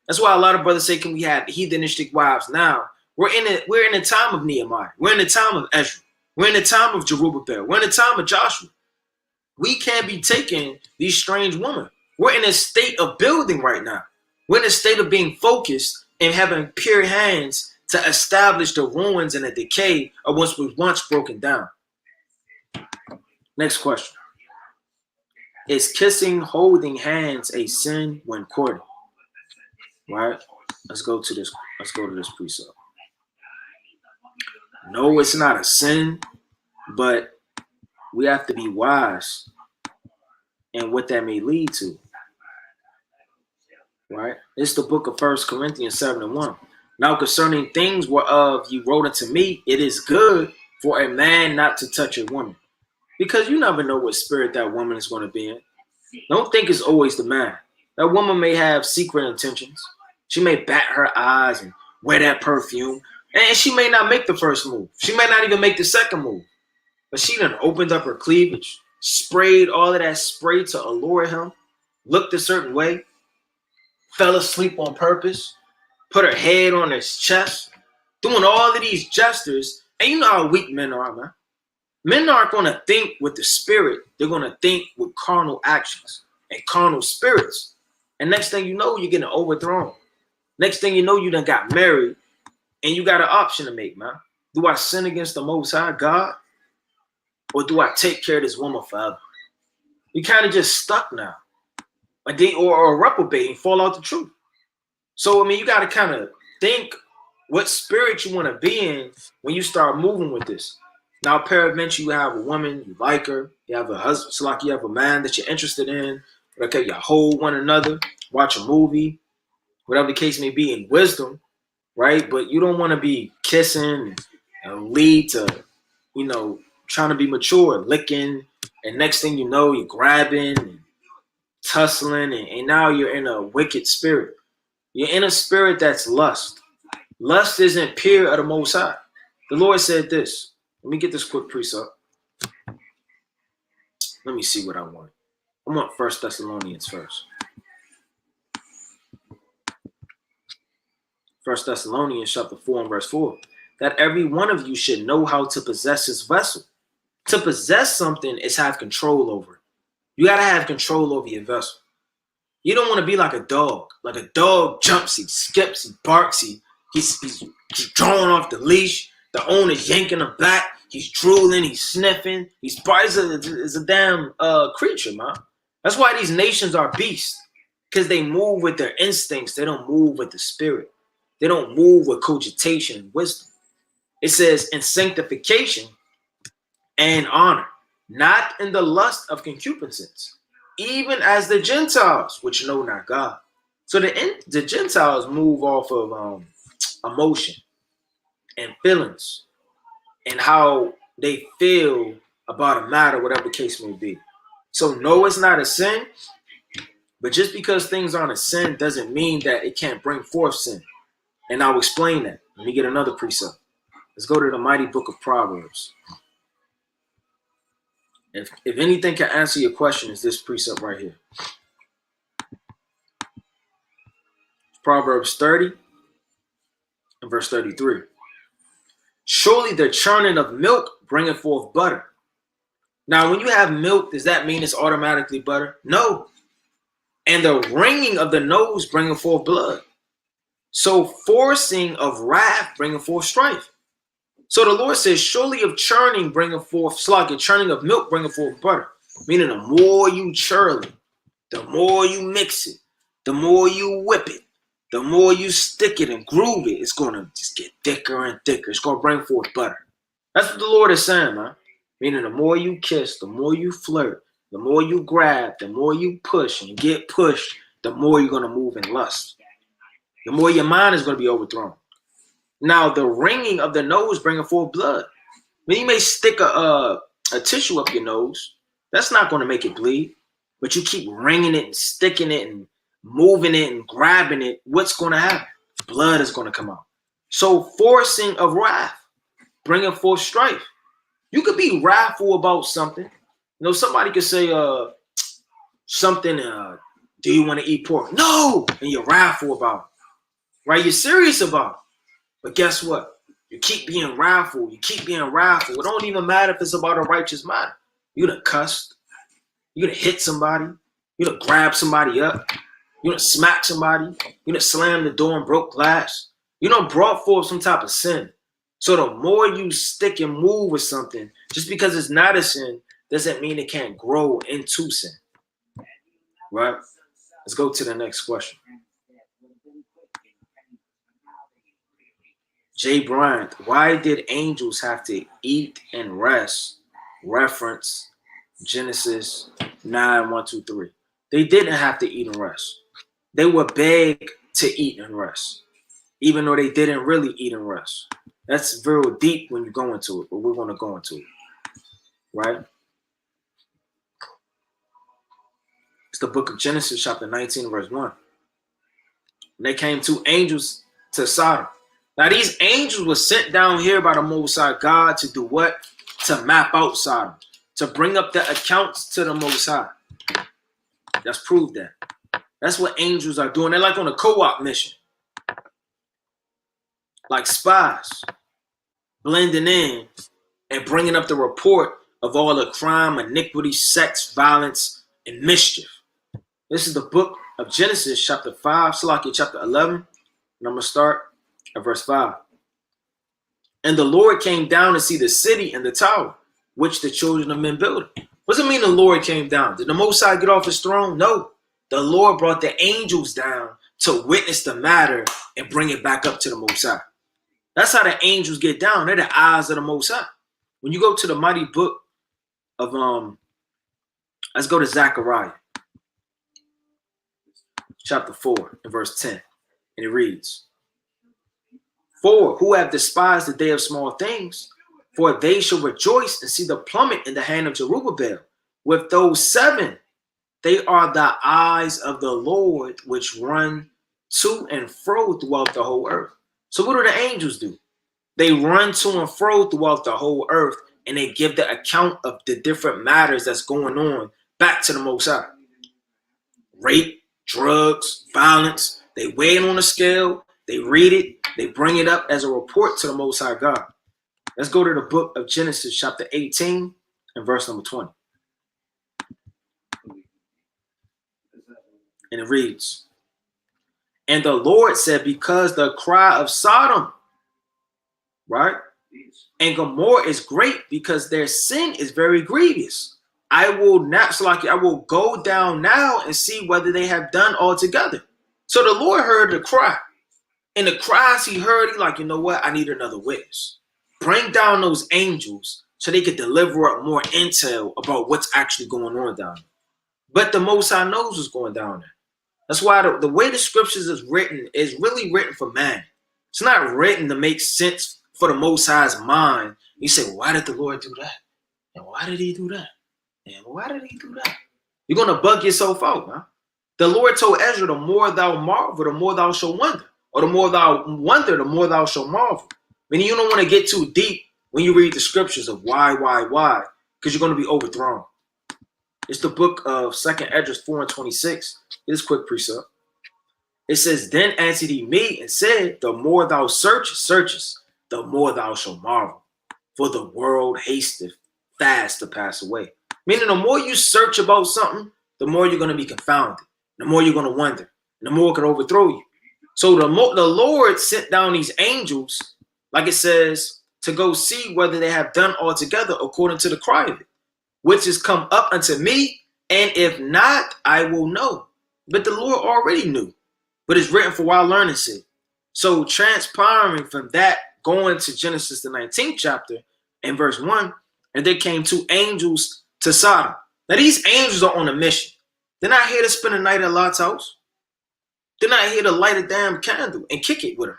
That's why a lot of brothers say, can we have heathenistic wives now? We're in the time of Nehemiah. We're in the time of Ezra. We're in the time of Zerubbabel. We're in the time of Joshua. We can't be taking these strange women. We're in a state of building right now. We're in a state of being focused and having pure hands to establish the ruins and the decay of what was once broken down. Next question. Is kissing, holding hands a sin when courting? Right? Let's go to this precept. No, it's not a sin, but we have to be wise in what that may lead to. Right? It's the book of 1 Corinthians 7:1. Now concerning things whereof you wrote unto me, it is good for a man not to touch a woman. Because you never know what spirit that woman is going to be in. Don't think it's always the man. That woman may have secret intentions. She may bat her eyes and wear that perfume. And she may not make the first move. She may not even make the second move. But she done opened up her cleavage, sprayed all of that spray to allure him, looked a certain way, fell asleep on purpose, put her head on his chest, doing all of these gestures. And you know how weak men are, man. Men aren't going to think with the spirit. They're going to think with carnal actions and carnal spirits. And next thing you know, you're getting overthrown. Next thing you know, you done got married and you got an option to make, man. Do I sin against the Most High God? Or do I take care of this woman forever? You kind of just stuck now. Or reprobate and fall out the truth. So, I mean, you got to kind of think what spirit you want to be in when you start moving with this. Now, peradventure, you have a woman, you like her, you have a husband, it's like you have a man that you're interested in, okay, you hold one another, watch a movie, whatever the case may be, in wisdom, right? But you don't want to be kissing and lead to, trying to be mature, licking, and next thing you know, you're grabbing and tussling, and now you're in a wicked spirit. You're in a spirit that's lust. Lust isn't pure of the Most High. The Lord said this. Let me get this quick precept. Let me see what I want. I want 1 Thessalonians first. 1 Thessalonians chapter 4 and verse 4. That every one of you should know how to possess his vessel. To possess something is have control over it. You got to have control over your vessel. You don't want to be like a dog. Like a dog jumps, he skips, he barks, he's drawing off the leash. The owner's yanking him back. He's drooling, he's sniffing. He's a damn creature, man. That's why these nations are beasts. Because they move with their instincts. They don't move with the spirit. They don't move with cogitation and wisdom. It says in sanctification and honor, not in the lust of concupiscence, even as the Gentiles, which know not God. So the Gentiles move off of emotion and feelings and how they feel about a matter, whatever the case may be. So no, it's not a sin, but just because things aren't a sin doesn't mean that it can't bring forth sin. And I'll explain that. Let me get another precept. Let's go to the mighty book of Proverbs. If anything can answer your question, is this precept right here. Proverbs 30 and verse 33. Surely the churning of milk bringeth forth butter. Now, when you have milk, does that mean it's automatically butter? No. and the wringing of the nose bringing forth blood. So forcing of wrath bringing forth strife. So the Lord says, surely of churning bringing forth sluggish, churning of milk bringing forth butter. Meaning the more you churl it, the more you mix it, the more you whip it, the more you stick it and groove it, it's going to just get thicker and thicker. It's going to bring forth butter. That's what the Lord is saying, man. Meaning the more you kiss, the more you flirt, the more you grab, the more you push and get pushed, the more you're going to move in lust. The more your mind is going to be overthrown. Now, the wringing of the nose bringing forth blood. I mean, you may stick a tissue up your nose. That's not going to make it bleed. But you keep wringing it and sticking it and moving it and grabbing it. What's going to happen? Blood is going to come out. So forcing of wrath, bringing forth strife. You could be wrathful about something. You know, somebody could say something, do you want to eat pork? No! And you're wrathful about it. Right? You're serious about it. But guess what? You keep being wrathful. You keep being wrathful. It don't even matter if it's about a righteous matter. You're going to cuss. You're going to hit somebody. You're going to grab somebody up. You're going to smack somebody. You're going to slam the door and broke glass. You done brought forth some type of sin. So the more you stick and move with something, just because it's not a sin, doesn't mean it can't grow into sin. Right? Let's go to the next question. Jay Bryant, why did angels have to eat and rest? Reference Genesis 9, 1, 2, 3. They didn't have to eat and rest. They were begged to eat and rest, even though they didn't really eat and rest. That's very deep when you go into it, but we're going to go into it. Right? It's the book of Genesis, chapter 19, verse 1. And they came two angels to Sodom. Now, these angels were sent down here by the Most High God to do what? To map out Sodom, to bring up the accounts to the Most High. Let's prove that. That's what angels are doing. They're like on a co-op mission. Like spies, blending in and bringing up the report of all the crime, iniquity, sex, violence, and mischief. This is the book of Genesis, chapter 5, Salakia, chapter 11. And I'm going to start at verse 5. And the Lord came down to see the city and the tower, which the children of men built. What does it mean the Lord came down? Did the Most High get off his throne? No. The Lord brought the angels down to witness the matter and bring it back up to the Most High. That's how the angels get down. They're the eyes of the Most High. When you go to the mighty book of, let's go to Zechariah, chapter 4 and verse 10. And it reads, for who have despised the day of small things, for they shall rejoice and see the plummet in the hand of Jerubbaal. With those 7, they are the eyes of the Lord, which run to and fro throughout the whole earth. So what do the angels do? They run to and fro throughout the whole earth, and they give the account of the different matters that's going on back to the Most High. Rape, drugs, violence. They weigh it on a scale. They read it. They bring it up as a report to the Most High God. Let's go to the book of Genesis, chapter 18 and verse number 20. And it reads, and the Lord said, because the cry of Sodom, right, and Gomorrah is great, because their sin is very grievous. I will go down now and see whether they have done altogether. So the Lord heard the cry. And the cries he heard, he like, you know what? I need another witness. Bring down those angels so they could deliver up more intel about what's actually going on down there. But the Most High knows what's going down there. That's why the way the scriptures is written is really written for man. It's not written to make sense for the Most High's mind. You say, well, why did the Lord do that? And why did he do that? And why did he do that? You're going to bug yourself out, man. The Lord told Ezra, the more thou marvel, the more thou shalt wonder. Or the more thou wonder, the more thou shalt marvel. Meaning you don't want to get too deep when you read the scriptures of why, because you're going to be overthrown. It's the book of 2nd Esdras 4 and 26. This quick precept. It says, then answered he me and said, the more thou searchest, the more thou shalt marvel. For the world hasteth fast to pass away. Meaning the more you search about something, the more you're going to be confounded. the more you're going to wonder, and the more it could overthrow you. So the Lord sent down these angels, like it says, to go see whether they have done altogether according to the cry of it, which is come up unto me, and if not, I will know. But the Lord already knew, but it's written for our learning sake. So transpiring from that, going to Genesis the 19th chapter and verse 1, and there came two angels to Sodom. Now these angels are on a mission. They're not here to spend a night at Lot's house. They're not here to light a damn candle and kick it with him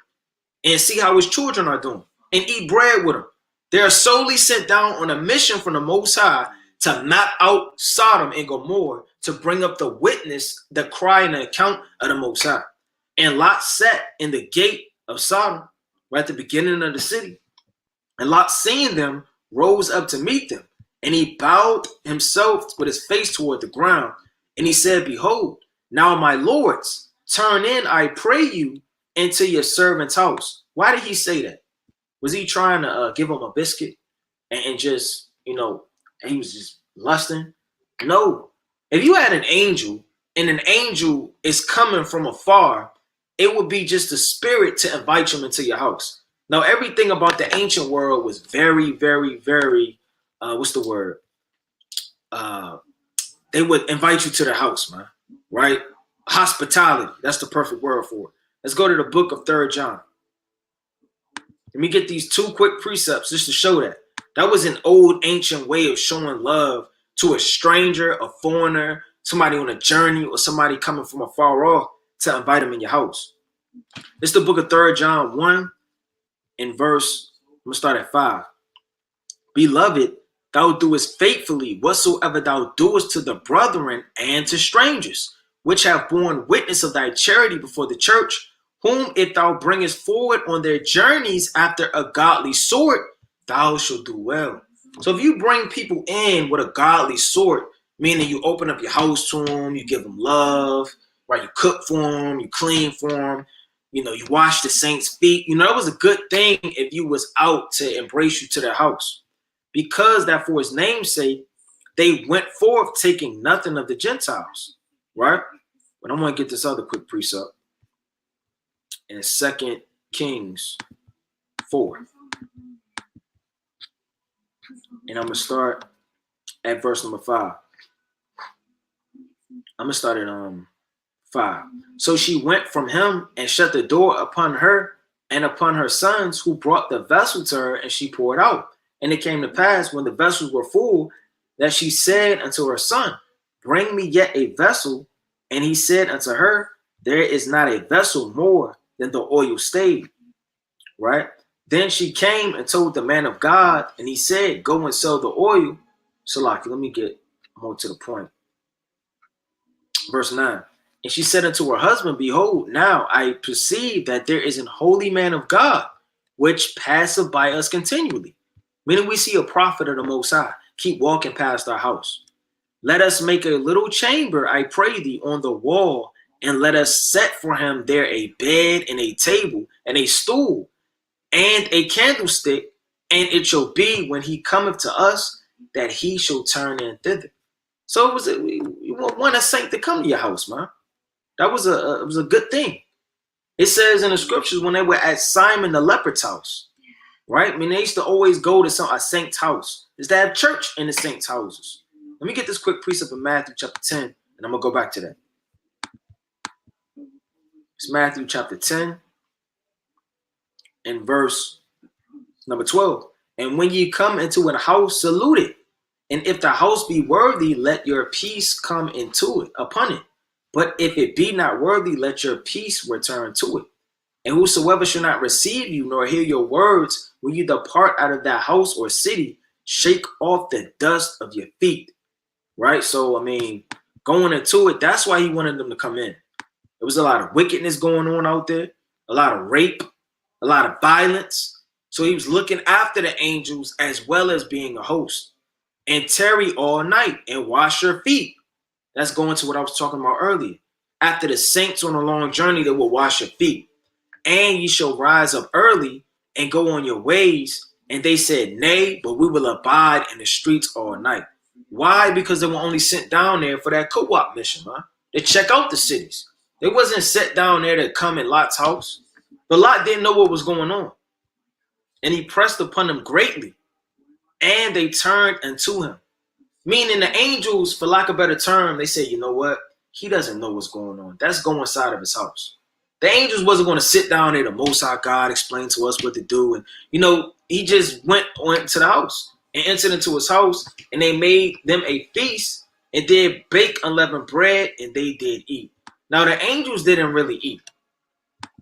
and see how his children are doing and eat bread with him. They are solely sent down on a mission from the Most High to map out Sodom and Gomorrah, to bring up the witness, the cry, and the account of the Most High. And Lot sat in the gate of Sodom, right at the beginning of the city. And Lot, seeing them, rose up to meet them. And he bowed himself with his face toward the ground. And he said, behold, now my lords, turn in, I pray you, into your servant's house. Why did he say that? Was he trying to give him a biscuit and just, he was just lusting? No. If you had an angel and an angel is coming from afar, it would be just a spirit to invite you into your house. Now, everything about the ancient world was very, very, very, what's the word? They would invite you to their house, man, right? Hospitality, that's the perfect word for it. Let's go to the book of 3 John. Let me get these two quick precepts just to show that. That was an old ancient way of showing love to a stranger, a foreigner, somebody on a journey, or somebody coming from afar off, to invite them in your house. It's the book of 3 John 1 in verse, I'm going to start at 5. Beloved, thou doest faithfully whatsoever thou doest to the brethren and to strangers, which have borne witness of thy charity before the church, whom if thou bringest forward on their journeys after a godly sort, thou shalt do well. So if you bring people in with a godly sort, meaning you open up your house to them, you give them love, right? You cook for them, you clean for them, you wash the saints' feet. It was a good thing if you was out to embrace you to their house, because that for his name's sake, they went forth taking nothing of the Gentiles, right? But I'm going to get this other quick precept in 2 Kings 4. And I'm going to start at verse number 5. I'm going to start at 5. So she went from him and shut the door upon her and upon her sons, who brought the vessel to her, and she poured out. And it came to pass, when the vessels were full, that she said unto her son, bring me yet a vessel. And he said unto her, there is not a vessel more than the oil stayed. Right? Then she came and told the man of God, and he said, go and sell the oil. Salaki, let me get more to the point. Verse 9. And she said unto her husband, behold, now I perceive that there is an holy man of God, which passeth by us continually. Meaning we see a prophet of the Most High keep walking past our house. Let us make a little chamber, I pray thee, on the wall, and let us set for him there a bed and a table and a stool and a candlestick, and it shall be when he cometh to us that he shall turn in thither. So we want a saint to come to your house, man. That was it was a good thing. It says in the scriptures when they were at Simon the leper's house, right? I mean, they used to always go to a saint's house. Is to have church in the saints' houses. Let me get this quick precept in Matthew chapter 10, and I'm going to go back to that. It's Matthew chapter 10 and verse number 12. And when ye come into an house, salute it. And if the house be worthy, let your peace come into it, upon it. But if it be not worthy, let your peace return to it. And whosoever shall not receive you, nor hear your words, when you depart out of that house or city, shake off the dust of your feet. Right? So, I mean, going into it, that's why he wanted them to come in. There was a lot of wickedness going on out there, a lot of rape, a lot of violence. So he was looking after the angels as well as being a host. And tarry all night and wash your feet. That's going to what I was talking about earlier. After the saints on a long journey, they will wash your feet. And ye shall rise up early and go on your ways. And they said, nay, but we will abide in the streets all night. Why? Because they were only sent down there for that co-op mission, man. to check out the cities. They wasn't set down there to come at Lot's house. But Lot didn't know what was going on. And he pressed upon them greatly. And they turned unto him. Meaning the angels, for lack of a better term, they said, you know what? He doesn't know what's going on. That's going inside of his house. The angels wasn't going to sit down there, the Most High God explain to us what to do. And, he just went to the house and entered into his house. And they made them a feast and did bake unleavened bread and they did eat. Now, the angels didn't really eat.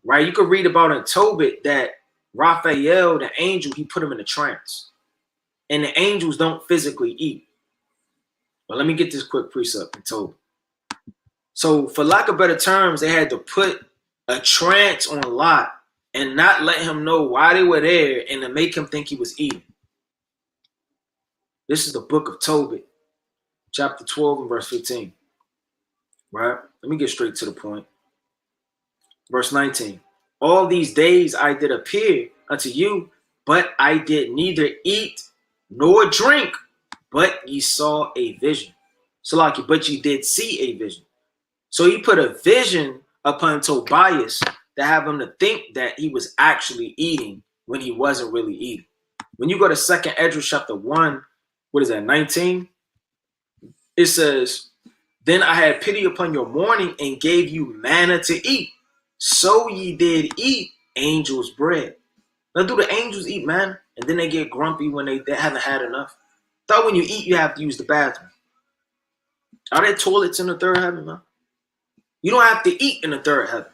Right? You could read about in Tobit that Raphael, the angel, he put him in a trance. And the angels don't physically eat. But let me get this quick precept in Tobit. So, for lack of better terms, they had to put a trance on Lot and not let him know why they were there and to make him think he was eating. This is the book of Tobit, chapter 12 and verse 15. Right? Let me get straight to the point. Verse 19. All these days I did appear unto you, but I did neither eat nor drink, but ye saw a vision. So but ye did see a vision. So he put a vision upon Tobias to have him to think that he was actually eating when he wasn't really eating. When you go to 2nd Esdras chapter 1, 19? It says, then I had pity upon your mourning and gave you manna to eat. So ye did eat angels' bread. Now, do the angels eat manna? And then they get grumpy when they haven't had enough? Thought when you eat, you have to use the bathroom. Are there toilets in the third heaven, man? You don't have to eat in the third heaven.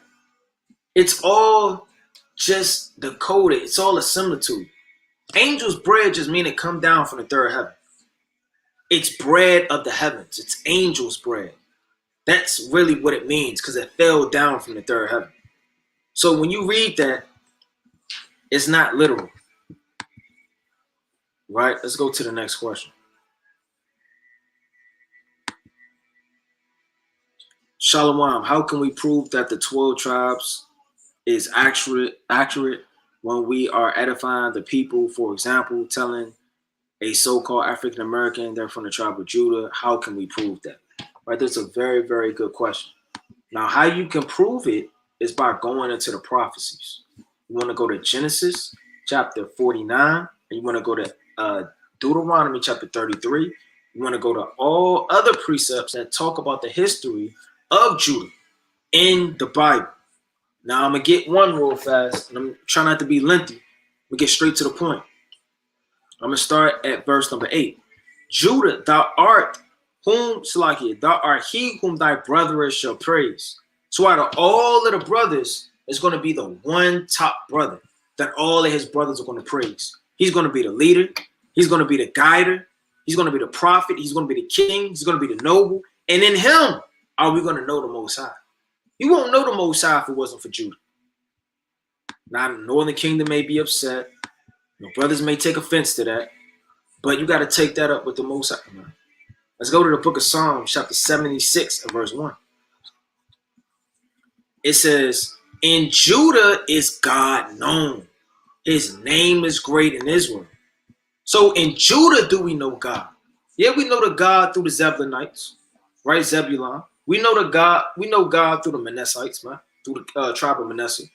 It's all just decoded. It's all a similitude. Angels' bread just mean it come down from the third heaven. It's bread of the heavens. It's angels' bread. That's really what it means because it fell down from the third heaven. So when you read that, it's not literal. Right? Let's go to the next question. Shalom, how can we prove that the 12 tribes is accurate when we are edifying the people? For example, telling a so-called African American they're from the tribe of Judah. How can we prove that? Right? That's a very, very good question. Now, how you can prove it is by going into the prophecies. You want to go to Genesis chapter 49, and you want to go to Deuteronomy chapter 33. You want to go to all other precepts that talk about the history of Judah in the Bible. Now, I'm going to get one real fast, and I'm trying not to be lengthy. We get straight to the point. I'm going to start at verse number 8. Judah, thou art he whom thy brethren shall praise. So out of all of the brothers, it's going to be the one top brother that all of his brothers are going to praise. He's going to be the leader. He's going to be the guider. He's going to be the prophet. He's going to be the king. He's going to be the noble. And in him are we going to know the Most High. You won't know the Most High if it wasn't for Judah. Now, the northern kingdom may be upset. Your brothers may take offense to that. But you got to take that up with the Most High. Man. Let's go to the book of Psalms, chapter 76 and verse 1. It says, in Judah is God known. His name is great in Israel. So in Judah do we know God? Yeah, we know the God through the Zebulonites, right? Zebulon. We know God through the Manassites, man, through the tribe of Manasseh,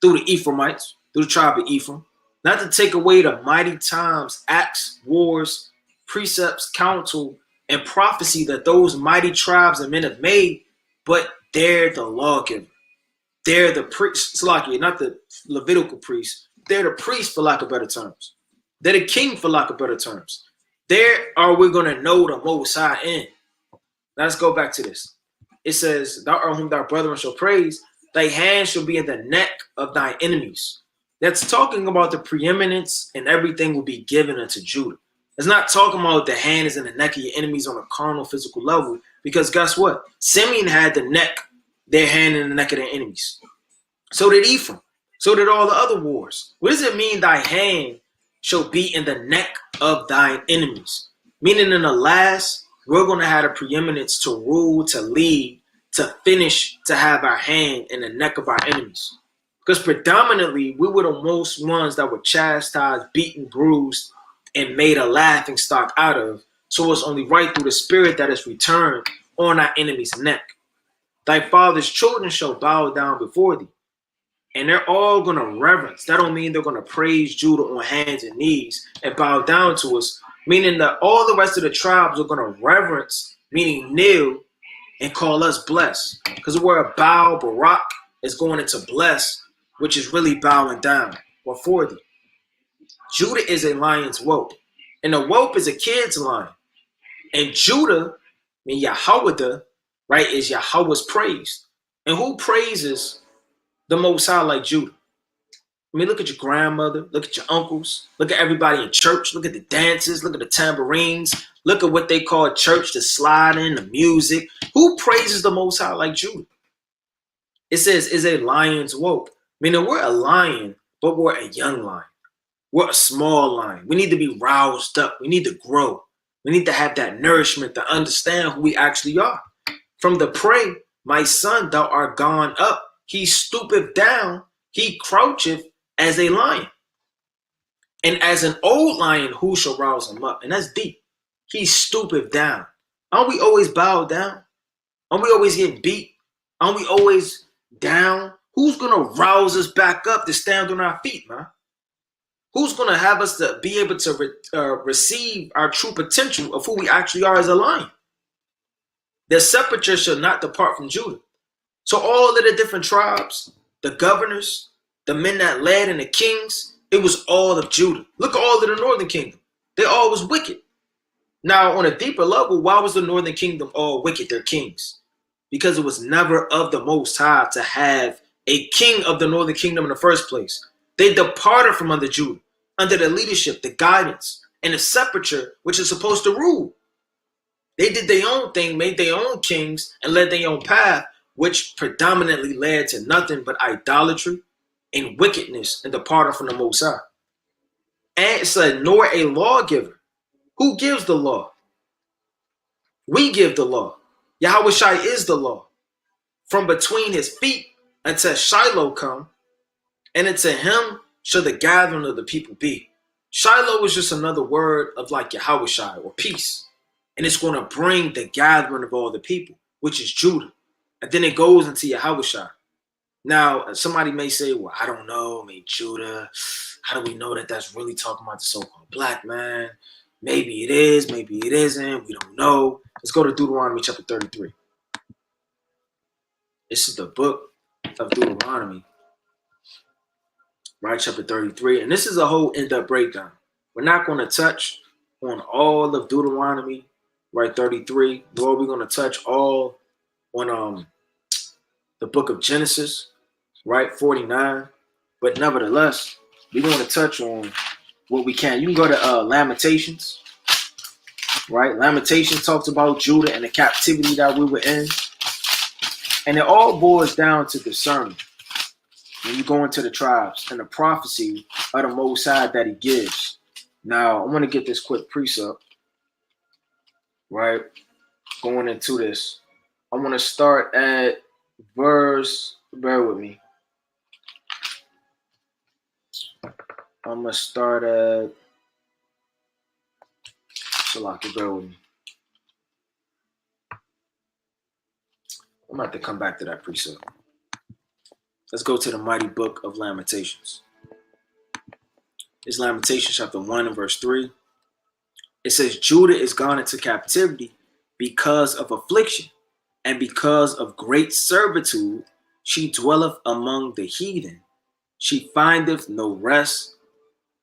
through the Ephraimites, through the tribe of Ephraim. Not to take away the mighty times, acts, wars, precepts, counsel, and prophecy that those mighty tribes and men have made, but they're the lawgiver. They're the priests, not the Levitical priests. They're the priests, for lack of better terms. They're the king, for lack of better terms. There are we going to know the Most High in. Now let's go back to this. It says, thou art whom thy brethren shall praise, thy hand shall be in the neck of thy enemies. That's talking about the preeminence and everything will be given unto Judah. It's not talking about the hand is in the neck of your enemies on a carnal, physical level, because guess what? Simeon had their hand in the neck of their enemies. So did Ephraim. So did all the other wars. What does it mean thy hand shall be in the neck of thine enemies? Meaning in the last, we're going to have a preeminence to rule, to lead, to finish, to have our hand in the neck of our enemies. Because predominantly, we were the most ones that were chastised, beaten, bruised, and made a laughing stock out of. So it's only right through the spirit that is returned on our enemy's neck. Thy father's children shall bow down before thee. And they're all going to reverence. That don't mean they're going to praise Judah on hands and knees and bow down to us, meaning that all the rest of the tribes are going to reverence, meaning kneel, and call us blessed. Because the word bow, barak, is going into bless, which is really bowing down or for thee. Judah is a lion's whelp. And a whelp is a kid's lion. And Judah, I mean Yahweh, right, is Yahweh's praised. And who praises the Most High like Judah? I mean, look at your grandmother, look at your uncles, look at everybody in church, look at the dances, look at the tambourines, look at what they call church, the sliding, the music. Who praises the Most High like Judah? It says, is a lion's whelp. Meaning we're a lion, but we're a young lion. We're a small lion. We need to be roused up. We need to grow. We need to have that nourishment to understand who we actually are. From the prey, my son, thou art gone up. He stoopeth down, he croucheth as a lion. And as an old lion, who shall rouse him up? And that's deep. He stoopeth down. Aren't we always bowed down? Aren't we always getting beat? Aren't we always down? Who's going to rouse us back up to stand on our feet, man? Who's going to have us to be able to receive our true potential of who we actually are as a lion? The sepulchre shall not depart from Judah. So all of the different tribes, the governors, the men that led and the kings, it was all of Judah. Look at all of the northern kingdom. They all was wicked. Now, on a deeper level, why was the northern kingdom all wicked? Their kings. Because it was never of the Most High to have a king of the northern kingdom in the first place. They departed from under Judah, under the leadership, the guidance, and the sepulchre, which is supposed to rule. They did their own thing, made their own kings, and led their own path, which predominantly led to nothing but idolatry and wickedness and departing from the Most High. And it said, nor a lawgiver. Who gives the law? We give the law. Yahweh Shai is the law. From between his feet until Shiloh come, and unto him shall the gathering of the people be. Shiloh is just another word of like Yahweh Shai or peace. And it's going to bring the gathering of all the people, which is Judah. And then it goes into Yahweh Shai. Now, somebody may say, well, I don't know, Judah. How do we know that that's really talking about the so-called black man? Maybe it is, maybe it isn't. We don't know. Let's go to Deuteronomy chapter 33. This is the book of Deuteronomy, right? Chapter 33. And this is a whole in-depth breakdown. We're not going to touch on all of Deuteronomy, right? 33. Nor are we going to touch all on the book of Genesis, right? 49. But nevertheless, we're going to touch on what we can. You can go to Lamentations, right? Lamentations talks about Judah and the captivity that we were in. And it all boils down to discernment. When you go into the tribes and the prophecy of the Most High that he gives. Now, I want to get this quick precept, right? Going into this. I want to start at verse, bear with me. I'm going to start at, Shalaka, bear with me. I'm going to have to come back to that precept. Let's go to the mighty book of Lamentations. It's Lamentations chapter 1 and verse 3. It says, Judah is gone into captivity because of affliction, and because of great servitude she dwelleth among the heathen. She findeth no rest.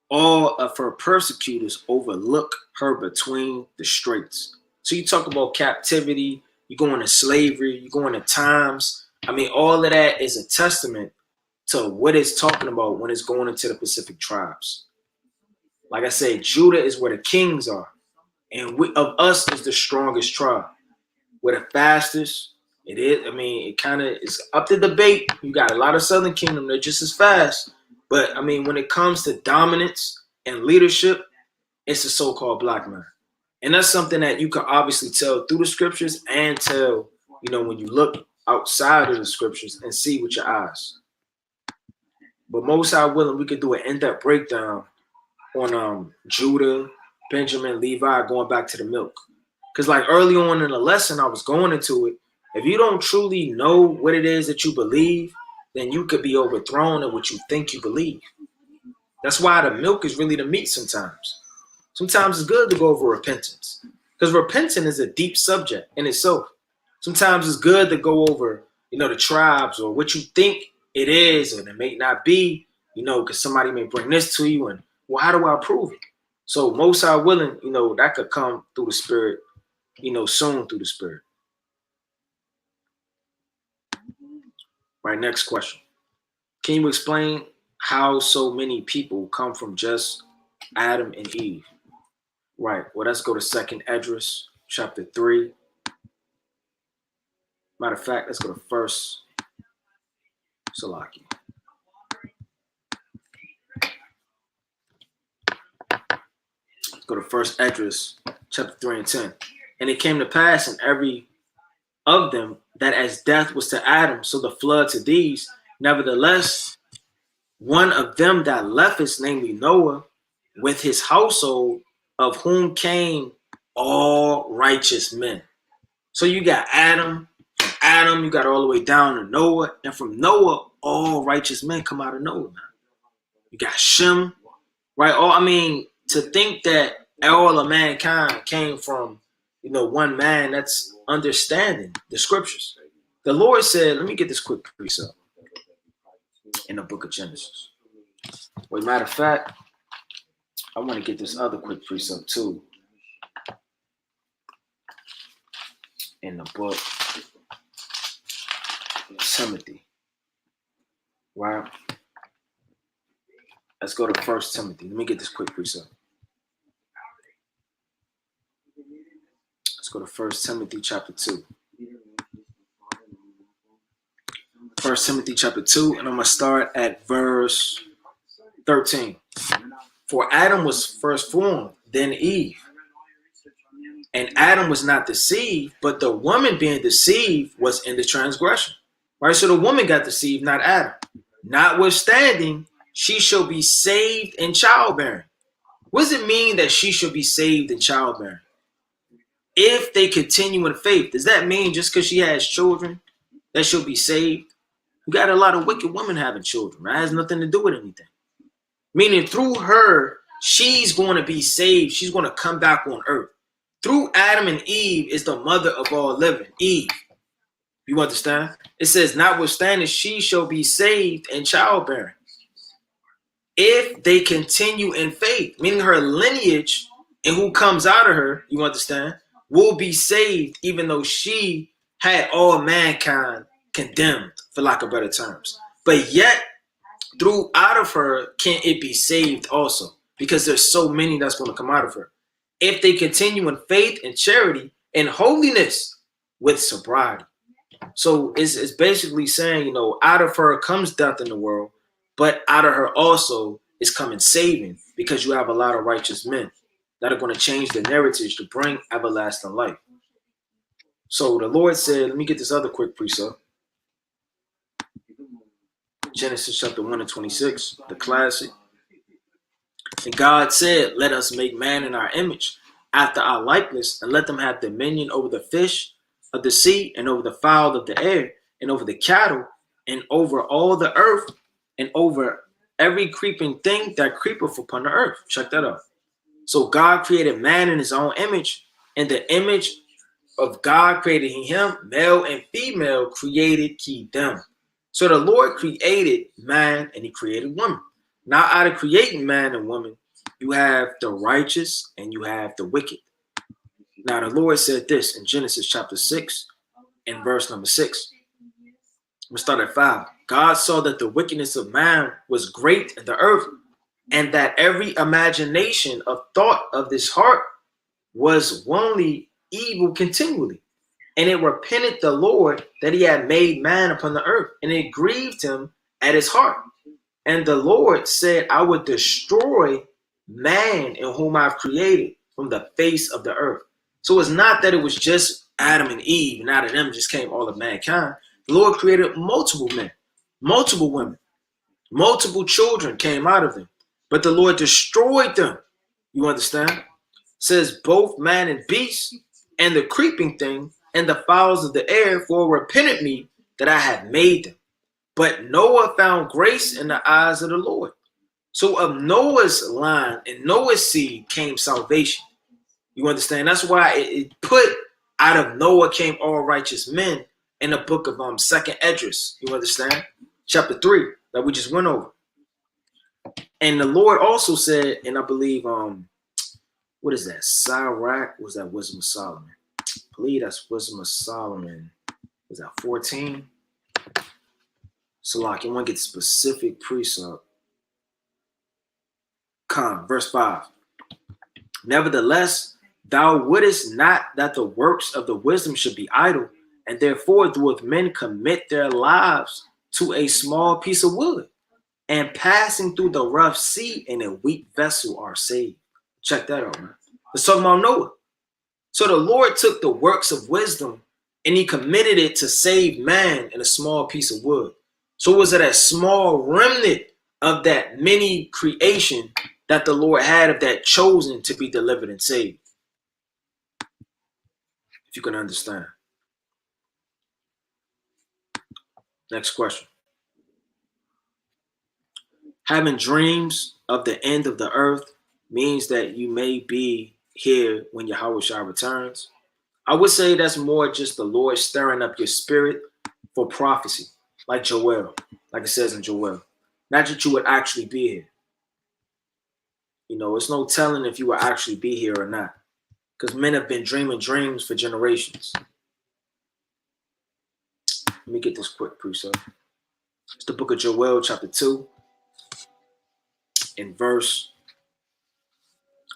All of her persecutors overlook her between the straits. So you talk about captivity, you go into slavery, you go into times. I mean, all of that is a testament to what it's talking about when it's going into the Pacific tribes. Like I said, Judah is where the kings are. And we, of us, is the strongest tribe. We're the fastest. It is, I mean, it kind of is up to debate. You got a lot of Southern Kingdom, they're just as fast. But I mean, when it comes to dominance and leadership, it's the so-called black man. And that's something that you can obviously tell through the scriptures and tell, you know, when you look outside of the scriptures and see with your eyes. But Most High willing, we could do an in-depth breakdown on Judah, Benjamin, Levi, going back to the milk. Because like early on in the lesson, I was going into it, If you don't truly know what it is that you believe, then you could be overthrown in what you think you believe. That's why the milk is really the meat sometimes. Sometimes it's good to go over repentance, because repentance is a deep subject in itself. Sometimes it's good to go over, the tribes or what you think it is, and it may not be, because somebody may bring this to you, and well, how do I prove it? So most are willing, that could come through the Spirit, soon through the Spirit. Right, next question. Can you explain how so many people come from just Adam and Eve? Right, well, let's go to 2nd Esdras, chapter 3. Matter of fact, let's go to 1st Salaki. Let's go to 1st Esdras, chapter 3 and 10. And it came to pass in every of them that as death was to Adam, so the flood to these. Nevertheless, one of them that left us, namely Noah, with his household, of whom came all righteous men. So you got Adam, from Adam, you got all the way down to Noah, and from Noah, all righteous men come out of Noah, man. You got Shem, right? To think that all of mankind came from, one man, that's understanding the scriptures. The Lord said, let me get this quick precept in the book of Genesis. Well, matter of fact, I want to get this other quick precept too in the book of Timothy. Right? Let's go to 1 Timothy. Let me get this quick precept. Let's go to 1 Timothy chapter 2. 1 Timothy chapter 2, and I'm going to start at verse 13. For Adam was first formed, then Eve. And Adam was not deceived, but the woman being deceived was in the transgression. Right? So the woman got deceived, not Adam. Notwithstanding, she shall be saved in childbearing. What does it mean that she shall be saved in childbearing? If they continue in faith, does that mean just because she has children that she'll be saved? You got a lot of wicked women having children. That has nothing to do with anything. Meaning through her, she's going to be saved. She's going to come back on earth. Through Adam and Eve is the mother of all living, Eve. You understand? It says, notwithstanding, she shall be saved in childbearing. If they continue in faith, meaning her lineage and who comes out of her, you understand, will be saved, even though she had all mankind condemned, for lack of better terms. But yet, through out of her can it be saved also, because there's so many that's going to come out of her. If they continue in faith and charity and holiness with sobriety. So it's basically saying, out of her comes death in the world, but out of her also is coming saving, because you have a lot of righteous men that are going to change the narrative to bring everlasting life. So the Lord said, let me get this other quick precept. Genesis chapter 1 and 26, the classic. And God said, let us make man in our image, after our likeness, and let them have dominion over the fish of the sea, and over the fowl of the air, and over the cattle, and over all the earth, and over every creeping thing that creepeth upon the earth. Check that out. So God created man in his own image, and the image of God created him, male and female created he them. So the Lord created man and he created woman. Now out of creating man and woman, you have the righteous and you have the wicked. Now the Lord said this in Genesis chapter 6 and verse number 6. We'll start at 5. God saw that the wickedness of man was great in the earth, and that every imagination of thought of this heart was only evil continually. And it repented the Lord that he had made man upon the earth, and it grieved him at his heart. And the Lord said, I would destroy man in whom I've created from the face of the earth. So it's not that it was just Adam and Eve, and out of them just came all of mankind. The Lord created multiple men, multiple women, multiple children came out of them. But the Lord destroyed them. You understand? It says both man and beast and the creeping thing and the fowls of the air, for it repented me that I had made them. But Noah found grace in the eyes of the Lord. So of Noah's line and Noah's seed came salvation. You understand? That's why it put out of Noah came all righteous men in the book of Second Esdras. You understand? Chapter 3 that we just went over. And the Lord also said, and I believe what is that? Sirach? Was that Wisdom of Solomon? I believe that's Wisdom of Solomon. Was that 14? So like you want to get specific precept. Verse 5. Nevertheless, thou wouldest not that the works of the wisdom should be idle, and therefore doeth men commit their lives to a small piece of wood, and passing through the rough sea in a weak vessel are saved. Check that out, man. Let's talk about Noah. So the Lord took the works of wisdom and he committed it to save man in a small piece of wood. So was it a small remnant of that many creation that the Lord had of that chosen to be delivered and saved? If you can understand. Next question. Having dreams of the end of the earth means that you may be here when Yahushua returns. I would say that's more just the Lord stirring up your spirit for prophecy, like Joel, like it says in Joel. Not that you would actually be here. You know, it's no telling if you will actually be here or not, because men have been dreaming dreams for generations. Let me get this quick precept. It's the book of Joel, chapter 2, in verse,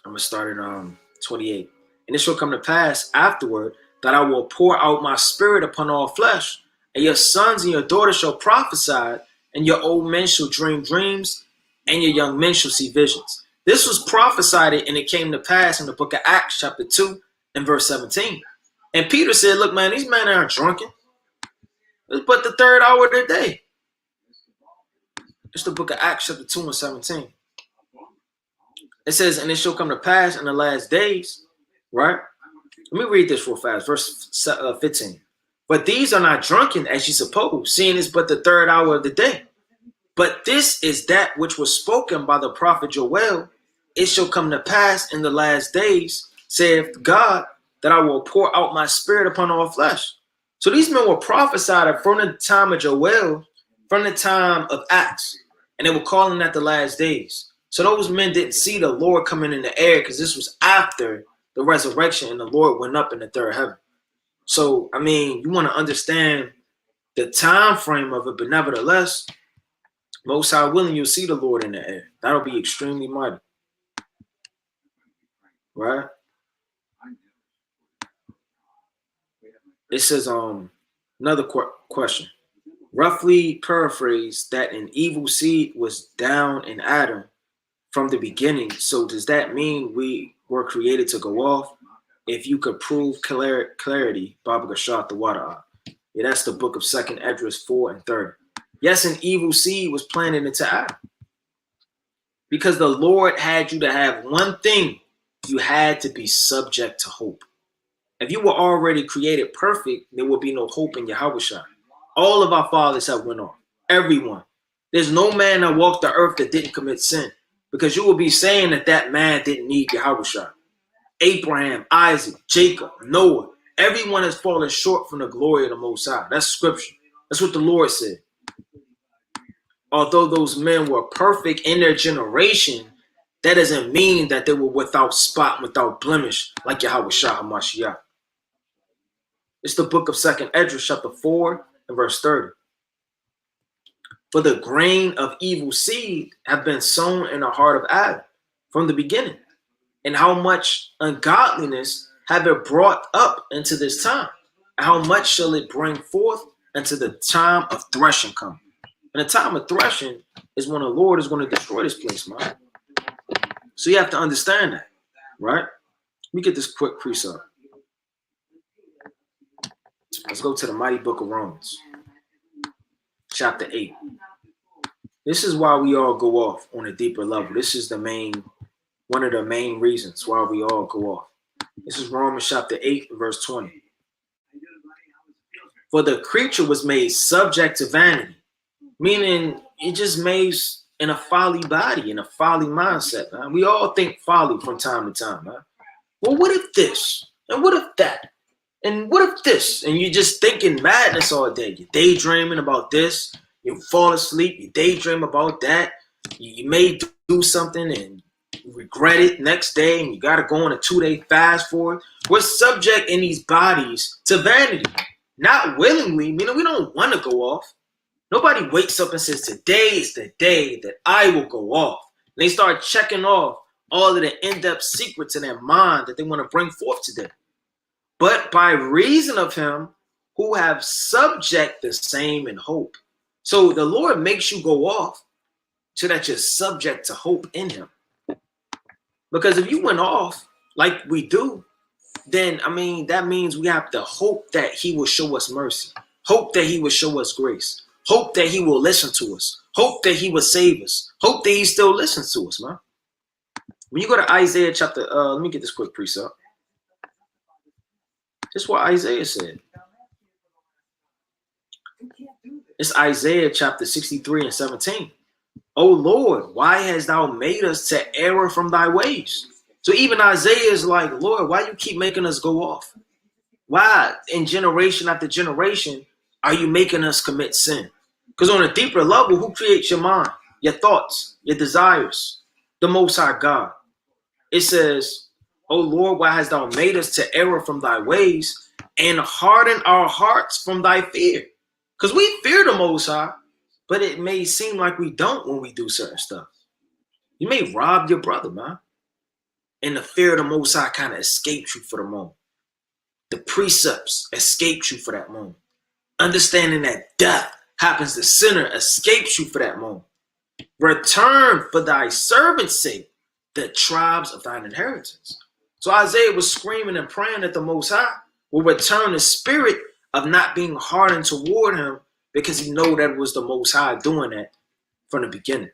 I'm going to start at 28. And it shall come to pass afterward that I will pour out my spirit upon all flesh, and your sons and your daughters shall prophesy, and your old men shall dream dreams, and your young men shall see visions. This was prophesied, and it came to pass in the book of Acts, chapter 2, and verse 17. And Peter said, look, man, these men aren't drunken. It's but the third hour of the day. It's the book of Acts, chapter 2 and 17. It says, and it shall come to pass in the last days, right? Let me read this real fast, verse 15. But these are not drunken as you suppose, seeing it's but the third hour of the day. But this is that which was spoken by the prophet Joel. It shall come to pass in the last days, saith God, that I will pour out my spirit upon all flesh. So these men were prophesied from the time of Joel, from the time of Acts, and they were calling that the last days. So those men didn't see the Lord coming in the air because this was after the resurrection and the Lord went up in the third heaven. So, I mean, you want to understand the time frame of it, but nevertheless, most high willing, you'll see the Lord in the air. That'll be extremely mighty. Right? It says, another question. Roughly paraphrase that an evil seed was down in Adam from the beginning. So does that mean we were created to go off? If you could prove clarity, Baba Gashad the water. Yeah, that's the book of Second Esdras 4 and 30. Yes, an evil seed was planted into Adam. Because the Lord had you to have one thing. You had to be subject to hope. If you were already created perfect, there would be no hope in Yahushua. All of our fathers have went off. Everyone. There's no man that walked the earth that didn't commit sin. Because you will be saying that that man didn't need Yahushua. Abraham, Isaac, Jacob, Noah, everyone has fallen short from the glory of the Most High. That's scripture. That's what the Lord said. Although those men were perfect in their generation, that doesn't mean that they were without spot, without blemish, like Yahushua HaMashiach. It's the book of Second Esdras, chapter 4 and verse 30. For the grain of evil seed have been sown in the heart of Adam from the beginning. And how much ungodliness have it brought up into this time? And how much shall it bring forth until the time of threshing come? And the time of threshing is when the Lord is going to destroy this place, man. So you have to understand that, right? Let me get this quick precept. Let's go to the mighty book of Romans, chapter 8. This is why we all go off on a deeper level. This is one of the main reasons why we all go off. This is Romans chapter 8, verse 20. For the creature was made subject to vanity, meaning it just made in a folly body, in a folly mindset, man. We all think folly from time to time, man. Well, what if this? And what if that? And what if this? And you're just thinking madness all day. You're daydreaming about this. You fall asleep. You daydream about that. You may do something and regret it next day, and you got to go on a 2-day fast for it. We're subject in these bodies to vanity, not willingly, meaning we don't want to go off. Nobody wakes up and says, today is the day that I will go off. And they start checking off all of the in-depth secrets in their mind that they want to bring forth today. But by reason of him who have subject the same in hope. So the Lord makes you go off so that you're subject to hope in him. Because if you went off like we do, then, I mean, that means we have to hope that he will show us mercy. Hope that he will show us grace. Hope that he will listen to us. Hope that he will save us. Hope that he still listens to us, man. When you go to Isaiah chapter, let me get this quick precept. This is what Isaiah said. It's Isaiah chapter 63 and 17. O Lord, why hast thou made us to err from thy ways? So even Isaiah is like, Lord, why you keep making us go off? Why in generation after generation are you making us commit sin? Because on a deeper level, who creates your mind, your thoughts, your desires? The Most High God. It says, O Lord, why hast thou made us to err from thy ways and harden our hearts from thy fear? Because we fear the Most High, but it may seem like we don't when we do certain stuff. You may rob your brother, man. And the fear of the Most High kind of escapes you for the moment. The precepts escapes you for that moment. Understanding that death happens to sinner escapes you for that moment. Return for thy servant's sake the tribes of thine inheritance. So Isaiah was screaming and praying that the Most High will return the spirit of not being hardened toward him, because he knew that it was the Most High doing that from the beginning.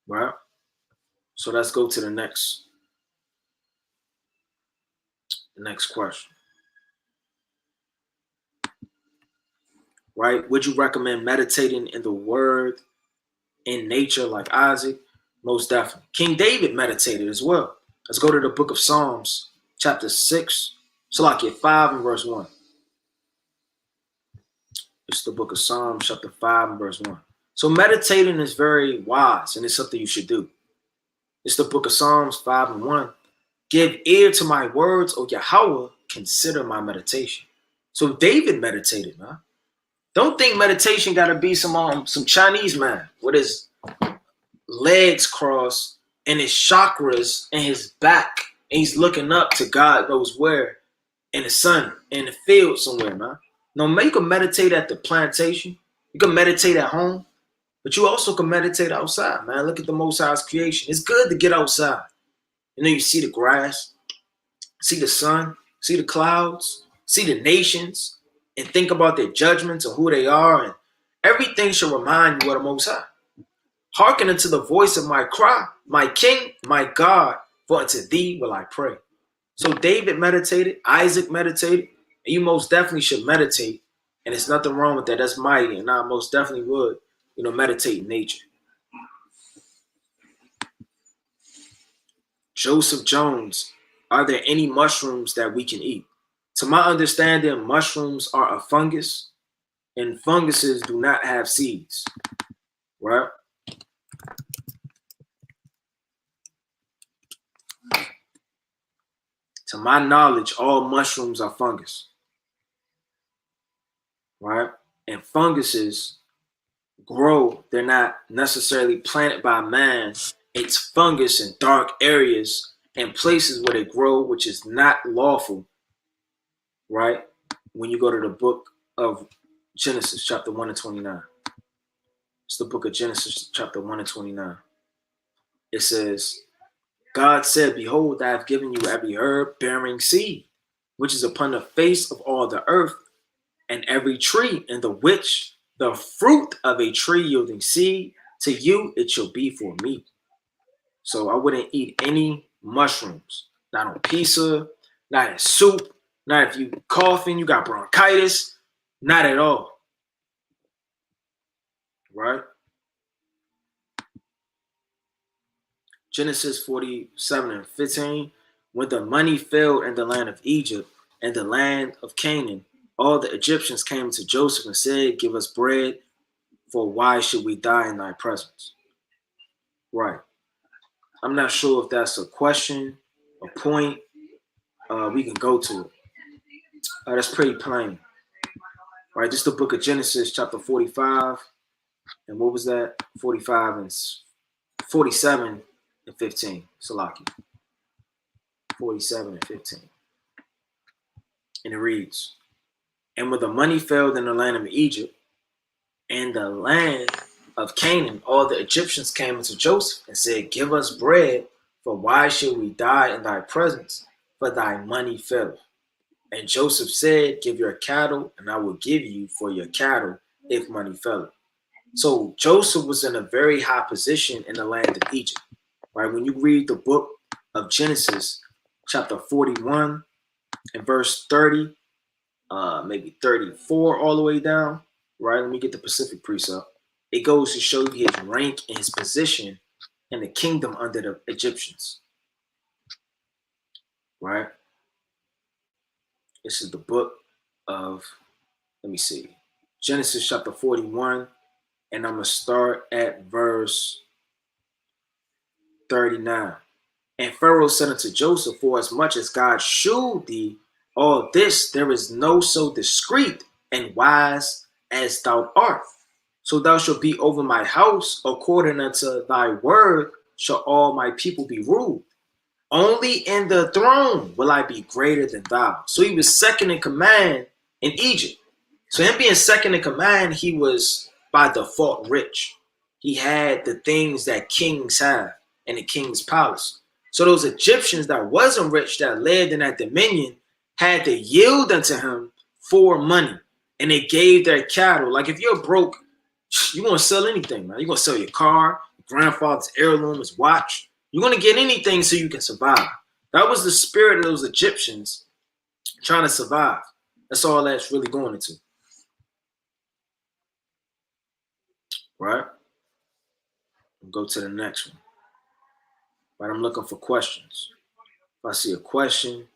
Right? So let's go to the next question. Right? Would you recommend meditating in the word in nature like Isaac? Most definitely. King David meditated as well. Let's go to the book of Psalms, chapter 6, Salakia 5 and verse 1. It's the book of Psalms, chapter 5 and verse 1. So meditating is very wise, and it's something you should do. It's the book of Psalms 5 and 1. Give ear to my words, O Yahweh, consider my meditation. So David meditated, man. Don't think meditation got to be some Chinese man with his legs crossed and his chakras and his back, and he's looking up to God knows where, in the sun, in the field somewhere, man. No, you can meditate at the plantation. You can meditate at home, but you also can meditate outside, man. Look at the Most High's creation. It's good to get outside. You know, you see the grass, see the sun, see the clouds, see the nations, and think about their judgments and who they are, and everything should remind you of the Most High. Hearken unto the voice of my cry, my King, my God, for unto thee will I pray. So David meditated, Isaac meditated, and you most definitely should meditate, and there's nothing wrong with that. That's mighty, and I most definitely would, meditate in nature. Joseph Jones, are there any mushrooms that we can eat? To my understanding, mushrooms are a fungus, and funguses do not have seeds, right? To my knowledge, all mushrooms are fungus, right? And funguses grow. They're not necessarily planted by man. It's fungus in dark areas and places where they grow, which is not lawful, right? When you go to the book of Genesis, chapter 1 and 29. It's the book of Genesis, chapter 1 and 29. It says, God said, behold, I have given you every herb bearing seed, which is upon the face of all the earth, and every tree in the which the fruit of a tree yielding seed, to you it shall be for meat. So I wouldn't eat any mushrooms, not on pizza, not in soup, Not if you coughing, you got bronchitis. Not at all. Right? Genesis 47:15. When the money failed in the land of Egypt and the land of Canaan, all the Egyptians came to Joseph and said, "Give us bread, for why should we die in thy presence?" Right. I'm not sure if that's a question, a point. We can go to it. That's pretty plain. Right. This is the book of Genesis, chapter 45. And what was that? 45 and 47 and 15. Salaki. 47 and 15. And it reads, and when the money failed in the land of Egypt and the land of Canaan, all the Egyptians came unto Joseph and said, "Give us bread, for why should we die in thy presence? For thy money faileth." And Joseph said, "Give your cattle, and I will give you for your cattle if money faileth." So Joseph was in a very high position in the land of Egypt. Right? When you read the book of Genesis, chapter 41 and verse 30, maybe 34 all the way down, right? Let me get the Pacific precept. It goes to show you his rank and his position in the kingdom under the Egyptians, right? This is the book of, let me see, Genesis chapter 41, and I'm going to start at verse 39. And Pharaoh said unto Joseph, "For as much as God shewed thee all this, there is no so discreet and wise as thou art. So thou shalt be over my house, according unto thy word shall all my people be ruled. Only in the throne will I be greater than thou." So he was second in command in Egypt. So him being second in command, he was by default rich. He had the things that kings have in the king's palace. So those Egyptians that wasn't rich, that lived in that dominion, had to yield unto him for money. And they gave their cattle. Like if you're broke, you want to sell anything, man. You're going to sell your car, your grandfather's heirloom, his watch. You're going to get anything so you can survive. That was the spirit of those Egyptians trying to survive. That's all that's really going into. Right? We'll go to the next one. Right, I'm looking for questions. If I see a question,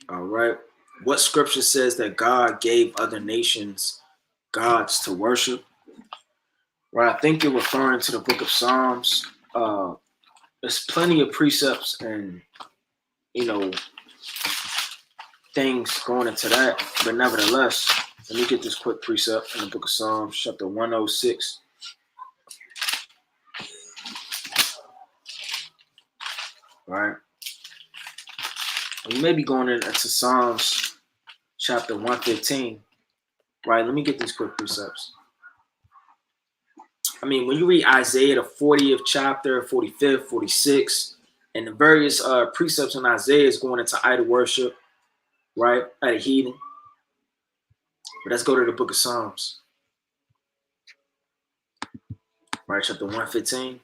all right. What scripture says that God gave other nations gods to worship? Right, I think you're referring to the book of Psalms. There's plenty of precepts and, things going into that, but nevertheless, let me get this quick precept in the book of Psalms, chapter 106. Right, we may be going into Psalms chapter 115. Right, let me get these quick precepts. I mean, when you read Isaiah, the 40th chapter, 45th, 46th, and the various precepts in Isaiah is going into idol worship, right, at a heathen. But let's go to the book of Psalms. Right, chapter 115.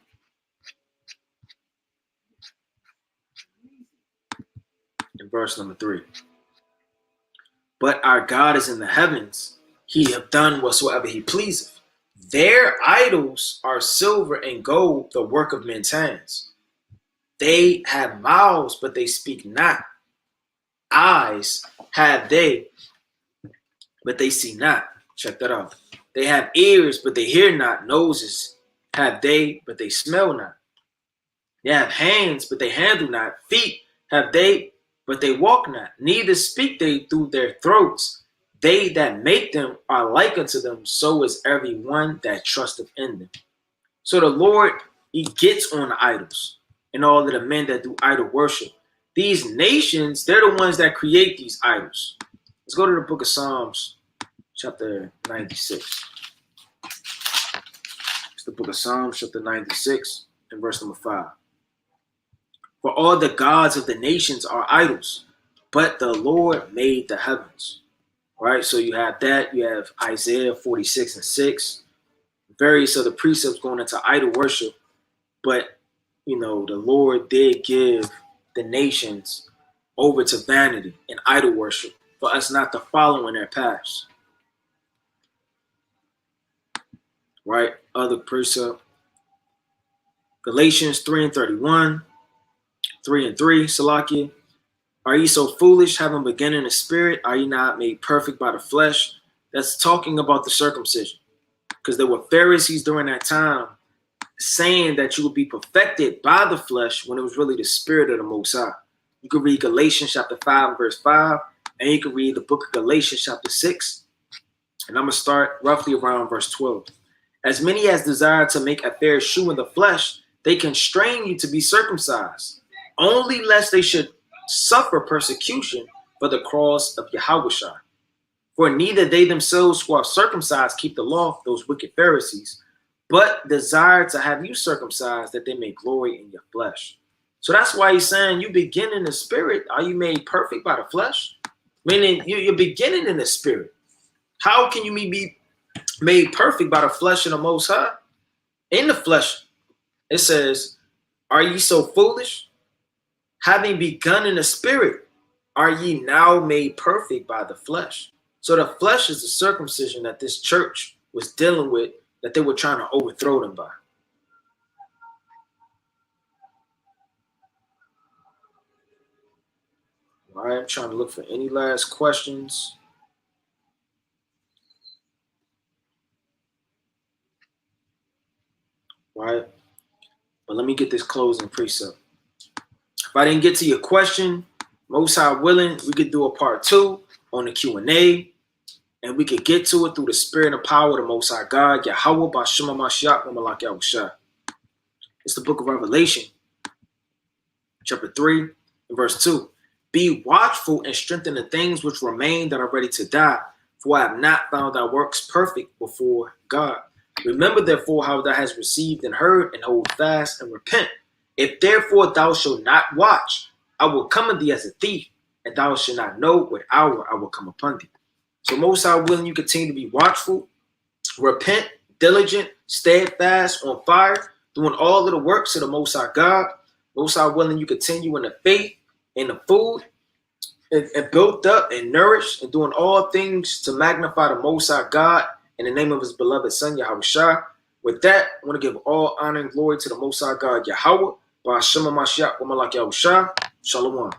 And verse number 3. But our God is in the heavens. He hath done whatsoever he pleaseth. Their idols are silver and gold, the work of men's hands. They have mouths, but they speak not. Eyes have they, but they see not. Check that out. They have ears, but they hear not. Noses have they, but they smell not. They have hands, but they handle not. Feet have they, but they walk not. Neither speak they through their throats. They that make them are like unto them, so is every one that trusteth in them. So the Lord, he gets on the idols and all of the men that do idol worship. These nations, they're the ones that create these idols. Let's go to the book of Psalms, chapter 96. It's the book of Psalms, chapter 96, and verse number 5. For all the gods of the nations are idols, but the Lord made the heavens. Right? So you have that. You have Isaiah 46 and 6. Various other precepts going into idol worship. But you know, the Lord did give the nations over to vanity and idol worship for us not to follow in their paths. Right? Other precept. Galatians 3:31, 3:3, Salakia. Are ye so foolish, having begun in the spirit? Are ye not made perfect by the flesh? That's talking about the circumcision. Because there were Pharisees during that time saying that you would be perfected by the flesh when it was really the spirit of the Most High. You can read Galatians chapter 5, verse 5, and you can read the book of Galatians chapter 6. And I'm going to start roughly around verse 12. As many as desire to make a fair shoe in the flesh, they constrain you to be circumcised, only lest they should suffer persecution for the cross of Yahushua. For neither they themselves who are circumcised keep the law, those wicked Pharisees, but desire to have you circumcised that they may glory in your flesh. So that's why he's saying you begin in the spirit. Are you made perfect by the flesh? Meaning you're beginning in the spirit. How can you be made perfect by the flesh of the Most High? In the flesh, it says, are ye so foolish? Having begun in the spirit, are ye now made perfect by the flesh? So the flesh is the circumcision that this church was dealing with, that they were trying to overthrow them by. All right, I'm trying to look for any last questions. All right, but let me get this closing precept. If I didn't get to your question, Most High willing, we could do a part 2 on the Q&A, and we could get to it through the spirit and power of the Most High God, Yahweh B'Shem HaMashiach Malak Yahushua. It's the book of Revelation, chapter 3, and verse 2. Be watchful and strengthen the things which remain that are ready to die, for I have not found thy works perfect before God. Remember therefore how thou hast received and heard, and hold fast and repent. If therefore thou shalt not watch, I will come unto thee as a thief, and thou shalt not know what hour I will come upon thee. So Most High willing, you continue to be watchful, repent, diligent, steadfast, on fire, doing all of the works of the Most High God. Most High willing, you continue in the faith, in the food, and built up and nourished, and doing all things to magnify the Most High God in the name of his beloved Son, Yahushua. With that, I want to give all honor and glory to the Most High God, Yahweh, B'Shem HaMashiach Malak Yahushua. Shalom.